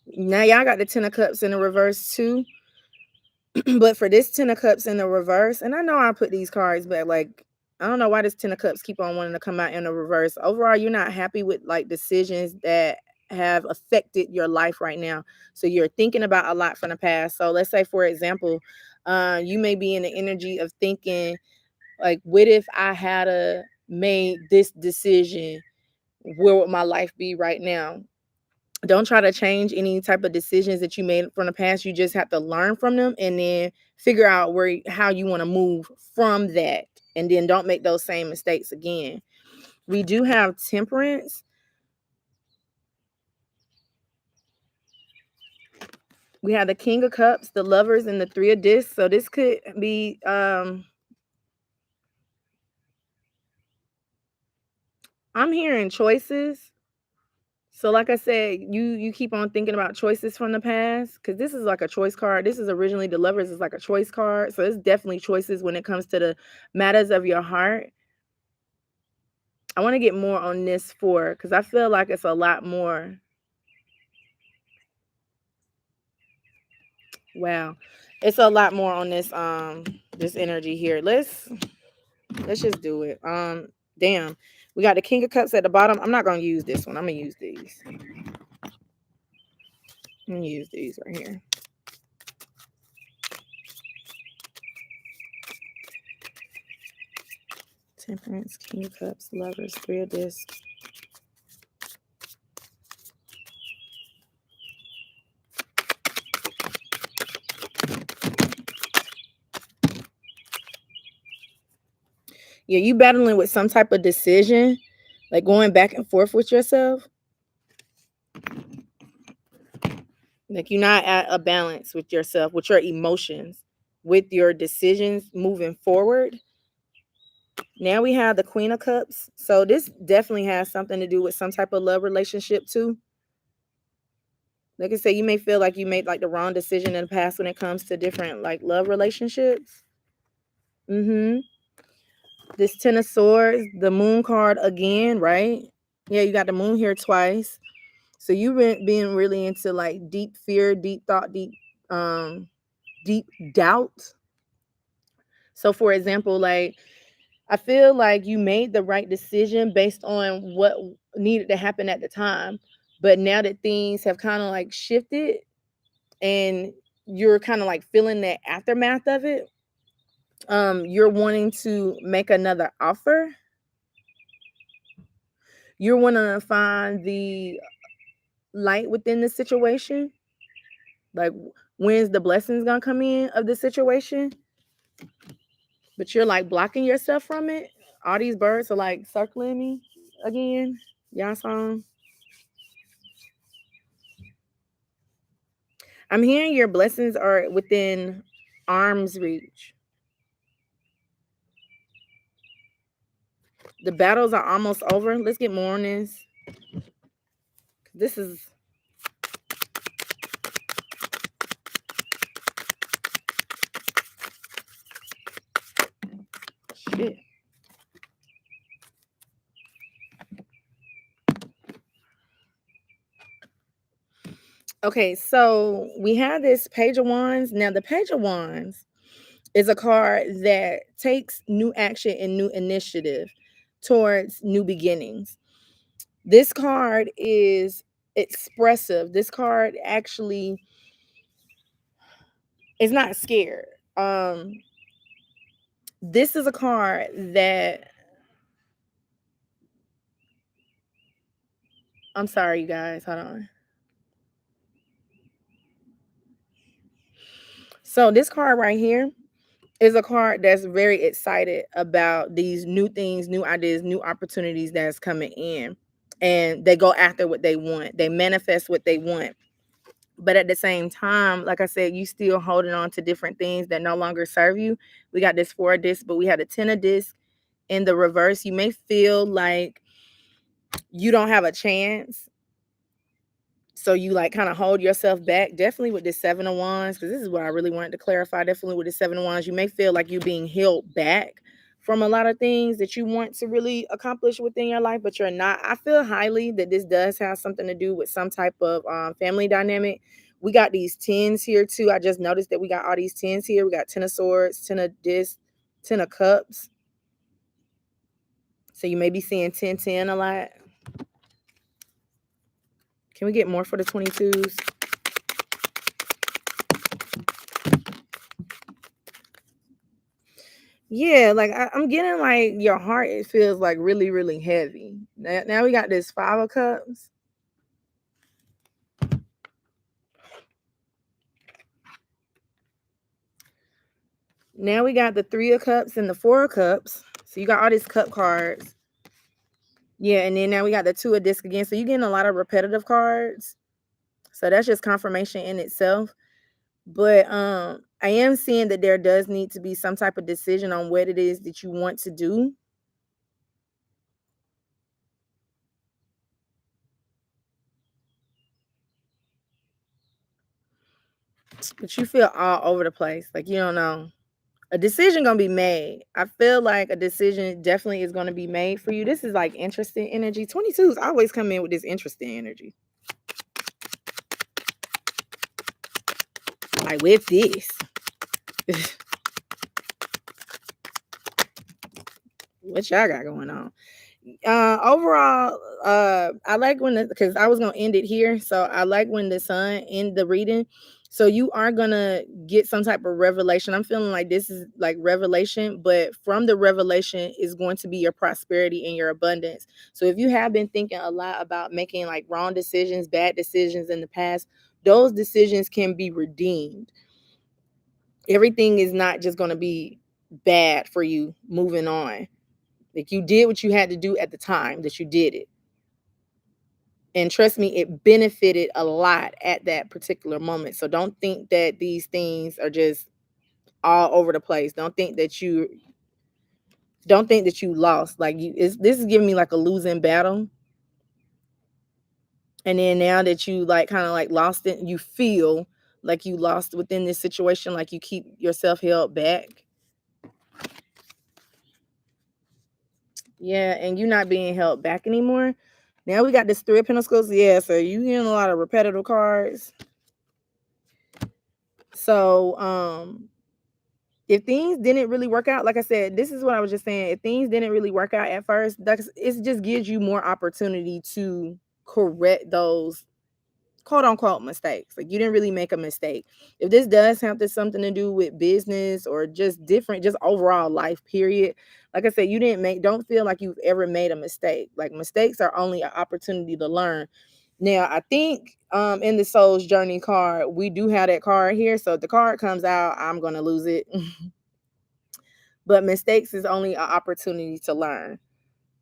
Now y'all got the 10 of Cups in the reverse too. But for this 10 of Cups in the reverse, and I know I put these cards back, like I don't know why this 10 of Cups keep on wanting to come out in the reverse. Overall, you're not happy with like decisions that have affected your life right now. So you're thinking about a lot from the past. So let's say, for example, you may be in the energy of thinking, like, what if I had a made this decision? Where would my life be right now? Don't try to change any type of decisions that you made from the past. You just have to learn from them and then figure out how you want to move from that, and then don't make those same mistakes again. We do have Temperance. We have the King of Cups, the Lovers, and the Three of Discs. So this could be I'm hearing choices. So like I said, you keep on thinking about choices from the past, because this is like a choice card. This is originally the Lovers is like a choice card. So it's definitely choices when it comes to the matters of your heart. I want to get more on this four because I feel like it's a lot more. Wow. It's a lot more on this energy here. Let's just do it. Damn. We got the King of Cups at the bottom. I'm not gonna use this one. I'm gonna use these. I'm gonna use these right here. Temperance, King of Cups, Lovers, Three of Discs. Yeah, you battling with some type of decision, like going back and forth with yourself. Like you're not at a balance with yourself, with your emotions, with your decisions moving forward. Now we have the Queen of Cups. So this definitely has something to do with some type of love relationship too. Like I said, you may feel like you made like the wrong decision in the past when it comes to different like love relationships. Mm-hmm. This Ten of Swords, the Moon card again, right? Yeah, you got the Moon here twice. So you've been being really into like deep fear, deep thought, um deep doubt. So for example, like I feel like you made the right decision based on what needed to happen at the time. But now that things have kind of like shifted and you're kind of like feeling the aftermath of it, you're wanting to make another offer. You're wanting to find the light within the situation. Like, when's the blessings gonna come in of the situation? But you're like blocking yourself from it. All these birds are like circling me again. Y'all saw 'em? I'm hearing your blessings are within arm's reach. The battles are almost over. Let's get more on this. This is shit. Okay, so we have this Page of Wands. Now, the Page of Wands is a card that takes new action and new initiative towards new beginnings. This card is expressive. This card actually is not scared. This is a card that I'm sorry, you guys. Hold on. So this card right here is a card that's very excited about these new things, new ideas, new opportunities that's coming in. And they go after what they want. They manifest what they want. But at the same time, like I said, you still holding on to different things that no longer serve you. We got this 4 of disc, but we had a 10 of disc in the reverse. You may feel like you don't have a chance, so you like kind of hold yourself back. Definitely with this 7 of Wands, because this is what I really wanted to clarify. Definitely with the 7 of Wands, you may feel like you're being held back from a lot of things that you want to really accomplish within your life, but you're not. I feel highly that this does have something to do with some type of family dynamic. We got these 10s here too. I just noticed that we got all these 10s here. We got 10 of Swords, 10 of Disc, 10 of Cups. So you may be seeing 10, 10 a lot. Can we get more for the 22s? Yeah, like I'm getting like your heart, it feels like really, really heavy. Now we got this 5 of Cups. Now we got the 3 of Cups and the 4 of Cups. So you got all these cup cards. Yeah, and then now we got the 2 of Disc again. So you're getting a lot of repetitive cards. So that's just confirmation in itself. But I am seeing that there does need to be some type of decision on what it is that you want to do. But you feel all over the place. Like you don't know. A decision gonna be made. I feel like a decision definitely is gonna be made for you. This is like interesting energy. 22s always come in with this interesting energy. Like with this. What y'all got going on? Overall, I like when because I was gonna end it here. So I like when the sun end the reading. So you are gonna get some type of revelation. I'm feeling like this is like revelation, but from the revelation is going to be your prosperity and your abundance. So if you have been thinking a lot about making like wrong decisions, bad decisions in the past, those decisions can be redeemed. Everything is not just gonna be bad for you moving on. Like you did what you had to do at the time that you did it. And trust me, it benefited a lot at that particular moment. So don't think that these things are just all over the place. Don't think that you lost. Like this is giving me like a losing battle. And then now that you like kind of like lost it, you feel like you lost within this situation, like you keep yourself held back. Yeah, and you're not being held back anymore. Now we got this Three of Pentacles. Yeah, so you getting a lot of repetitive cards. So if things didn't really work out, like I said, this is what I was just saying. If things didn't really work out at first, it just gives you more opportunity to correct those quote unquote mistakes. Like you didn't really make a mistake. If this does have something to do with business or just different, just overall life, period. Like I said, don't feel like you've ever made a mistake. Like mistakes are only an opportunity to learn. Now, I think in the Soul's Journey card, we do have that card here. So if the card comes out, I'm gonna lose it. But mistakes is only an opportunity to learn.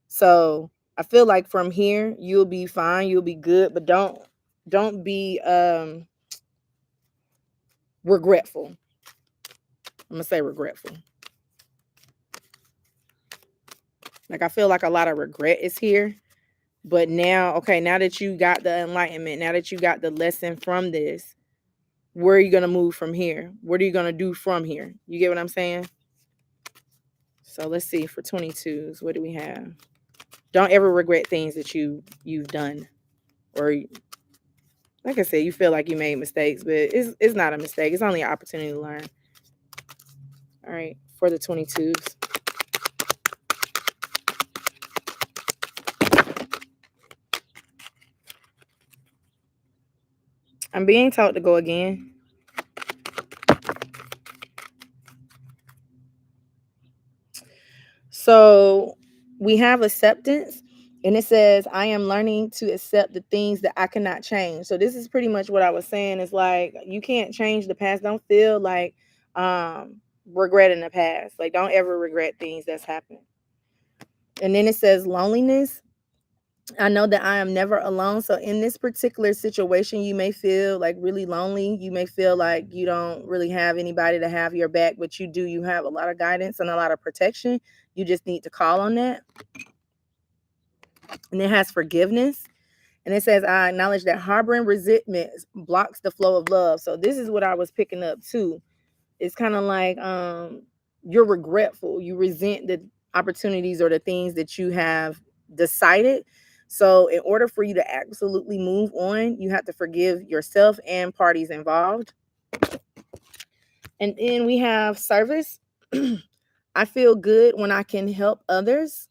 So I feel like from here you'll be fine, you'll be good, but don't be regretful. I'm gonna say regretful. Like I feel like a lot of regret is here. But now, okay, now that you got the enlightenment, now that you got the lesson from this, where are you gonna move from here? What are you gonna do from here? You get what I'm saying? So let's see for 22s, what do we have? Don't ever regret things that you've done, or like I said, you feel like you made mistakes, but it's not a mistake. It's only an opportunity to learn. All right, for the 22s. I'm being told to go again. So we have acceptance, and it says, I am learning to accept the things that I cannot change. So this is pretty much what I was saying. Is like you can't change the past. Don't feel like regretting the past. Like don't ever regret things that's happened. And then it says loneliness. I know that I am never alone. So in this particular situation, you may feel like really lonely. You may feel like you don't really have anybody to have your back, but you do. You have a lot of guidance and a lot of protection. You just need to call on that. And it has forgiveness. And it says, I acknowledge that harboring resentment blocks the flow of love. So this is what I was picking up too. It's kind of like you're regretful. You resent the opportunities or the things that you have decided. So in order for you to absolutely move on, you have to forgive yourself and parties involved. And then we have service. I feel good when I can help others.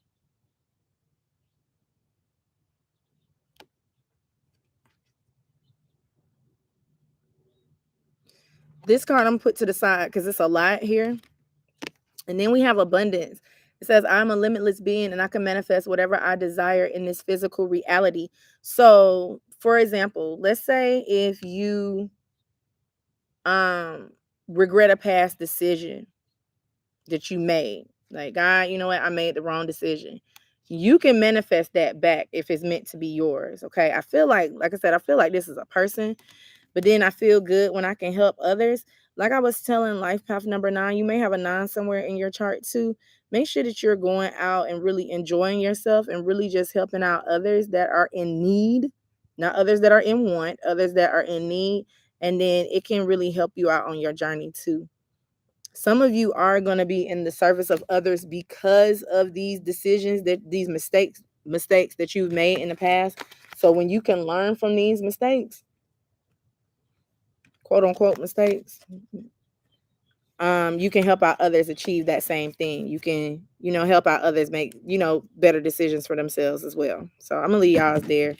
This card I'm put to the side because it's a lot here. And then we have abundance. It says, I'm a limitless being and I can manifest whatever I desire in this physical reality. So, for example, let's say if you regret a past decision that you made, like, God, you know what, I made the wrong decision. You can manifest that back if it's meant to be yours. Okay. I feel like I said, I feel like this is a person. But then I feel good when I can help others. Like I was telling life path number 9, you may have a 9 somewhere in your chart too. Make sure that you're going out and really enjoying yourself and really just helping out others that are in need, not others that are in want, others that are in need. And then it can really help you out on your journey too. Some of you are going to be in the service of others because of these decisions, that these mistakes that you've made in the past. So when you can learn from these mistakes, quote unquote mistakes, you can help out others achieve that same thing. You can, help out others make, better decisions for themselves as well. So I'm gonna leave y'all there.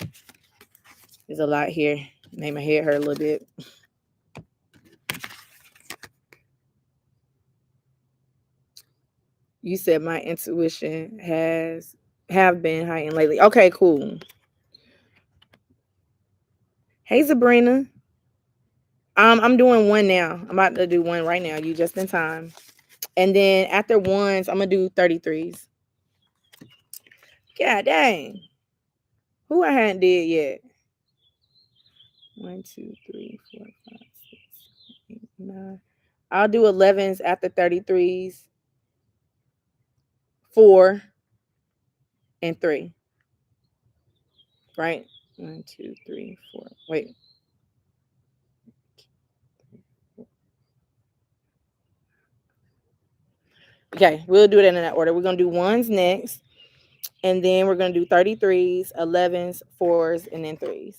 There's a lot here. Made my head hurt a little bit. You said my intuition have been heightened lately. Okay, cool. Hey Sabrina. I'm doing one now. I'm about to do one right now. You just in time. And then after ones, I'm gonna do 33s. God dang. Who I hadn't did yet? 1, 2, 3, 4, 5, 6, 7, 8, 9. I'll do 11s after 33s. 4 and 3. Right? 1, 2, 3, 4. Wait. Okay, we'll do it in that order. We're gonna do ones next, and then we're gonna do 33s, 11s, 4s, and then 3s.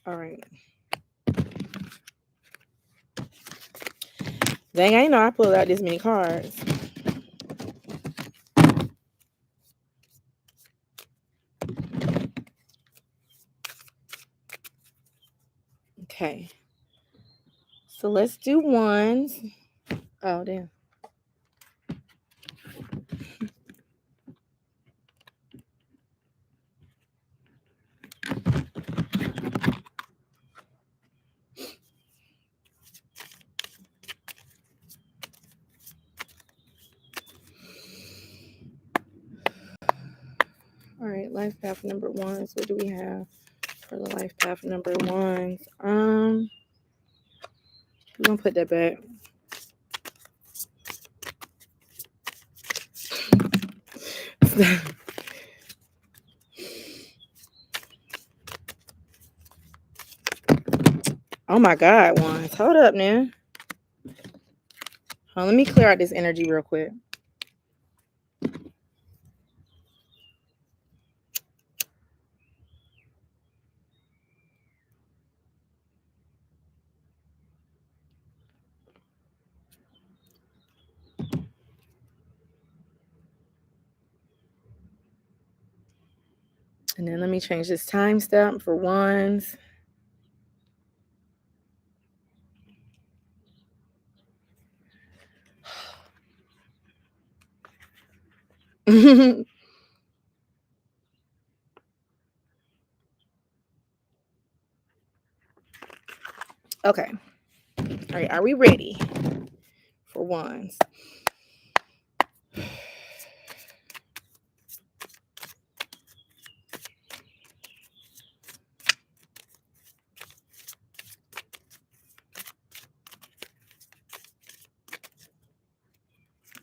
All right. Dang, I didn't know I pulled out this many cards. Okay. So let's do ones. Oh, damn. All right, life path number ones. What do we have for the life path number ones? We're gonna put that back. Oh my God, ones. Hold up now. Let me clear out this energy real quick. And then let me change this timestamp for ones. Okay. All right. Are we ready for ones?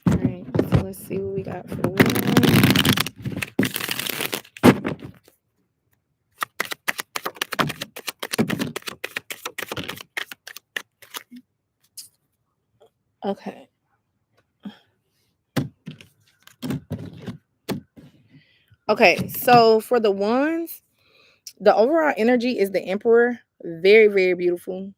All right. So let's see what we got for ones. Okay. Okay. So for the ones, the overall energy is the Emperor. Very, very beautiful.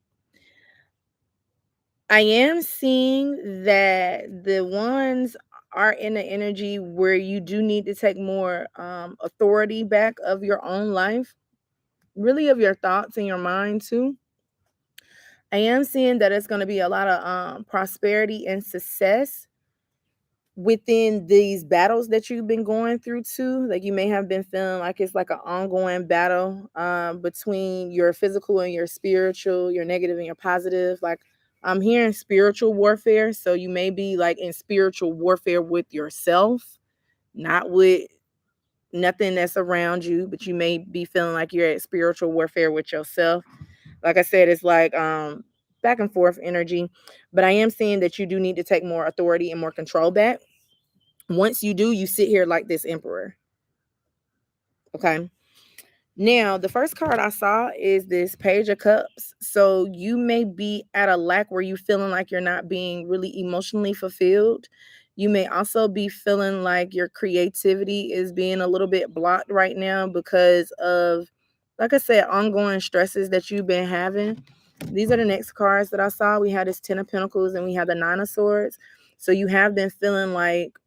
I am seeing that the ones are in an energy where you do need to take more authority back of your own life, really of your thoughts and your mind too. I am seeing that it's going to be a lot of prosperity and success within these battles that you've been going through too. Like you may have been feeling like it's like an ongoing battle between your physical and your spiritual, your negative and your positive. Like I'm hearing spiritual warfare. So you may be like in spiritual warfare with yourself, not with nothing that's around you, but you may be feeling like you're at spiritual warfare with yourself. Like I said, it's like back and forth energy. But I am seeing that you do need to take more authority and more control back. Once you do, you sit here like this emperor. Okay. Now, the first card I saw is this Page of Cups. So you may be at a lack where you feeling like you're not being really emotionally fulfilled. You may also be feeling like your creativity is being a little bit blocked right now because of, like I said, ongoing stresses that you've been having. These are the next cards that I saw. We had this Ten of Pentacles and we have the Nine of Swords. So you have been feeling like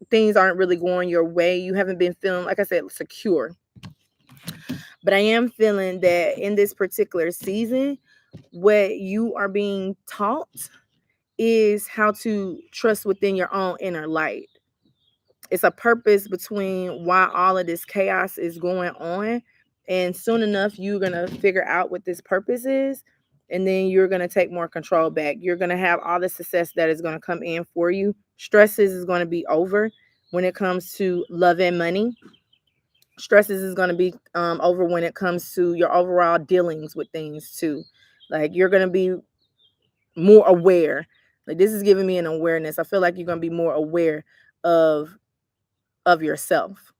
things aren't really going your way. You haven't been feeling, like I said, secure. But I am feeling that in this particular season, what you are being taught is how to trust within your own inner light. It's a purpose between why all of this chaos is going on. And soon enough, you're going to figure out what this purpose is. And then you're going to take more control back. You're going to have all the success that is going to come in for you. Stresses is going to be over when it comes to love and money. Stresses is going to be over when it comes to your overall dealings with things too. Like you're going to be more aware. Like this is giving me an awareness. I feel like you're going to be more aware of yourself,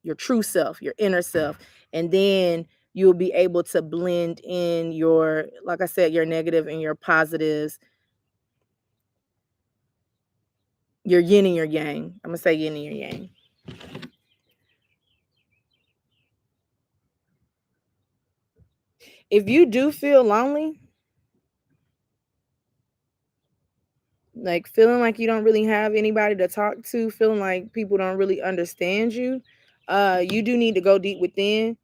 your true self, your inner self, and then you'll be able to blend in your, like I said, your negative and your positives, your yin and your yang. I'm going to say yin and your yang. If you do feel lonely, like feeling like you don't really have anybody to talk to, feeling like people don't really understand you, you do need to go deep within.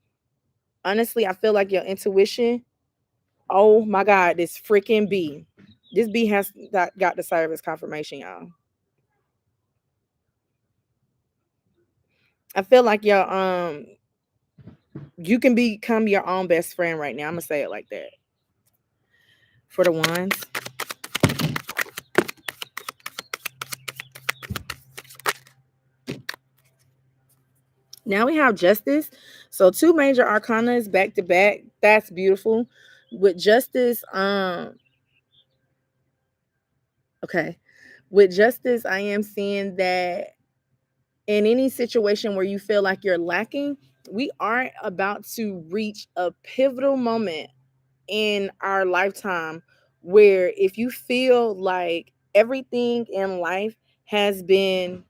Honestly, I feel like your intuition, oh my God, this freaking bee. This bee has got the service confirmation, y'all. I feel like you can become your own best friend right now. I'm gonna say it like that. For the ones. Now we have Justice. So two major arcanas back to back. That's beautiful. With Justice, okay. With Justice, I am seeing that in any situation where you feel like you're lacking, we are about to reach a pivotal moment in our lifetime where if you feel like everything in life has been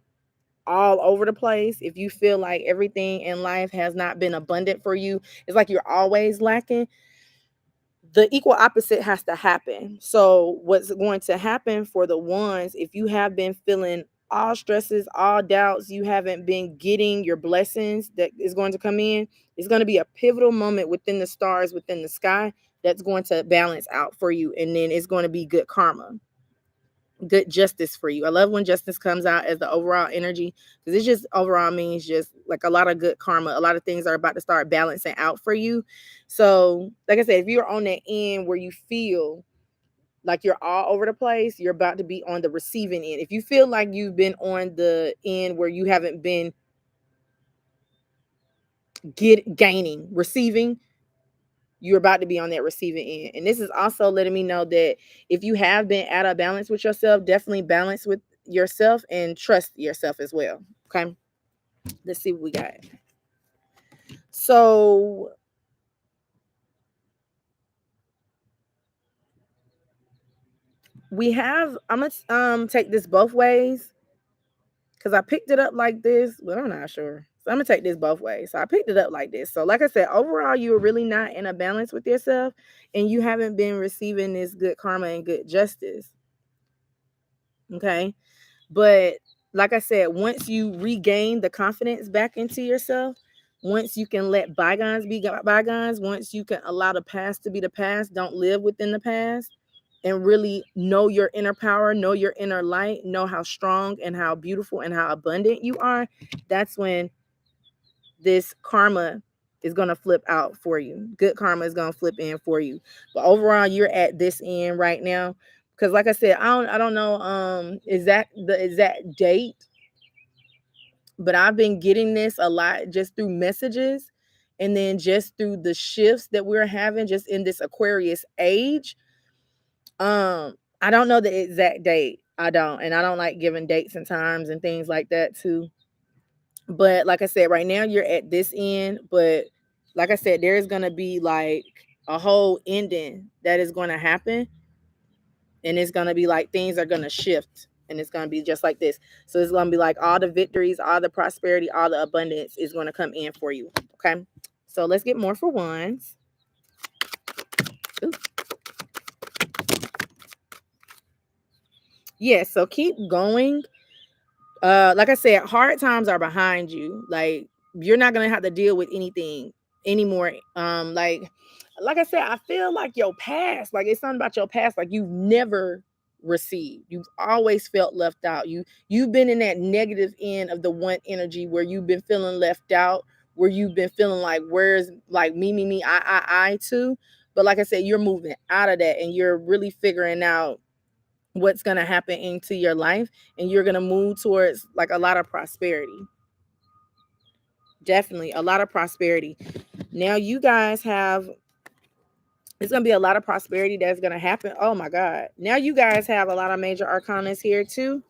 all over the place, if you feel like everything in life has not been abundant for you, it's like you're always lacking, the equal opposite has to happen. So what's going to happen for the ones, if you have been feeling all stresses, all doubts, you haven't been getting your blessings that is going to come in, it's going to be a pivotal moment within the stars, within the sky, that's going to balance out for you. And then it's going to be good karma, good justice for you. I love when justice comes out as the overall energy, because it just overall means just like a lot of good karma. A lot of things are about to start balancing out for you. So, like I said, if you're on that end where you feel like you're all over the place, you're about to be on the receiving end. If you feel like you've been on the end where you haven't been gaining, receiving, you're about to be on that receiving end. And this is also letting me know that if you have been out of balance with yourself, definitely balance with yourself and trust yourself as well. Okay. Let's see what we got. So we have, I'm gonna take this both ways because I picked it up like this, but I'm not sure. So I'm gonna take this both ways. So I picked it up like this. So like I said, overall, you're really not in a balance with yourself and you haven't been receiving this good karma and good justice. Okay. But like I said, once you regain the confidence back into yourself, once you can let bygones be bygones, once you can allow the past to be the past, don't live within the past, and really know your inner power, know your inner light, know how strong and how beautiful and how abundant you are, that's when this karma is going to flip out for you. Good karma is going to flip in for you. But overall, you're at this end right now because like I said, I don't know the exact date, but I've been getting this a lot just through messages, and then just through the shifts that we're having just in this Aquarius age. I don't know the exact date. I don't, and I don't like giving dates and times and things like that too. But like I said, right now you're at this end, but like I said, there is going to be like a whole ending that is going to happen, and it's going to be like things are going to shift, and it's going to be just like this. So it's going to be like all the victories, all the prosperity, all the abundance is going to come in for you. Okay. So let's get more for ones. Ooh. Yeah, so keep going. Like I said, hard times are behind you. Like, you're not gonna have to deal with anything anymore. Like I said, I feel like your past, like it's something about your past, like you've never received. You've always felt left out. You've been in that negative end of the one energy where you've been feeling left out, where you've been feeling like where's like me, I too. But like I said, you're moving out of that, and you're really figuring out what's going to happen into your life, and you're going to move towards like a lot of prosperity. Definitely a lot of prosperity. Now you guys have, it's going to be a lot of prosperity that's going to happen. Oh my God. Now you guys have a lot of major arcanas here too.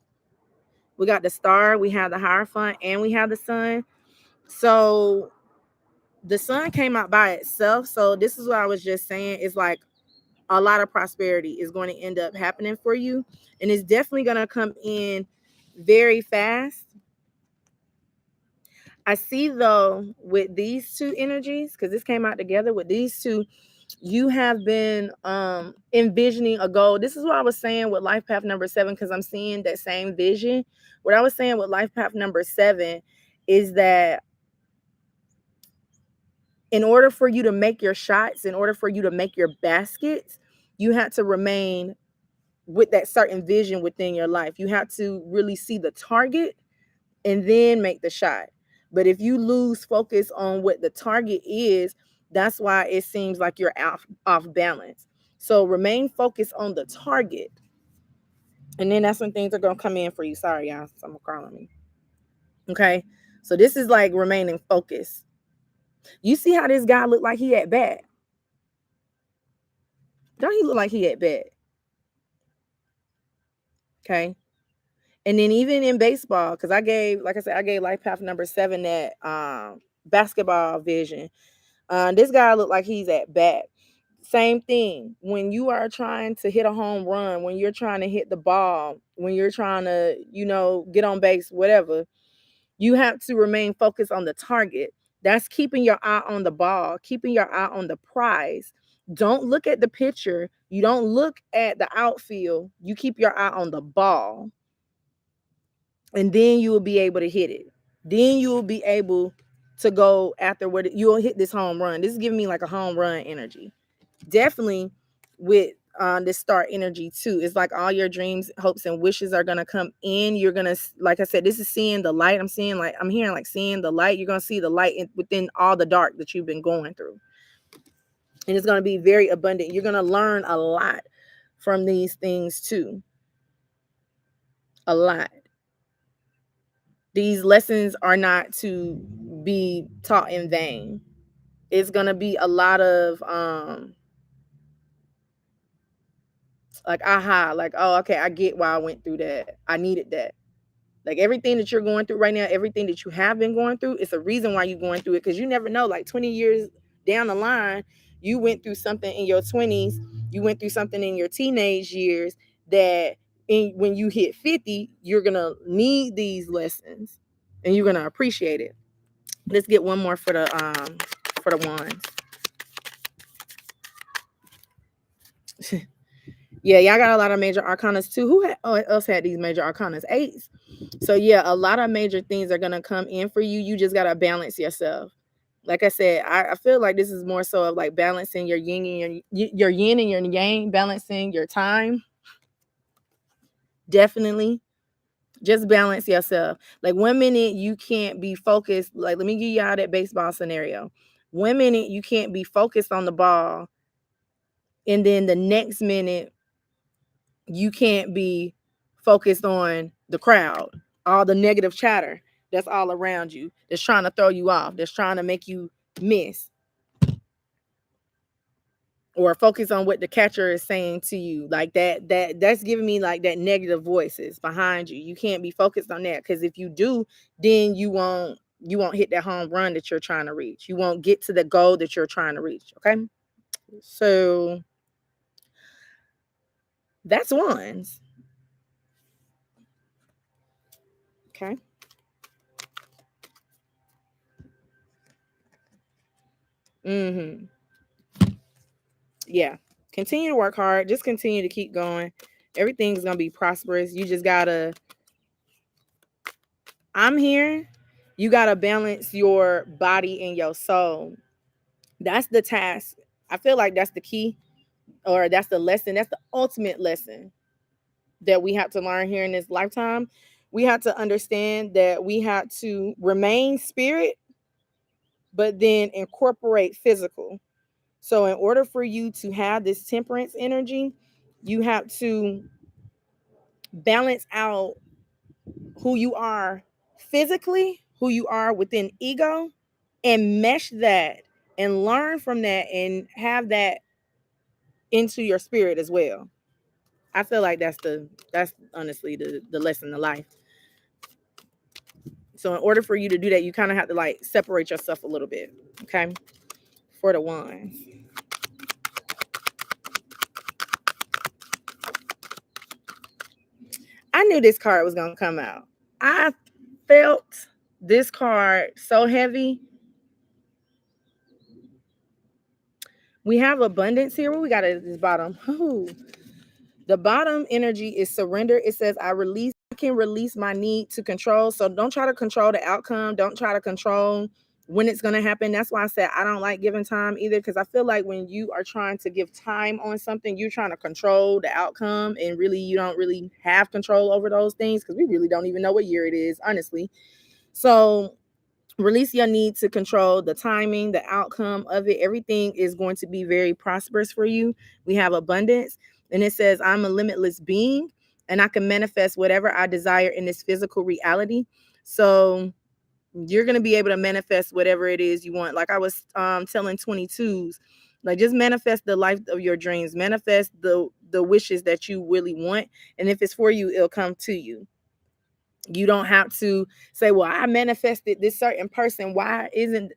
We got the star, we have the Hierophant, and we have the sun. So the sun came out by itself. So this is what I was just saying. It's like a lot of prosperity is going to end up happening for you. And it's definitely going to come in very fast. I see though with these two energies, because this came out together with these two, you have been envisioning a goal. This is what I was saying with life path number 7, because I'm seeing that same vision. What I was saying with life path number 7 is that in order for you to make your shots, in order for you to make your baskets, you have to remain with that certain vision within your life. You have to really see the target and then make the shot. But if you lose focus on what the target is, that's why it seems like you're off balance. So remain focused on the target. And then that's when things are going to come in for you. Sorry, y'all. Someone calling me. Okay. So this is like remaining focused. You see how this guy looked like he at bat? Don't he look like he at bat? Okay. And then even in baseball, because I gave, like I said, I gave life path number 7 that basketball vision. This guy looked like he's at bat. Same thing. When you are trying to hit a home run, when you're trying to hit the ball, when you're trying to, get on base, whatever, you have to remain focused on the target. That's keeping your eye on the ball, keeping your eye on the prize. Don't look at the pitcher. You don't look at the outfield. You keep your eye on the ball. And then you will be able to hit it. Then you will be able to go after what you'll hit this home run. This is giving me like a home run energy. Definitely with this star energy too. It's like all your dreams, hopes, and wishes are gonna come in. You're gonna, like I said, this is seeing the light. I'm hearing like seeing the light. You're gonna see the light within all the dark that you've been going through, and it's gonna be very abundant. You're gonna learn a lot from these things too. A lot. These lessons are not to be taught in vain. It's gonna be a lot of like aha, like, oh, okay, I get why I went through that. I needed that. Like everything that you're going through right now, everything that you have been going through, it's a reason why you're going through it, because you never know. Like 20 years down the line, you went through something in your 20s, you went through something in your teenage years that when you hit 50, you're gonna need these lessons and you're gonna appreciate it. Let's get one more for the ones. Yeah, y'all got a lot of major arcanas too. Who else had these major arcanas? 8s. So yeah, a lot of major things are gonna come in for you. You just gotta balance yourself. Like I said, I feel like this is more so of like balancing your yin and your yin and your yang, balancing your time. Definitely. Just balance yourself. Like 1 minute you can't be focused. Like, let me give y'all that baseball scenario. 1 minute you can't be focused on the ball, and then the next minute You can't be focused on the crowd, all the negative chatter that's all around you, that's trying to throw you off, that's trying to make you miss, or focus on what the catcher is saying to you. Like that's giving me like that negative voices behind you. You can't be focused on that, because if you do, then you won't hit that home run that you're trying to reach. You won't get to the goal that you're trying to reach. Okay. So that's ones. Okay. Mm-hmm. Yeah. Continue to work hard. Just continue to keep going. Everything's gonna be prosperous. You just gotta, I'm here. You gotta balance your body and your soul. That's the task. I feel like that's the key, or that's the lesson. That's the ultimate lesson that we have to learn here in this lifetime. We have to understand that we have to remain spirit, but then incorporate physical. So, in order for you to have this temperance energy, you have to balance out who you are physically, who you are within ego, and mesh that and learn from that and have that into your spirit as well. I feel like that's honestly the lesson of life. So in order for you to do that, you kind of have to like separate yourself a little bit. Okay. For the ones. I knew this card was gonna come out. I felt this card so heavy. We have abundance here. What we got at this bottom? Ooh. The bottom energy is surrender. It says, I can release my need to control. So don't try to control the outcome. Don't try to control when it's going to happen. That's why I said I don't like giving time either, because I feel like when you are trying to give time on something, you're trying to control the outcome, and really you don't really have control over those things, because we really don't even know what year it is, honestly. So release your need to control the timing, the outcome of it. Everything is going to be very prosperous for you. We have abundance. And it says, I'm a limitless being and I can manifest whatever I desire in this physical reality. So you're going to be able to manifest whatever it is you want. Like I was telling 22s, like just manifest the life of your dreams, manifest the wishes that you really want. And if it's for you, it'll come to you. You don't have to say, well, I manifested this certain person. Why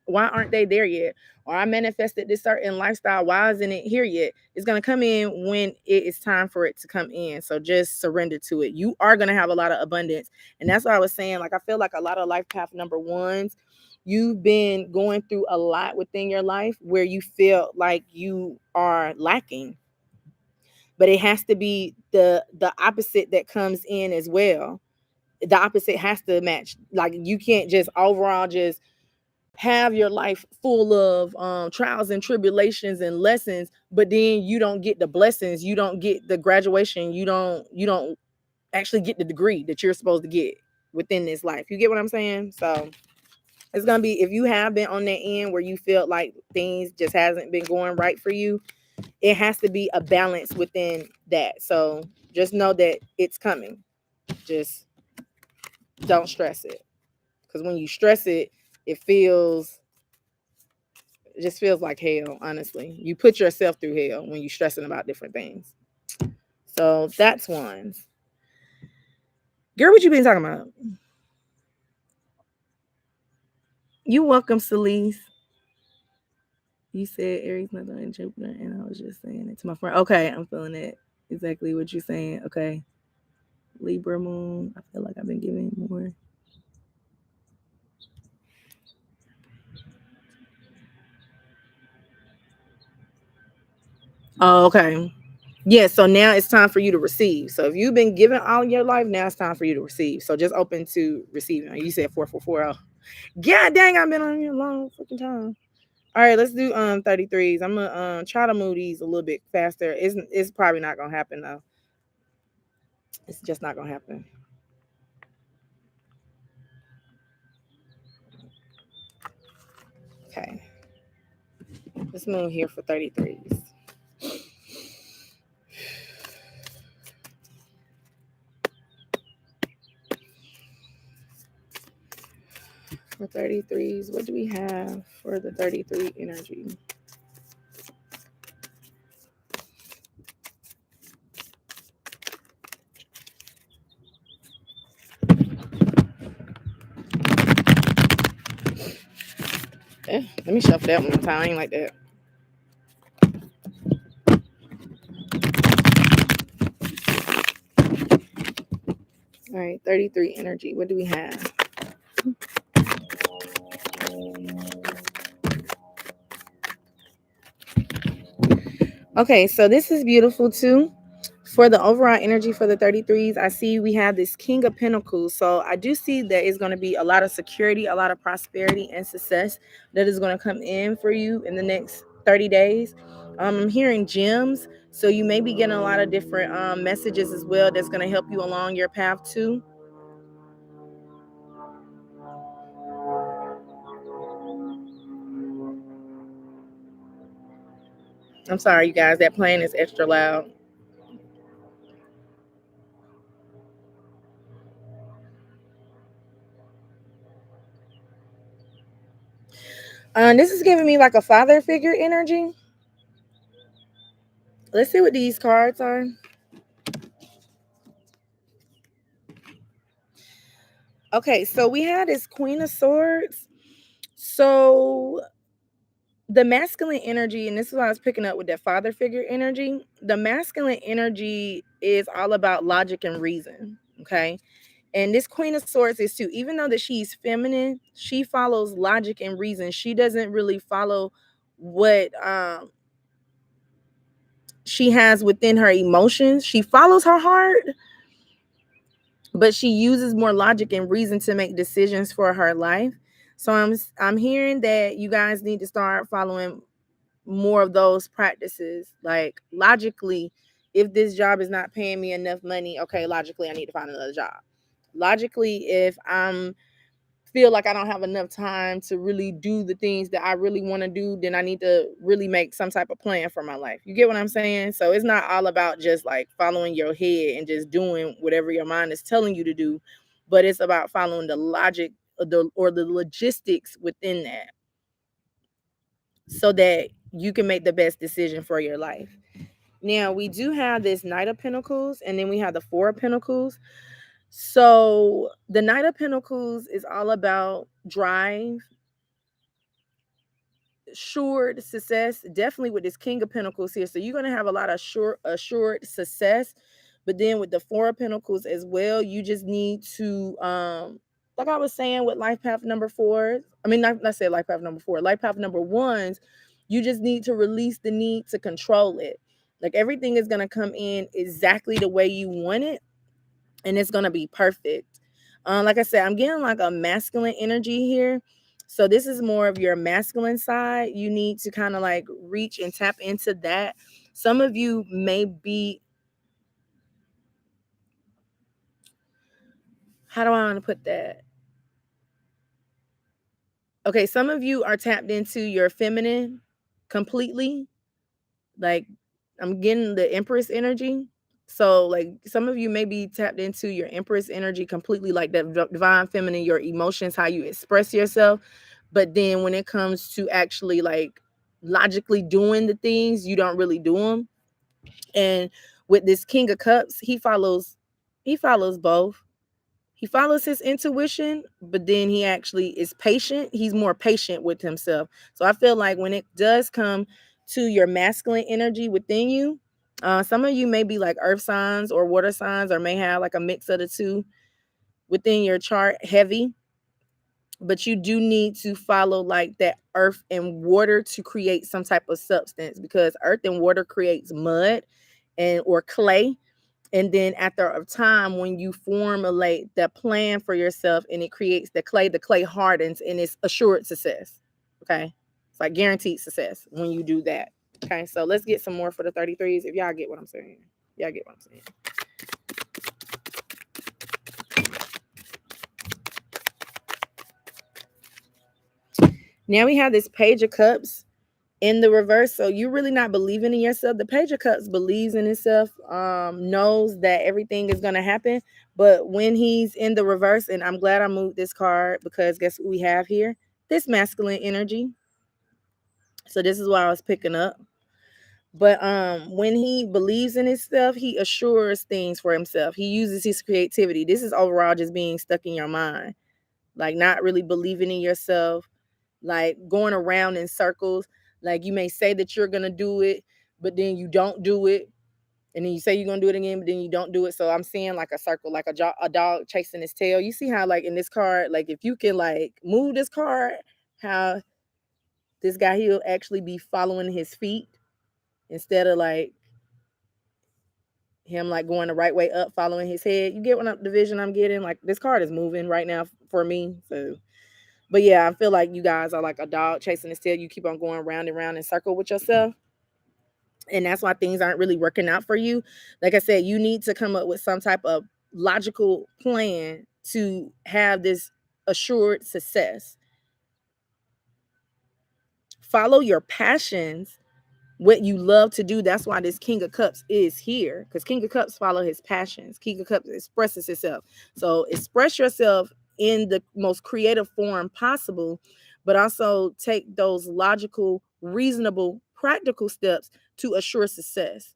aren't they there yet? Or I manifested this certain lifestyle. Why isn't it here yet? It's going to come in when it is time for it to come in. So just surrender to it. You are going to have a lot of abundance. And that's what I was saying. Like, I feel like a lot of life path number ones, you've been going through a lot within your life where you feel like you are lacking. But it has to be the opposite that comes in as well. The opposite has to match. Like you can't just overall just have your life full of trials and tribulations and lessons, but then you don't get the blessings, you don't get the graduation, you don't actually get the degree that you're supposed to get within this life. You get what I'm saying? So it's gonna be, if you have been on that end where you feel like things just hasn't been going right for you, it has to be a balance within that. So just know that it's coming. Just don't stress it. Because when you stress it, it just feels like hell, honestly. You put yourself through hell when you're stressing about different things. So that's ones. Girl, what you been talking about? You welcome, Celeste. You said Aries, nothing in Jupiter, and I was just saying it to my friend. Okay, I'm feeling it. Exactly what you're saying. Okay. Libra moon. I feel like I've been giving more. Oh, okay. Yeah, so now it's time for you to receive. So if you've been giving all your life, now it's time for you to receive. So just open to receiving. You said 4440. God dang, I've been on here a long fucking time. All right, let's do 33s. I'm gonna try to move these a little bit faster. It's probably not gonna happen though. It's just not gonna happen. Okay. Let's move here for 33s. For 33s, what do we have for the 33 energy? Let me shuffle that one more time. I ain't like that. All right, 33 energy. What do we have? Okay, so this is beautiful too. For the overall energy for the 33s, I see we have this King of Pentacles. So I do see that it's going to be a lot of security, a lot of prosperity and success that is going to come in for you in the next 30 days. I'm hearing gems. So you may be getting a lot of different messages as well that's going to help you along your path too. I'm sorry, you guys, that plane is extra loud. This is giving me like a father figure energy. Let's see what these cards are. Okay, so we had this Queen of Swords. So the masculine energy, and this is what I was picking up with that father figure energy. The masculine energy is all about logic and reason. Okay. And this Queen of Swords is too, even though that she's feminine, she follows logic and reason. She doesn't really follow what she has within her emotions. She follows her heart, but she uses more logic and reason to make decisions for her life. So I'm hearing that you guys need to start following more of those practices. Like logically, if this job is not paying me enough money, okay, logically I need to find another job. Logically, if I'm feel like I don't have enough time to really do the things that I really want to do, then I need to really make some type of plan for my life. You get what I'm saying? So it's not all about just like following your head and just doing whatever your mind is telling you to do, but it's about following the logic or the logistics within that so that you can make the best decision for your life. Now, we do have this Knight of Pentacles and then we have the Four of Pentacles. So the Knight of Pentacles is all about drive, assured success, definitely with this King of Pentacles here. So you're going to have a lot of assured success. But then with the Four of Pentacles as well, you just need to, like I was saying with life path number four, I mean, not say life path number four, life path number ones, you just need to release the need to control it. Like everything is going to come in exactly the way you want it, and it's going to be perfect. Like I said, I'm getting like a masculine energy here. So this is more of your masculine side. You need to kind of like reach and tap into that. Some of you may be, how do I want to put that? Okay, some of you are tapped into your feminine completely. Like I'm getting the Empress energy. So like some of you may be tapped into your Empress energy completely, like the divine feminine, your emotions, how you express yourself. But then when it comes to actually like logically doing the things, you don't really do them. And with this King of Cups, he follows both. He follows his intuition, but then he actually is patient. He's more patient with himself. So I feel like when it does come to your masculine energy within you, some of you may be like earth signs or water signs, or may have like a mix of the two within your chart, heavy. But you do need to follow like that earth and water to create some type of substance, because earth and water creates mud and or clay. And then after a time, when you formulate the plan for yourself and it creates the clay hardens and it's assured success. Okay. It's like guaranteed success when you do that. Okay. So let's get some more for the 33s. If y'all get what I'm saying. Y'all get what I'm saying. Now we have this Page of Cups. in the reverse. So you're really not believing in yourself. The Page of Cups believes in himself, knows that everything is going to happen. But when he's in the reverse, and I'm glad I moved this card, because guess what we have here? This masculine energy. So this is what I was picking up. But when he believes in himself, he assures things for himself. He uses his creativity. This is overall just being stuck in your mind, like not really believing in yourself, like going around in circles. Like you may say that you're gonna do it, but then you don't do it, and then you say you're gonna do it again, but then you don't do it. So I'm seeing like a circle, like a dog chasing his tail. You see how, like in this card, like if you can like move this card, how this guy, he'll actually be following his feet instead of like him like going the right way up, following his head. You get what the vision I'm getting? Like this card is moving right now for me. So, but yeah, I feel like you guys are like a dog chasing his tail. You keep on going round and round in circle with yourself. And that's why things aren't really working out for you. Like I said, you need to come up with some type of logical plan to have this assured success. Follow your passions, what you love to do. That's why this King of Cups is here, because King of Cups follow his passions. King of Cups expresses himself. So express yourself in the most creative form possible, but also take those logical, reasonable, practical steps to assure success.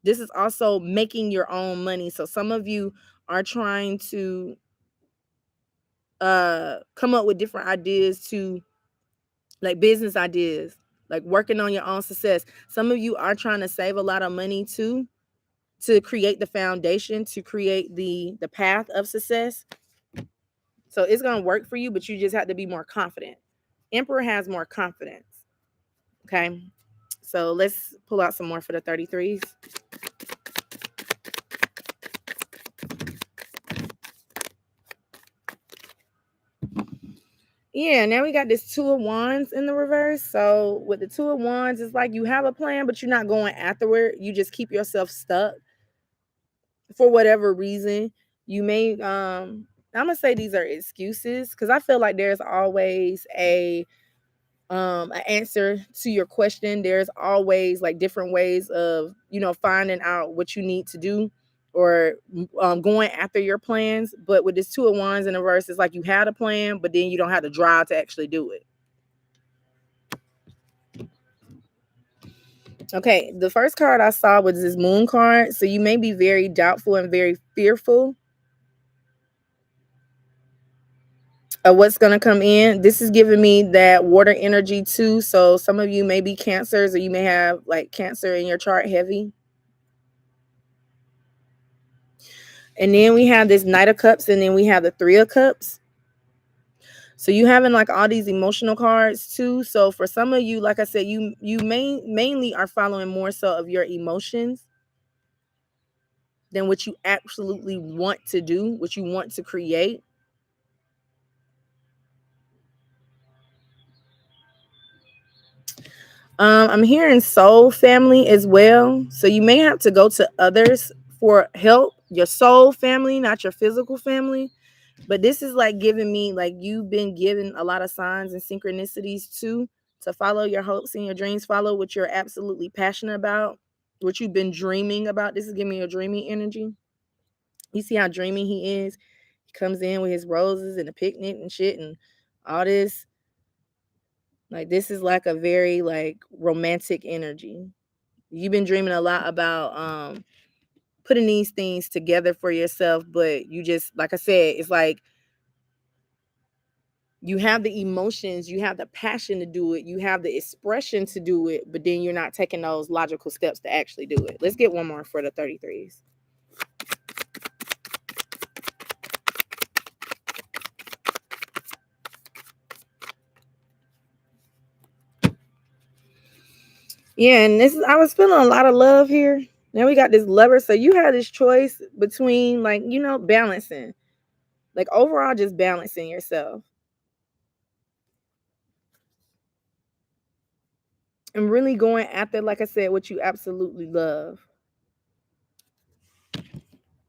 This is also making your own money. So some of you are trying to come up with different ideas, to like business ideas, like working on your own success. Some of you are trying to save a lot of money too, to create the foundation, to create the path of success. So it's going to work for you, but you just have to be more confident. Emperor has more confidence. Okay. So let's pull out some more for the 33s. Yeah, now we got this Two of Wands in the reverse. So with the Two of Wands, it's like you have a plan, but you're not going afterward. You just keep yourself stuck for whatever reason. You may I'm gonna say these are excuses, because I feel like there's always a an answer to your question. There's always like different ways of, finding out what you need to do, or going after your plans. But with this Two of Wands in the verse, it's like you had a plan, but then you don't have the drive to actually do it. Okay, the first card I saw was this Moon card. So you may be very doubtful and very fearful of what's going to come in. This is giving me that water energy too. So some of you may be Cancers, or you may have like Cancer in your chart heavy. And then we have this Knight of Cups, and then we have the Three of Cups. So you having like all these emotional cards too. So for some of you, like I said, you mainly are following more so of your emotions than what you absolutely want to do, what you want to create. I'm hearing soul family as well. So you may have to go to others for help, your soul family, not your physical family. But this is like giving me, like you've been given a lot of signs and synchronicities too, to follow your hopes and your dreams, follow what you're absolutely passionate about, what you've been dreaming about. This is giving me a dreamy energy. You see how dreamy he is? He comes in with his roses and a picnic and shit and all this. Like this is like a very like romantic energy. You've been dreaming a lot about putting these things together for yourself, but you just, like I said, it's like you have the emotions, you have the passion to do it, you have the expression to do it, but then you're not taking those logical steps to actually do it. Let's get one more for the 33s. Yeah, and this is, I was feeling a lot of love here. Now we got this Lover. So you have this choice between like, balancing. Like overall just balancing yourself. And really going after, like I said, what you absolutely love.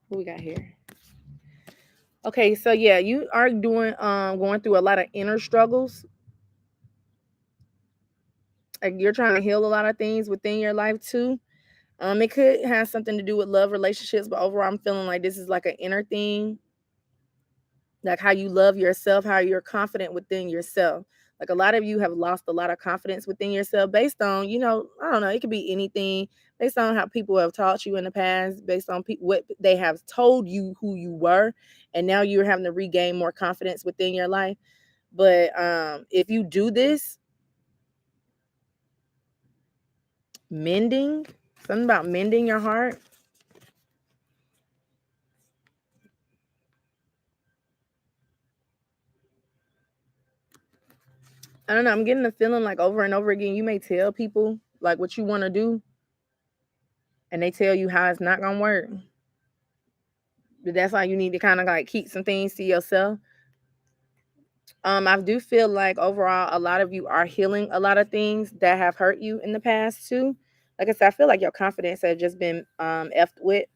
What we got here? Okay, so yeah, you are doing going through a lot of inner struggles. Like you're trying to heal a lot of things within your life too. It could have something to do with love relationships, but overall, I'm feeling like this is like an inner thing, like how you love yourself, how you're confident within yourself. Like a lot of you have lost a lot of confidence within yourself based on, I don't know, it could be anything based on how people have taught you in the past, based on what they have told you who you were. And now you're having to regain more confidence within your life. But if you do this, mending, something about mending your heart. I don't know. I'm getting the feeling like over and over again, you may tell people like what you want to do, and they tell you how it's not going to work. But that's why you need to kind of like keep some things to yourself. I do feel like overall, a lot of you are healing a lot of things that have hurt you in the past too. Like I said, I feel like your confidence has just been effed with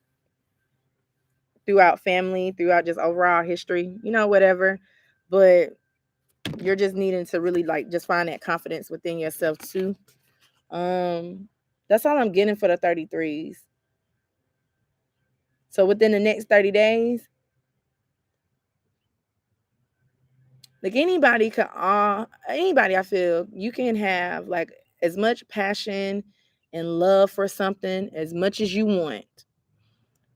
throughout family, throughout just overall history, whatever. But you're just needing to really like just find that confidence within yourself too. That's all I'm getting for the 33s. So within the next 30 days, like anybody I feel you can have like as much passion and love for something as much as you want.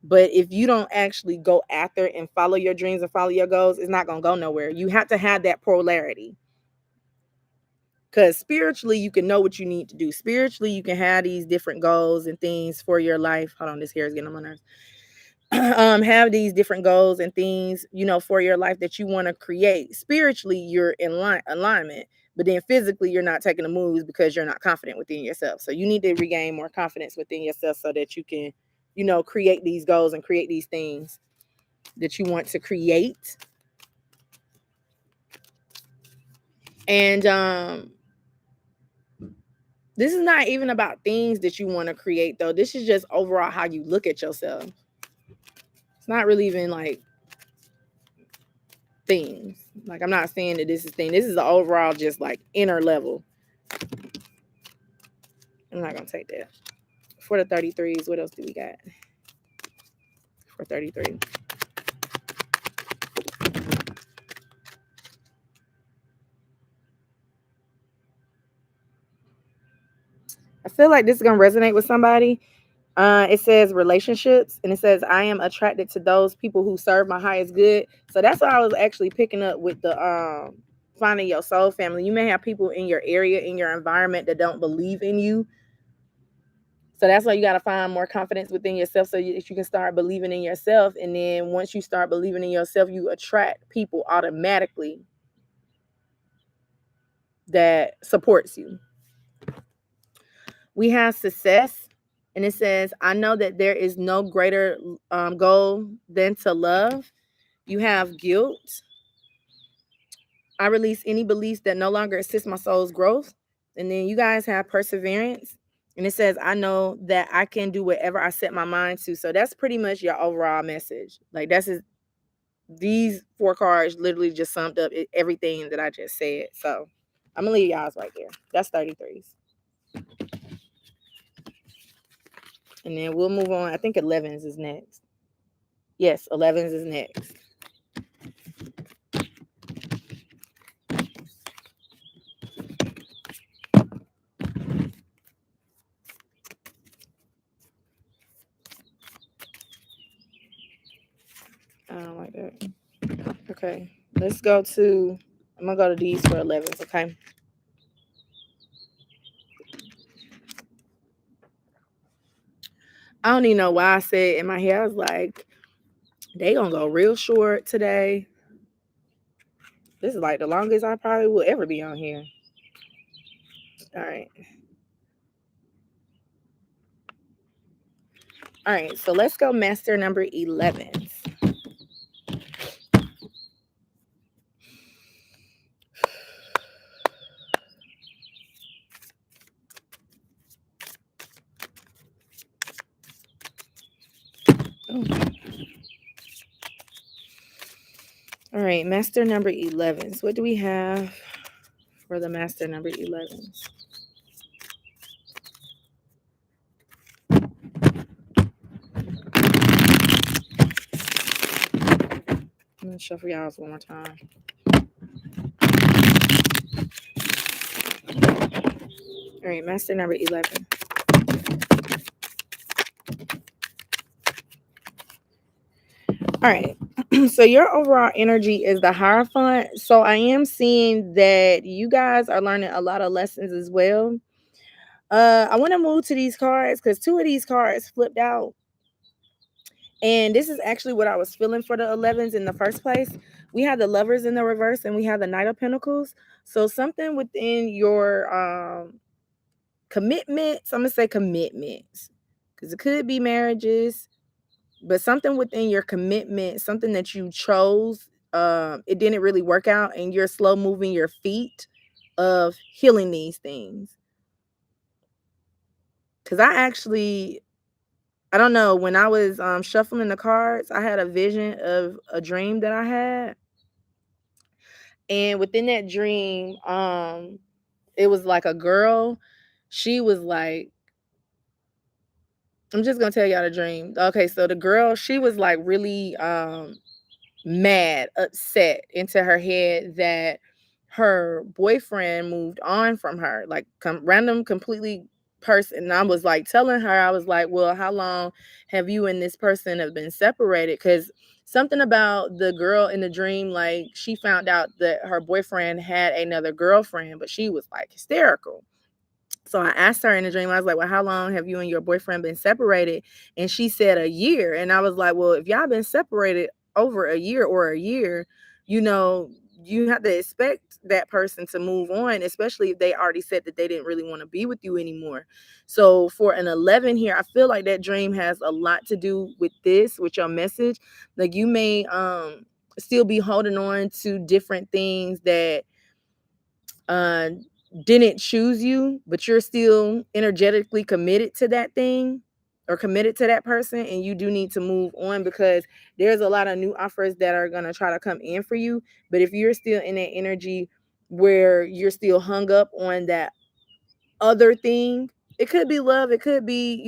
But if you don't actually go after and follow your dreams and follow your goals, it's not going to go nowhere. You have to have that polarity. Because spiritually, you can know what you need to do. Spiritually, you can have these different goals and things for your life. Hold on, this hair is getting on my nerves. Have these different goals and things, for your life that you want to create. Spiritually, you're in alignment, but then physically, you're not taking the moves because you're not confident within yourself. So you need to regain more confidence within yourself so that you can, create these goals and create these things that you want to create. And this is not even about things that you want to create, though. This is just overall how you look at yourself. It's not really even like things. Like I'm not saying that this is thing. This is the overall just like inner level. I'm not gonna take that. For the 33s, what else do we got? For 33. I feel like this is gonna resonate with somebody. It says relationships, and it says I am attracted to those people who serve my highest good. So that's what I was actually picking up with the finding your soul family. You may have people in your area, in your environment that don't believe in you. So that's why you got to find more confidence within yourself so that you can start believing in yourself. And then once you start believing in yourself, you attract people automatically that supports you. We have success, and it says, I know that there is no greater goal than to love. You have guilt. I release any beliefs that no longer assist my soul's growth. And then you guys have perseverance. And it says, I know that I can do whatever I set my mind to. So that's pretty much your overall message. Like these 4 cards literally just summed up everything that I just said. So I'm gonna leave y'all's right there. That's 33s. And then we'll move on. I think 11s is next. Yes, 11s is next. I don't like that. Okay, let's go to, I'm gonna go to these for 11s, okay? I don't even know why I said in my head, I was like, they gonna go real short today. This is like the longest I probably will ever be on here. All right. All right, so let's go master number 11s. Oh. All right, master number 11s. What do we have for the master number 11s? I'm gonna shuffle y'all one more time. All right, master number 11. All right. So your overall energy is the Hierophant. So I am seeing that you guys are learning a lot of lessons as well. I want to move to these cards because two of these cards flipped out. And this is actually what I was feeling for the 11s in the first place. We have the Lovers in the reverse and we have the Knight of Pentacles. So something within your commitments, I'm going to say commitments, because it could be marriages, but something within your commitment, something that you chose, it didn't really work out, and you're slow moving your feet of healing these things. Because I don't know, when I was shuffling the cards, I had a vision of a dream that I had. And within that dream, it was like a girl. She was like, I'm just gonna tell y'all the dream. Okay, so the girl, she was like really mad, upset into her head that her boyfriend moved on from her, like random, completely person. And I was like telling her, I was like, well, how long have you and this person have been separated? Because something about the girl in the dream, like she found out that her boyfriend had another girlfriend, but she was like hysterical. So I asked her in the dream, I was like, well, how long have you and your boyfriend been separated? And she said a year. And I was like, well, if y'all been separated over a year or a year, you know, you have to expect that person to move on, especially if they already said that they didn't really want to be with you anymore. So for an 11 here, I feel like that dream has a lot to do with this, with your message. Like you may still be holding on to different things that uh didn't choose you, but you're still energetically committed to that thing or committed to that person, and you do need to move on because there's a lot of new offers that are going to try to come in for you. But if you're still in that energy where you're still hung up on that other thing, it could be love, it could be,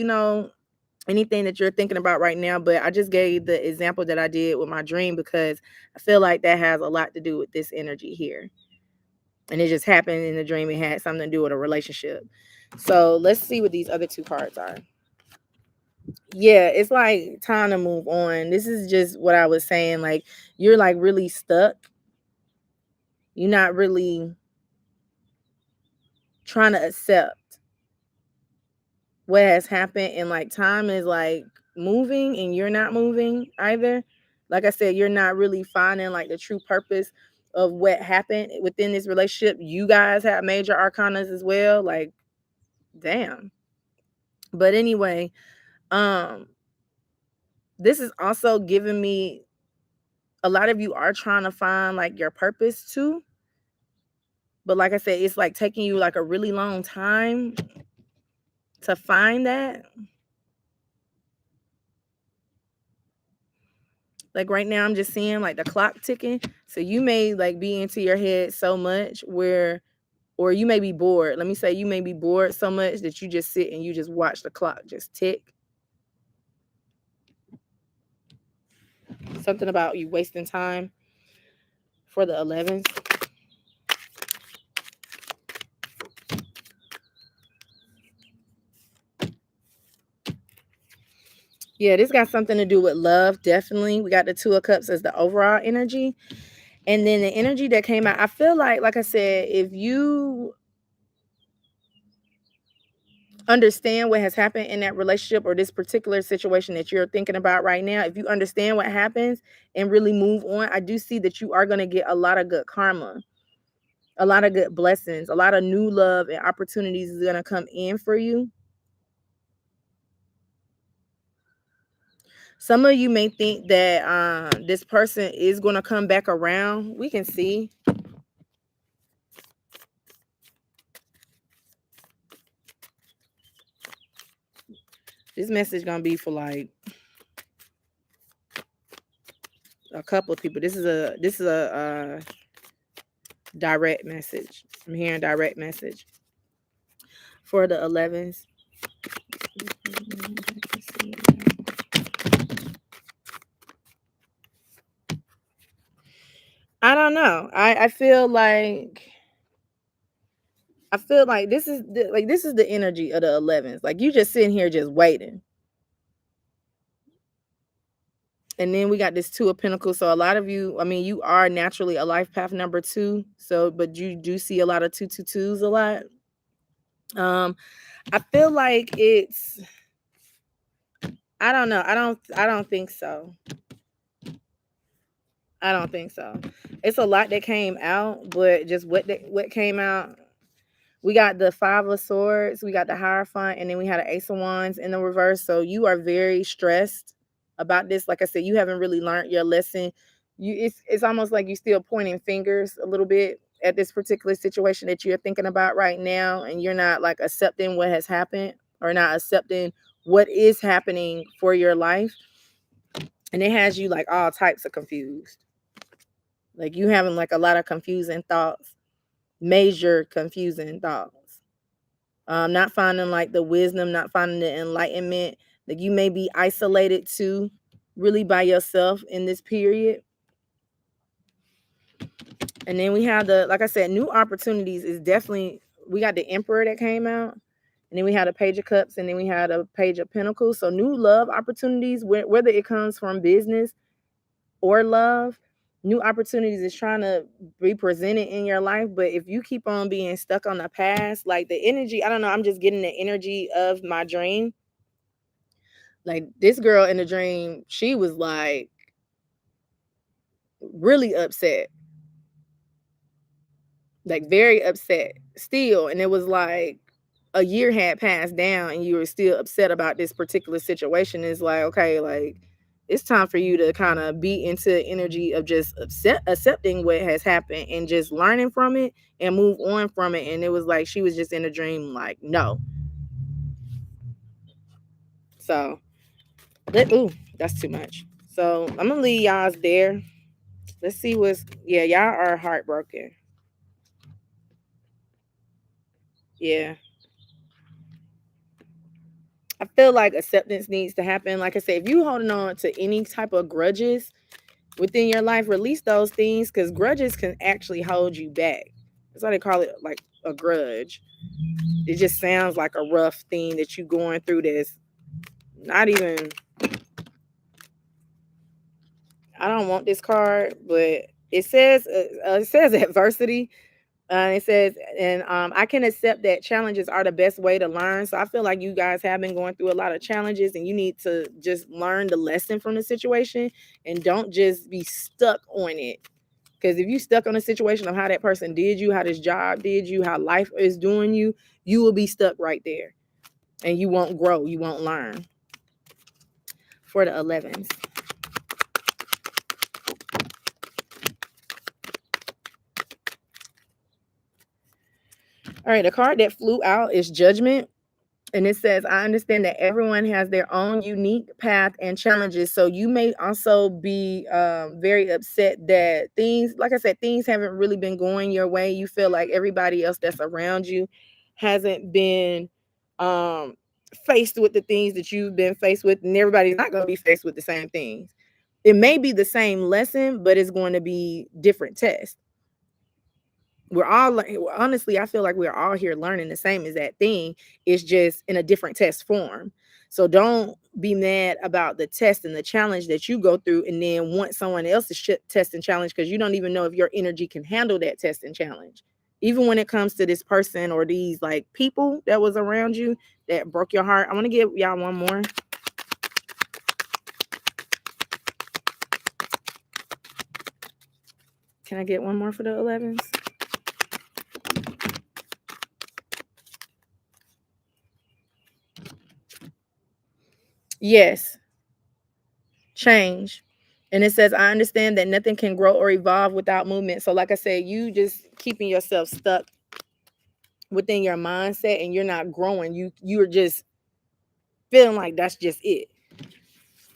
anything that you're thinking about right now. But I just gave the example that I did with my dream because I feel like that has a lot to do with this energy here, and it just happened in the dream. It had something to do with a relationship. So let's see what these other two cards are. Yeah, it's like time to move on. This is just what I was saying. Like you're like really stuck. You're not really trying to accept what has happened, and like time is like moving and you're not moving either. Like I said, you're not really finding like the true purpose of what happened within this relationship. You guys have major arcanas as well. Like, damn. But anyway, um this is also giving me a lot of you are trying to find like your purpose too, but like I said, it's like taking you like a really long time to find that. Like right now I'm just seeing like the clock ticking, so you may like be into your head so much where, or you may be bored. Let me say you may be bored so much that you just sit and you just watch the clock just tick. Something about you wasting time for the 11s. Yeah, this got something to do with love, definitely. We got the Two of Cups as the overall energy. And then the energy that came out, I feel like I said, if you understand what has happened in that relationship or this particular situation that you're thinking about right now, if you understand what happens and really move on, I do see that you are going to get a lot of good karma, a lot of good blessings, a lot of new love and opportunities is going to come in for you. Some of you may think that this person is going to come back around. We can see. This message going to be for like a couple of people. This is a direct message. I'm hearing direct message for the 11s. I don't know. I feel like this is the energy of the 11s. Like you just sitting here just waiting. And then we got this 2 of Pentacles. So a lot of you, I mean, you are naturally a life path number 2. So, but you do see a lot of 222s a lot. I feel like it's I don't know. I don't think so. I don't think so. It's a lot that came out, but just what came out. We got the 5 of Swords, we got the Hierophant, and then we had an Ace of Wands in the reverse. So you are very stressed about this. Like I said, you haven't really learned your lesson. It's almost like you're still pointing fingers a little bit at this particular situation that you're thinking about right now, and you're not like accepting what has happened or not accepting what is happening for your life. And it has you like all types of confused. Like you having like a lot of confusing thoughts, major confusing thoughts. Not finding like the wisdom, not finding the enlightenment. Like you may be isolated too, really by yourself in this period. And then we have like I said, new opportunities is definitely, we got the Emperor that came out. And then we had a Page of Cups, and then we had a Page of Pentacles. So new love opportunities, whether it comes from business or love, new opportunities is trying to be presented in your life. But if you keep on being stuck on the past, like the energy, I don't know, I'm just getting the energy of my dream. Like this girl in the dream, she was like really upset, like very upset still. And it was like a year had passed down and you were still upset about this particular situation. It's like, okay, like it's time for you to kind of be into the energy of just accepting what has happened and just learning from it and move on from it. And it was like she was just in a dream, like, no. So ooh, that's too much. So I'm gonna leave y'all's there. Let's see yeah, y'all are heartbroken. Yeah. I feel like acceptance needs to happen. Like I said, if you holding on to any type of grudges within your life, release those things, because grudges can actually hold you back. That's why they call it like a grudge. It just sounds like a rough thing that you going through that's not even, I don't want this card, but it says adversity. It says, and I can accept that challenges are the best way to learn. So I feel like you guys have been going through a lot of challenges, and you need to just learn the lesson from the situation and don't just be stuck on it. Because if you stuck on a situation of how that person did you, how this job did you, how life is doing you, you will be stuck right there, and you won't grow, you won't learn. For the 11s. All right, the card that flew out is Judgment. And it says, I understand that everyone has their own unique path and challenges. So you may also be very upset that things, like I said, things haven't really been going your way. You feel like everybody else that's around you hasn't been faced with the things that you've been faced with, and everybody's not going to be faced with the same things. It may be the same lesson, but it's going to be different tests. We're all, honestly, I feel like we're all here learning the same as that thing. It's just in a different test form. So don't be mad about the test and the challenge that you go through and then want someone else's test and challenge, because you don't even know if your energy can handle that test and challenge. Even when it comes to this person or these like people that was around you that broke your heart. I want to give y'all one more. Can I get one more for the 11s? Yes. Change. And it says, I understand that nothing can grow or evolve without movement. So like I said, you just keeping yourself stuck within your mindset and you're not growing. You're just feeling like that's just it.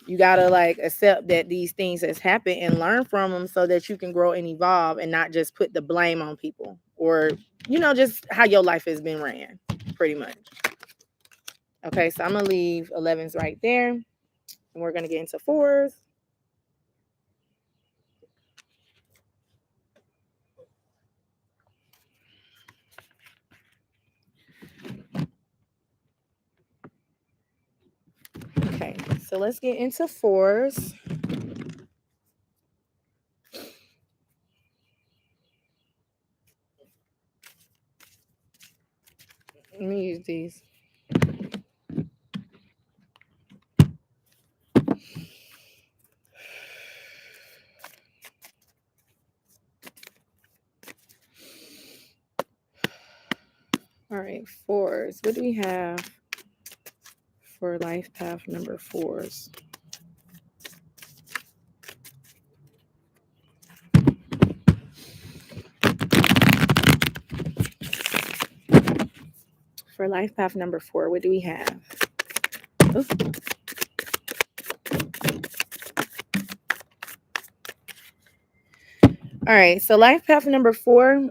You gotta like accept that these things has happened and learn from them so that you can grow and evolve and not just put the blame on people or, just how your life has been ran, pretty much. Okay, so I'm gonna leave 11s right there. And we're gonna get into 4s. so let's get into fours. Let me use these. All right, fours. What do we have for life path number fours? For life path number 4, what do we have? Ooh. All right, so life path number 4,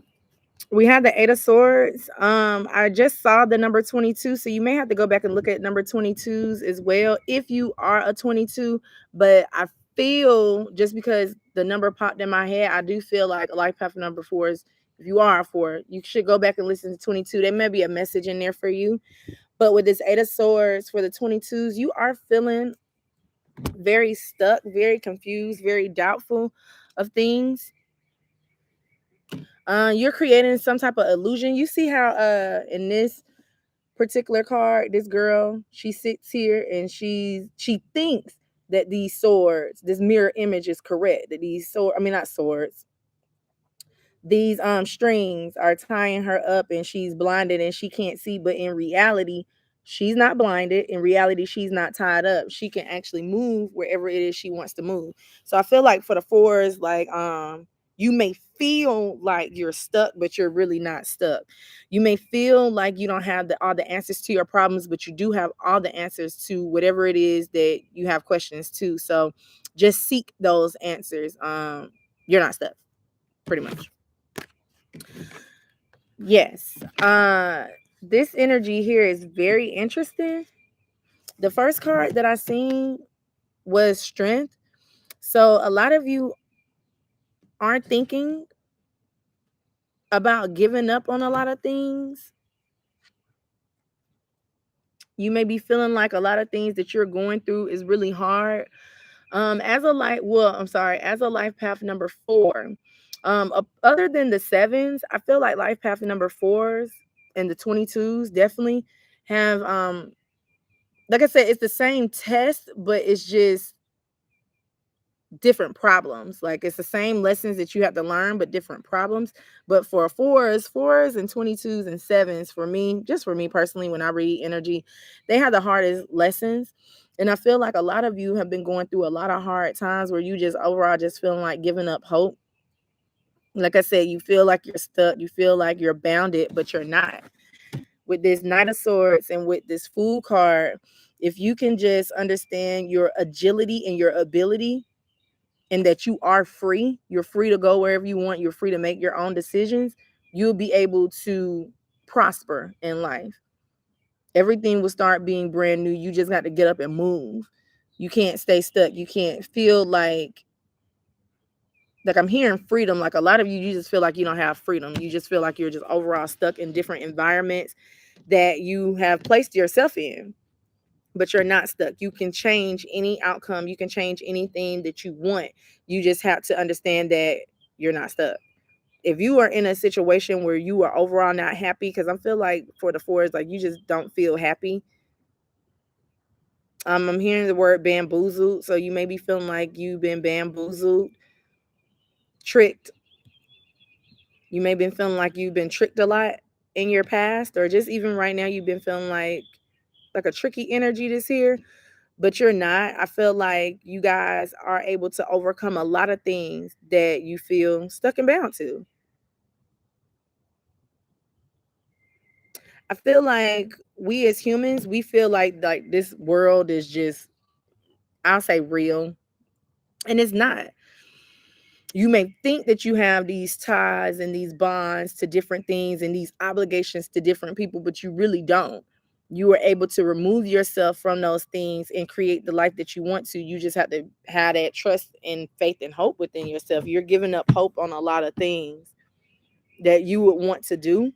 we have the 8 of Swords. I just saw the number 22, so you may have to go back and look at number 22s as well if you are a 22. But I feel, just because the number popped in my head, I do feel like life path number 4 is, if you are a 4, you should go back and listen to 22. There may be a message in there for you. But with this 8 of Swords for the 22s, you are feeling very stuck, very confused, very doubtful of things. You're creating some type of illusion. You see how in this particular card, this girl, she sits here and she thinks that these swords, this mirror image is correct. That these not swords, these strings are tying her up and she's blinded and she can't see, but in reality she's not blinded. In reality she's not tied up. She can actually move wherever it is she wants to move. So I feel like for the fours, like you may feel like you're stuck, but you're really not stuck. You may feel like you don't have all the answers to your problems, but you do have all the answers to whatever it is that you have questions to. So just seek those answers. You're not stuck, pretty much. Yes. This energy here is very interesting. The first card that I seen was Strength. So a lot of you aren't thinking about giving up on a lot of things. You may be feeling like a lot of things that you're going through is really hard. As a life path number 4, other than the 7s, I feel like life path number 4s and the 22s definitely have like I said, it's the same test, but it's just different problems. Like it's the same lessons that you have to learn, but different problems. But for fours and 22s and 7s, for me, just for me personally, when I read energy, they have the hardest lessons. And I feel like a lot of you have been going through a lot of hard times where you just overall just feeling like giving up hope. Like I said, you feel like you're stuck, you feel like you're bounded, but you're not. With this Knight of Swords and with this Fool card, if you can just understand your agility and your ability, and that you are free, you're free to go wherever you want, you're free to make your own decisions, you'll be able to prosper in life. Everything will start being brand new. You just got to get up and move. You can't stay stuck. You can't feel like I'm hearing freedom. Like a lot of you just feel like you don't have freedom. You just feel like you're just overall stuck in different environments that you have placed yourself in. But you're not stuck. You can change any outcome. You can change anything that you want. You just have to understand that you're not stuck. If you are in a situation where you are overall not happy, because I feel like for the fours, like you just don't feel happy. I'm hearing the word bamboozled. So you may be feeling like you've been bamboozled, tricked. You may have been feeling like you've been tricked a lot in your past, or just even right now, you've been feeling like a tricky energy this here. But you're not. I feel like you guys are able to overcome a lot of things that you feel stuck and bound to. I feel like we as humans, we feel like this world is just, I'll say, real, and it's not. You may think that you have these ties and these bonds to different things and these obligations to different people, but you really don't. You are able to remove yourself from those things and create the life that you want to. You just have to have that trust and faith and hope within yourself. You're giving up hope on a lot of things that you would want to do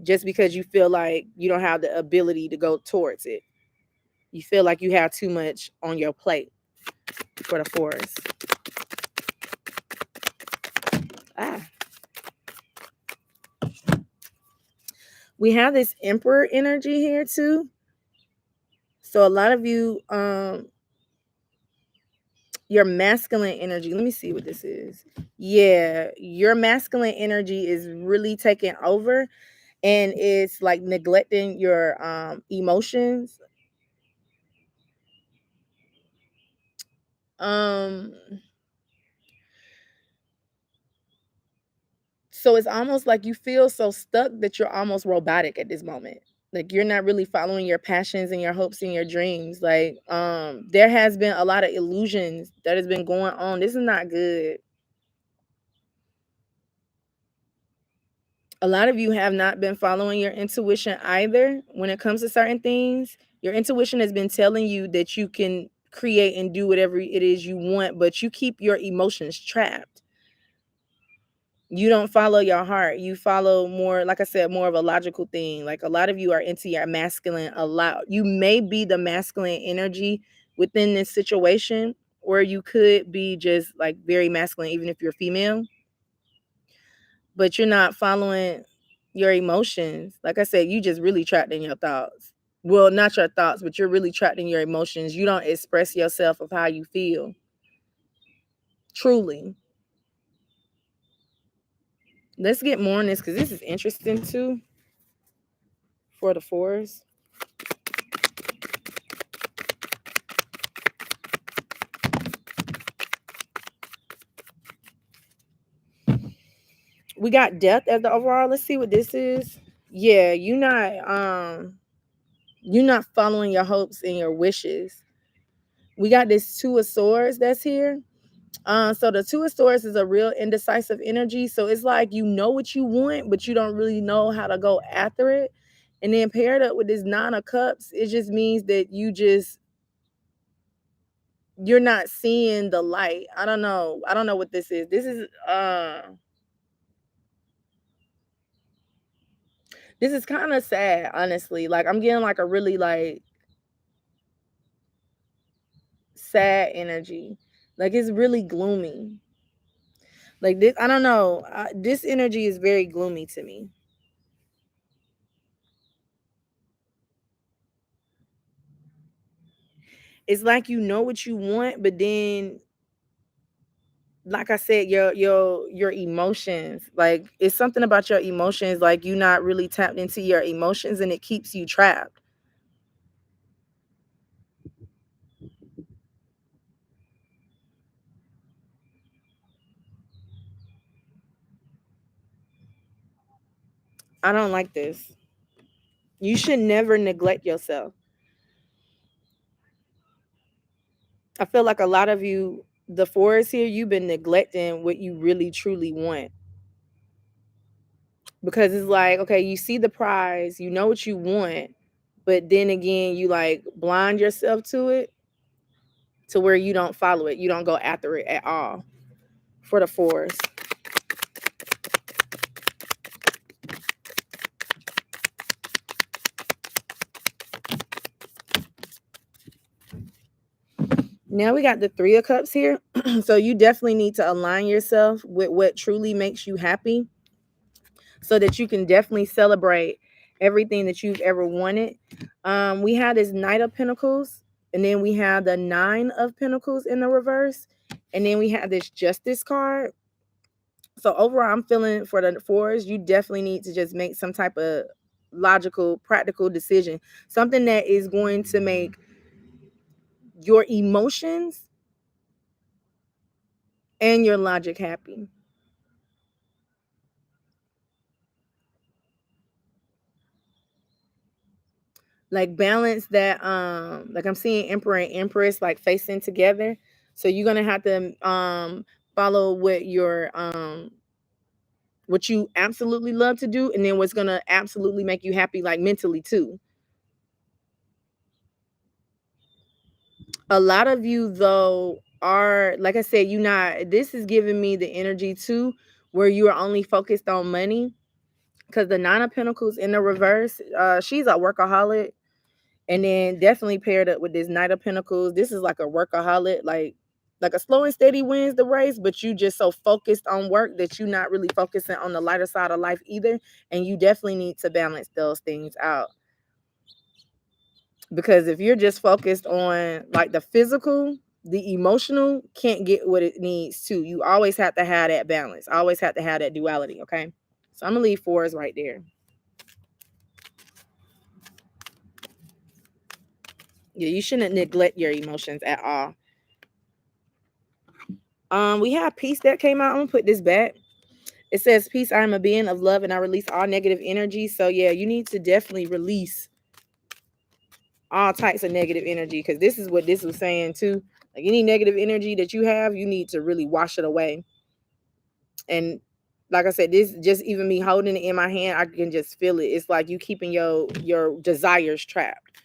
just because you feel like you don't have the ability to go towards it. You feel like you have too much on your plate for the fours. Ah. We have this emperor energy here too. So a lot of you, your masculine energy, let me see what this is. Yeah, your masculine energy is really taking over, and it's like neglecting your emotions. Um so it's almost like you feel so stuck that you're almost robotic at this moment. Like you're not really following your passions and your hopes and your dreams. Like there has been a lot of illusions that has been going on. This is not good. A lot of you have not been following your intuition either when it comes to certain things. Your intuition has been telling you that you can create and do whatever it is you want, but you keep your emotions trapped. You don't follow your heart. You follow more, like I said, more of a logical thing. Like a lot of you are into your masculine a lot. You may be the masculine energy within this situation, or you could be just like very masculine, even if you're female, but you're not following your emotions. Like I said, you just really trapped in your thoughts. Well, not your thoughts, but you're really trapped in your emotions. You don't express yourself of how you feel. Truly. Let's get more on this because this is interesting too for the fours. We got death as the overall. Let's see what this is. Yeah, you're not following your hopes and your wishes. We got this two of swords that's here. So the two of swords is a real indecisive energy. So it's like you know what you want, but you don't really know how to go after it. And then paired up with this nine of cups, it just means that you're not seeing the light. I don't know. I don't know what this is. This is kind of sad, honestly. Like I'm getting like a really like sad energy. Like it's really gloomy. Like this, I don't know. This energy is very gloomy to me. It's like you know what you want, but then like I said, your emotions, like it's something about your emotions, like you're not really tapped into your emotions and it keeps you trapped. I don't like this. You should never neglect yourself. I feel like a lot of you, the fours here, you've been neglecting what you really truly want. Because it's like, okay, you see the prize, you know what you want, but then again, you like blind yourself to it to where you don't follow it. You don't go after it at all for the fours. Now we got the three of cups here. So you definitely need to align yourself with what truly makes you happy so that you can definitely celebrate everything that you've ever wanted. We have this Knight of Pentacles, and then we have the Nine of Pentacles in the reverse, and then we have this Justice card. So overall, I'm feeling for the fours, you definitely need to just make some type of logical, practical decision, something that is going to make your emotions and your logic happy. Like balance that, like I'm seeing Emperor and Empress like facing together. So you're gonna have to follow what you absolutely love to do, and then what's gonna absolutely make you happy, like mentally too. A lot of you though are, like I said, you not, this is giving me the energy too where you are only focused on money, because the Nine of Pentacles in the reverse, she's a workaholic, And then definitely paired up with this Knight of Pentacles. This is like a workaholic, like a slow and steady wins the race, but you just so focused on work that you're not really focusing on the lighter side of life either. And you definitely need to balance those things out. Because if you're just focused on like the physical, the emotional can't get what it needs to. You always have to have that balance. Always have to have that duality, okay? So I'm gonna leave fours right there. Yeah, you shouldn't neglect your emotions at all. We have peace that came out. I'm gonna put this back. It says, peace, I am a being of love and I release all negative energy. So yeah, you need to definitely release all types of negative energy, because this is what this was saying too. Like any negative energy that you have, you need to really wash it away. And like I said, this just even me holding it in my hand, I can just feel it. It's like you keeping your desires trapped.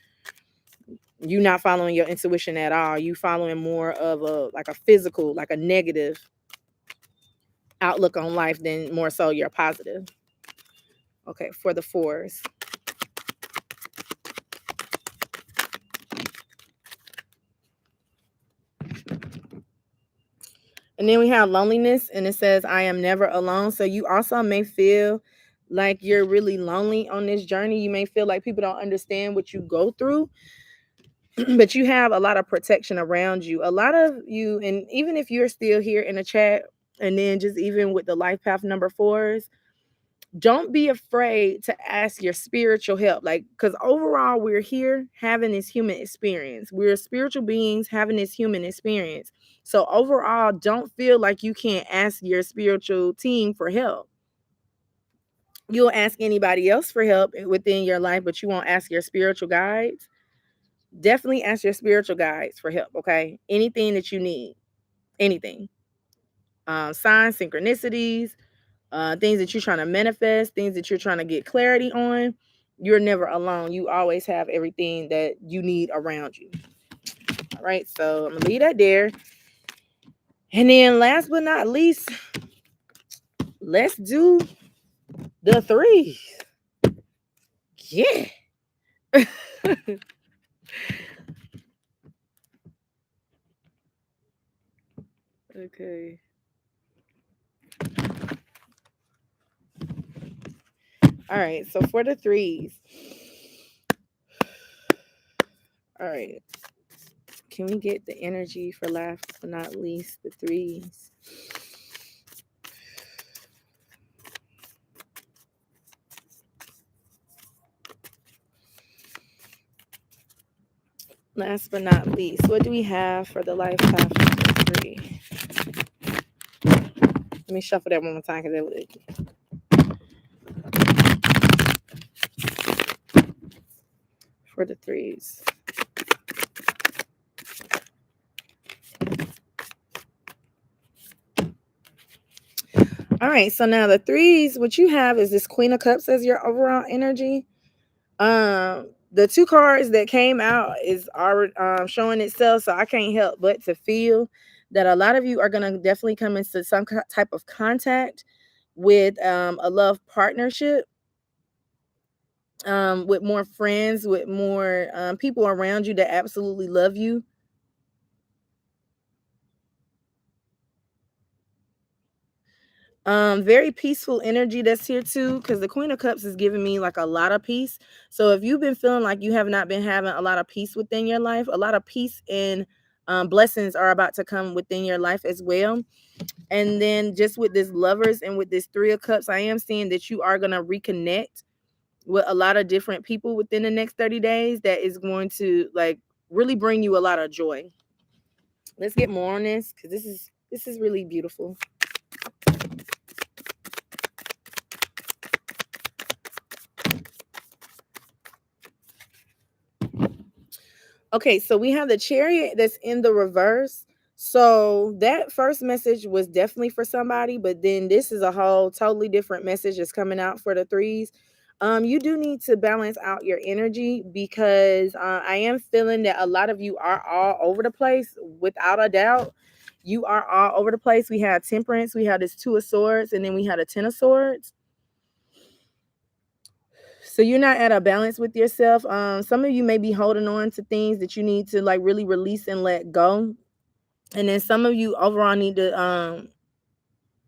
You not following your intuition at all. You following more of a like a physical, like a negative outlook on life than more so your positive. Okay, for the fours. And then we have loneliness, and it says, I am never alone. So you also may feel like you're really lonely on this journey. You may feel like people don't understand what you go through, but you have a lot of protection around you. A lot of you, and even if you're still here in the chat, and then just even with the life path number fours, don't be afraid to ask your spiritual help. Like, because overall, we're here having this human experience. We're spiritual beings having this human experience. So, overall, don't feel like you can't ask your spiritual team for help. You'll ask anybody else for help within your life, but you won't ask your spiritual guides. Definitely ask your spiritual guides for help, okay? Anything that you need, anything. Signs, synchronicities, things that you're trying to manifest, things that you're trying to get clarity on. You're never alone. You always have everything that you need around you. All right, so I'm gonna leave that there. And then last but not least, let's do the threes. Yeah. Okay. All right, so for the threes. All right. Can we get the energy for last but not least, the threes? Last but not least, what do we have for the life path number 3? Let me shuffle that one more time because it was for the threes. All right, so now the threes, what you have is this Queen of Cups as your overall energy. The two cards that came out is already showing itself, so I can't help but to feel that a lot of you are going to definitely come into some type of contact with a love partnership, with more friends, with more people around you that absolutely love you. Very peaceful energy that's here too, because the Queen of Cups is giving me like a lot of peace. So if you've been feeling like you have not been having a lot of peace within your life, a lot of peace and blessings are about to come within your life as well. And then just with this Lovers and with this Three of Cups, I am seeing that you are going to reconnect with a lot of different people within the next 30 days that is going to like really bring you a lot of joy. Let's get more on this, because this is really beautiful. Okay, so we have the Chariot that's in the reverse. So that first message was definitely for somebody, but then this is a whole totally different message that's coming out for the threes. You do need to balance out your energy, because I am feeling that a lot of you are all over the place. Without a doubt, you are all over the place. We have Temperance, we have this Two of Swords, and then we have a Ten of Swords. So you're not at a balance with yourself. Some of you may be holding on to things that you need to like really release and let go. And then some of you overall need to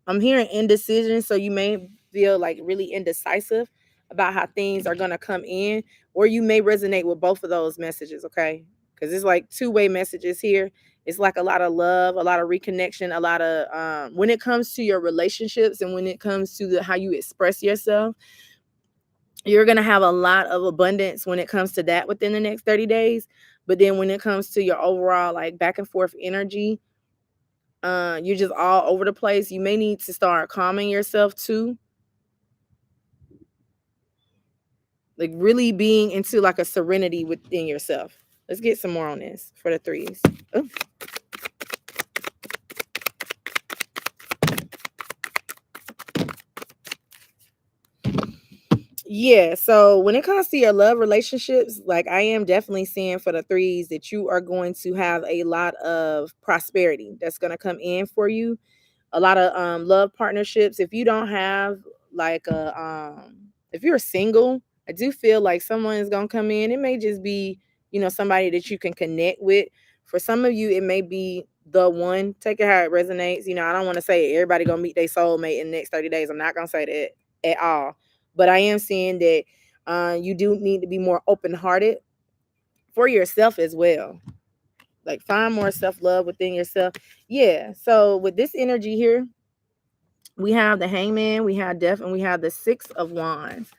I'm hearing indecision, so you may feel like really indecisive about how things are gonna come in, or you may resonate with both of those messages, okay? Because it's like two-way messages here. It's like a lot of love, a lot of reconnection, a lot of when it comes to your relationships and when it comes to how you express yourself, you're gonna have a lot of abundance when it comes to that within the next 30 days. But then when it comes to your overall like back and forth energy, you're just all over the place. You may need to start calming yourself too, like really being into like a serenity within yourself. Let's get some more on this for the threes. Ooh. Yeah, so when it comes to your love relationships, like I am definitely seeing for the threes that you are going to have a lot of prosperity that's going to come in for you, a lot of love partnerships. If you don't have like a if you're single, I do feel like someone is gonna come in. It may just be, somebody that you can connect with. For some of you, it may be the one. Take it how it resonates. I don't want to say everybody gonna meet their soulmate in the next 30 days. I'm not gonna say that at all. But I am seeing that you do need to be more open-hearted for yourself as well. Like find more self-love within yourself. Yeah. So with this energy here, we have the hangman, we have death, and we have the 6 of wands.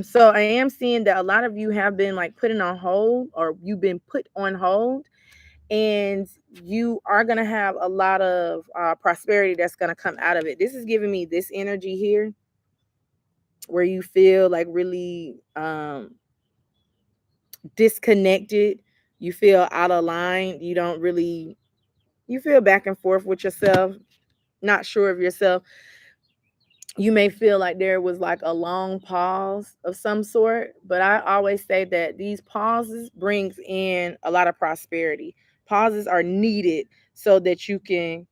So I am seeing that a lot of you have been like putting on hold, or you've been put on hold, and you are going to have a lot of prosperity that's going to come out of it. This is giving me this energy here where you feel like really disconnected, you feel out of line, you feel back and forth with yourself, not sure of yourself. You may feel like there was like a long pause of some sort, but I always say that these pauses brings in a lot of prosperity. Pauses are needed so that you can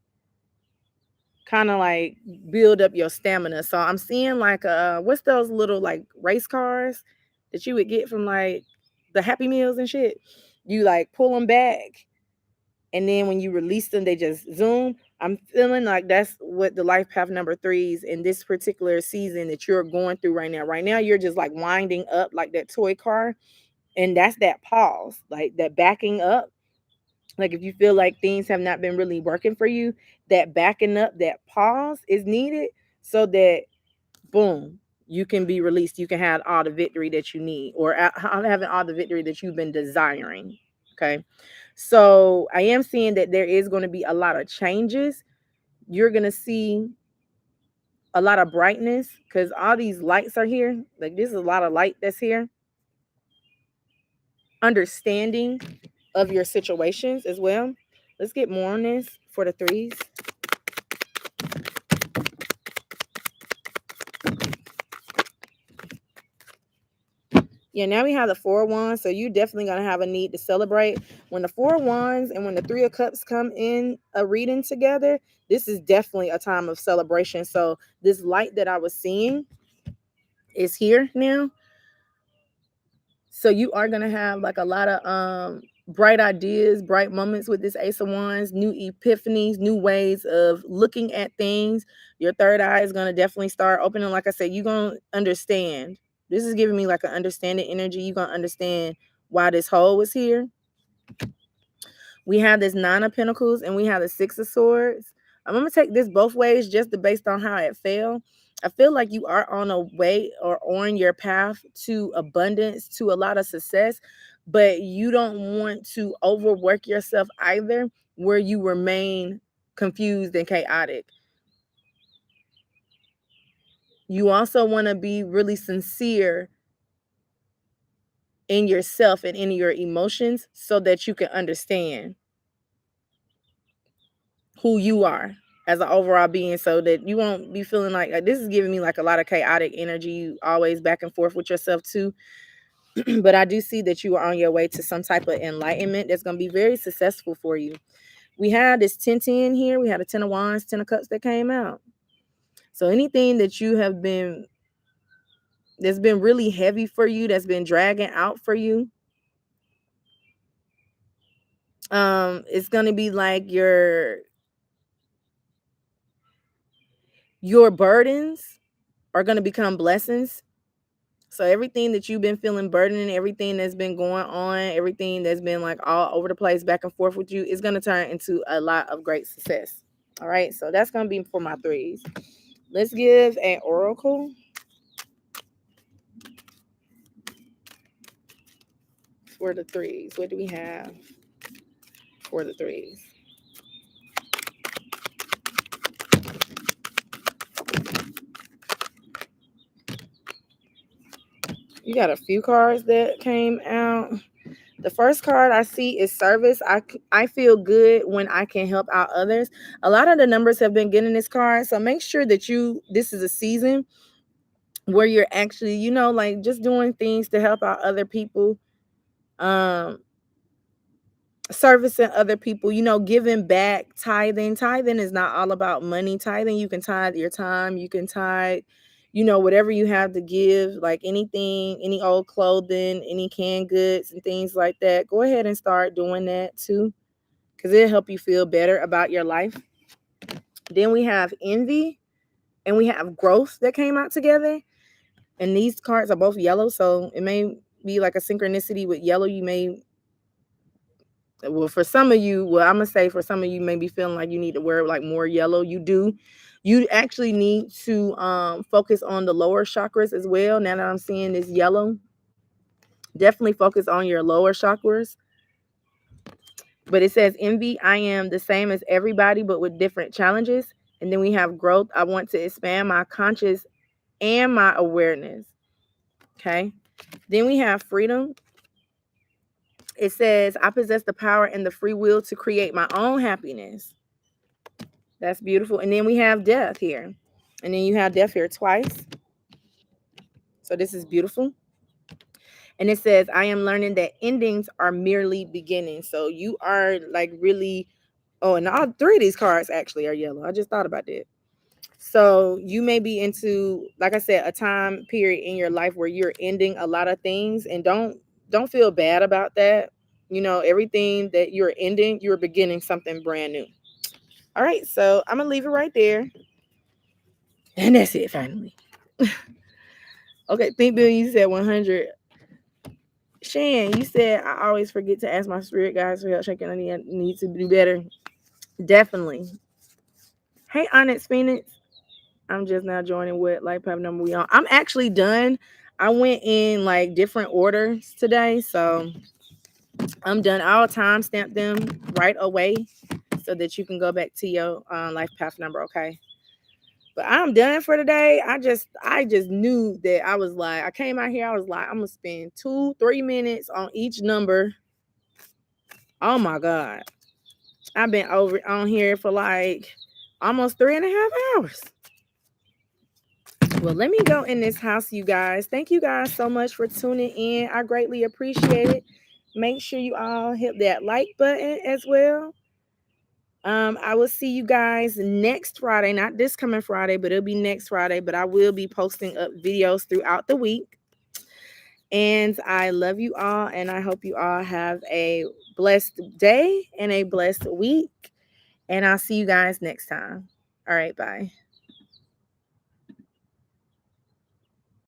kind of like build up your stamina. So I'm seeing like what's those little like race cars that you would get from like the Happy Meals and shit. You like pull them back, and then when you release them, they just zoom. I'm feeling like that's what the life path number threes in this particular season that you're going through right now. Right now, you're just like winding up like that toy car, and that's that pause, like that backing up. Like if you feel like things have not been really working for you, that backing up, that pause is needed so that boom, you can be released. You can have all the victory that you need, or having all the victory that you've been desiring. Okay. So I am seeing that there is going to be a lot of changes. You're going to see a lot of brightness because all these lights are here. Like this is a lot of light that's here. Understanding of your situations as well. Let's get more on this for the threes. Yeah, now we have the 4 of wands, so you're definitely gonna have a need to celebrate. When the 4 of wands and when the 3 of cups come in a reading together, this is definitely a time of celebration. So this light that I was seeing is here now. So you are gonna have like a lot of bright ideas, bright moments with this Ace of Wands, new epiphanies, new ways of looking at things. Your third eye is gonna definitely start opening. Like I said, you're gonna understand. This is giving me like an understanding energy. You're gonna understand why this hole was here. We have this 9 of Pentacles and we have the 6 of Swords. I'm going to take this both ways just based on how it fell. I feel like you are on a way or on your path to abundance, to a lot of success, but you don't want to overwork yourself either, where you remain confused and chaotic. You also want to be really sincere in yourself and in your emotions so that you can understand who you are as an overall being, so that you won't be feeling like this is giving me like a lot of chaotic energy. You always back and forth with yourself too. But I do see that you are on your way to some type of enlightenment that's going to be very successful for you. We had this 10-10 here. We had a 10 of Wands, 10 of Cups that came out. So anything that you have been that's been really heavy for you, that's been dragging out for you. It's going to be like your burdens are going to become blessings. So everything that you've been feeling burdening, everything that's been going on, everything that's been like all over the place, back and forth with you, is going to turn into a lot of great success. All right, so that's going to be for my threes. Let's give an oracle for the threes. What do we have for the threes? You got a few cards that came out. The first card I see is service. I feel good when I can help out others. A lot of the numbers have been getting this card, so make sure that this is a season where you're actually, like just doing things to help out other people, servicing other people, giving back, tithing. Tithing is not all about money. Tithing, you can tithe your time, you can tithe, whatever you have to give, like anything, any old clothing, any canned goods and things like that. Go ahead and start doing that too, because it'll help you feel better about your life. Then we have envy and we have growth that came out together. And these cards are both yellow, so it may be like a synchronicity with yellow. For some of you, I'm gonna say for some of you may be feeling like you need to wear like more yellow. You actually need to focus on the lower chakras as well. Now that I'm seeing this yellow, definitely focus on your lower chakras. But it says envy, I am the same as everybody but with different challenges. And then we have growth, I want to expand my conscious and my awareness. Okay. Then we have freedom. It says, I possess the power and the free will to create my own happiness. That's beautiful. And then we have death here. And then you have death here twice. So this is beautiful. And it says, I am learning that endings are merely beginnings. So you are like really, and all three of these cards actually are yellow. I just thought about that. So you may be into, like I said, a time period in your life where you're ending a lot of things, and don't feel bad about that. Everything that you're ending, you're beginning something brand new. All right, so I'm gonna leave it right there. And that's it finally. Okay, Think Bill, you said 100. Shan, you said I always forget to ask my spirit guides for help checking. I need to do better. Definitely. Hey, Onyx Phoenix. I'm just now joining what light path number we on. I'm actually done. I went in like different orders today, so I'm done. I'll timestamp them right away so that you can go back to your life path number. Okay. But I'm done for today. I just knew that I came out here, I was like, I'm gonna spend 2-3 minutes on each number. Oh my God. I've been over on here for like almost 3.5 hours. Well, let me go in this house, you guys. Thank you guys so much for tuning in. I greatly appreciate it. Make sure you all hit that like button as well. I will see you guys next Friday, not this coming Friday, but it'll be next Friday. But I will be posting up videos throughout the week. And I love you all, and I hope you all have a blessed day and a blessed week. And I'll see you guys next time. All right, bye.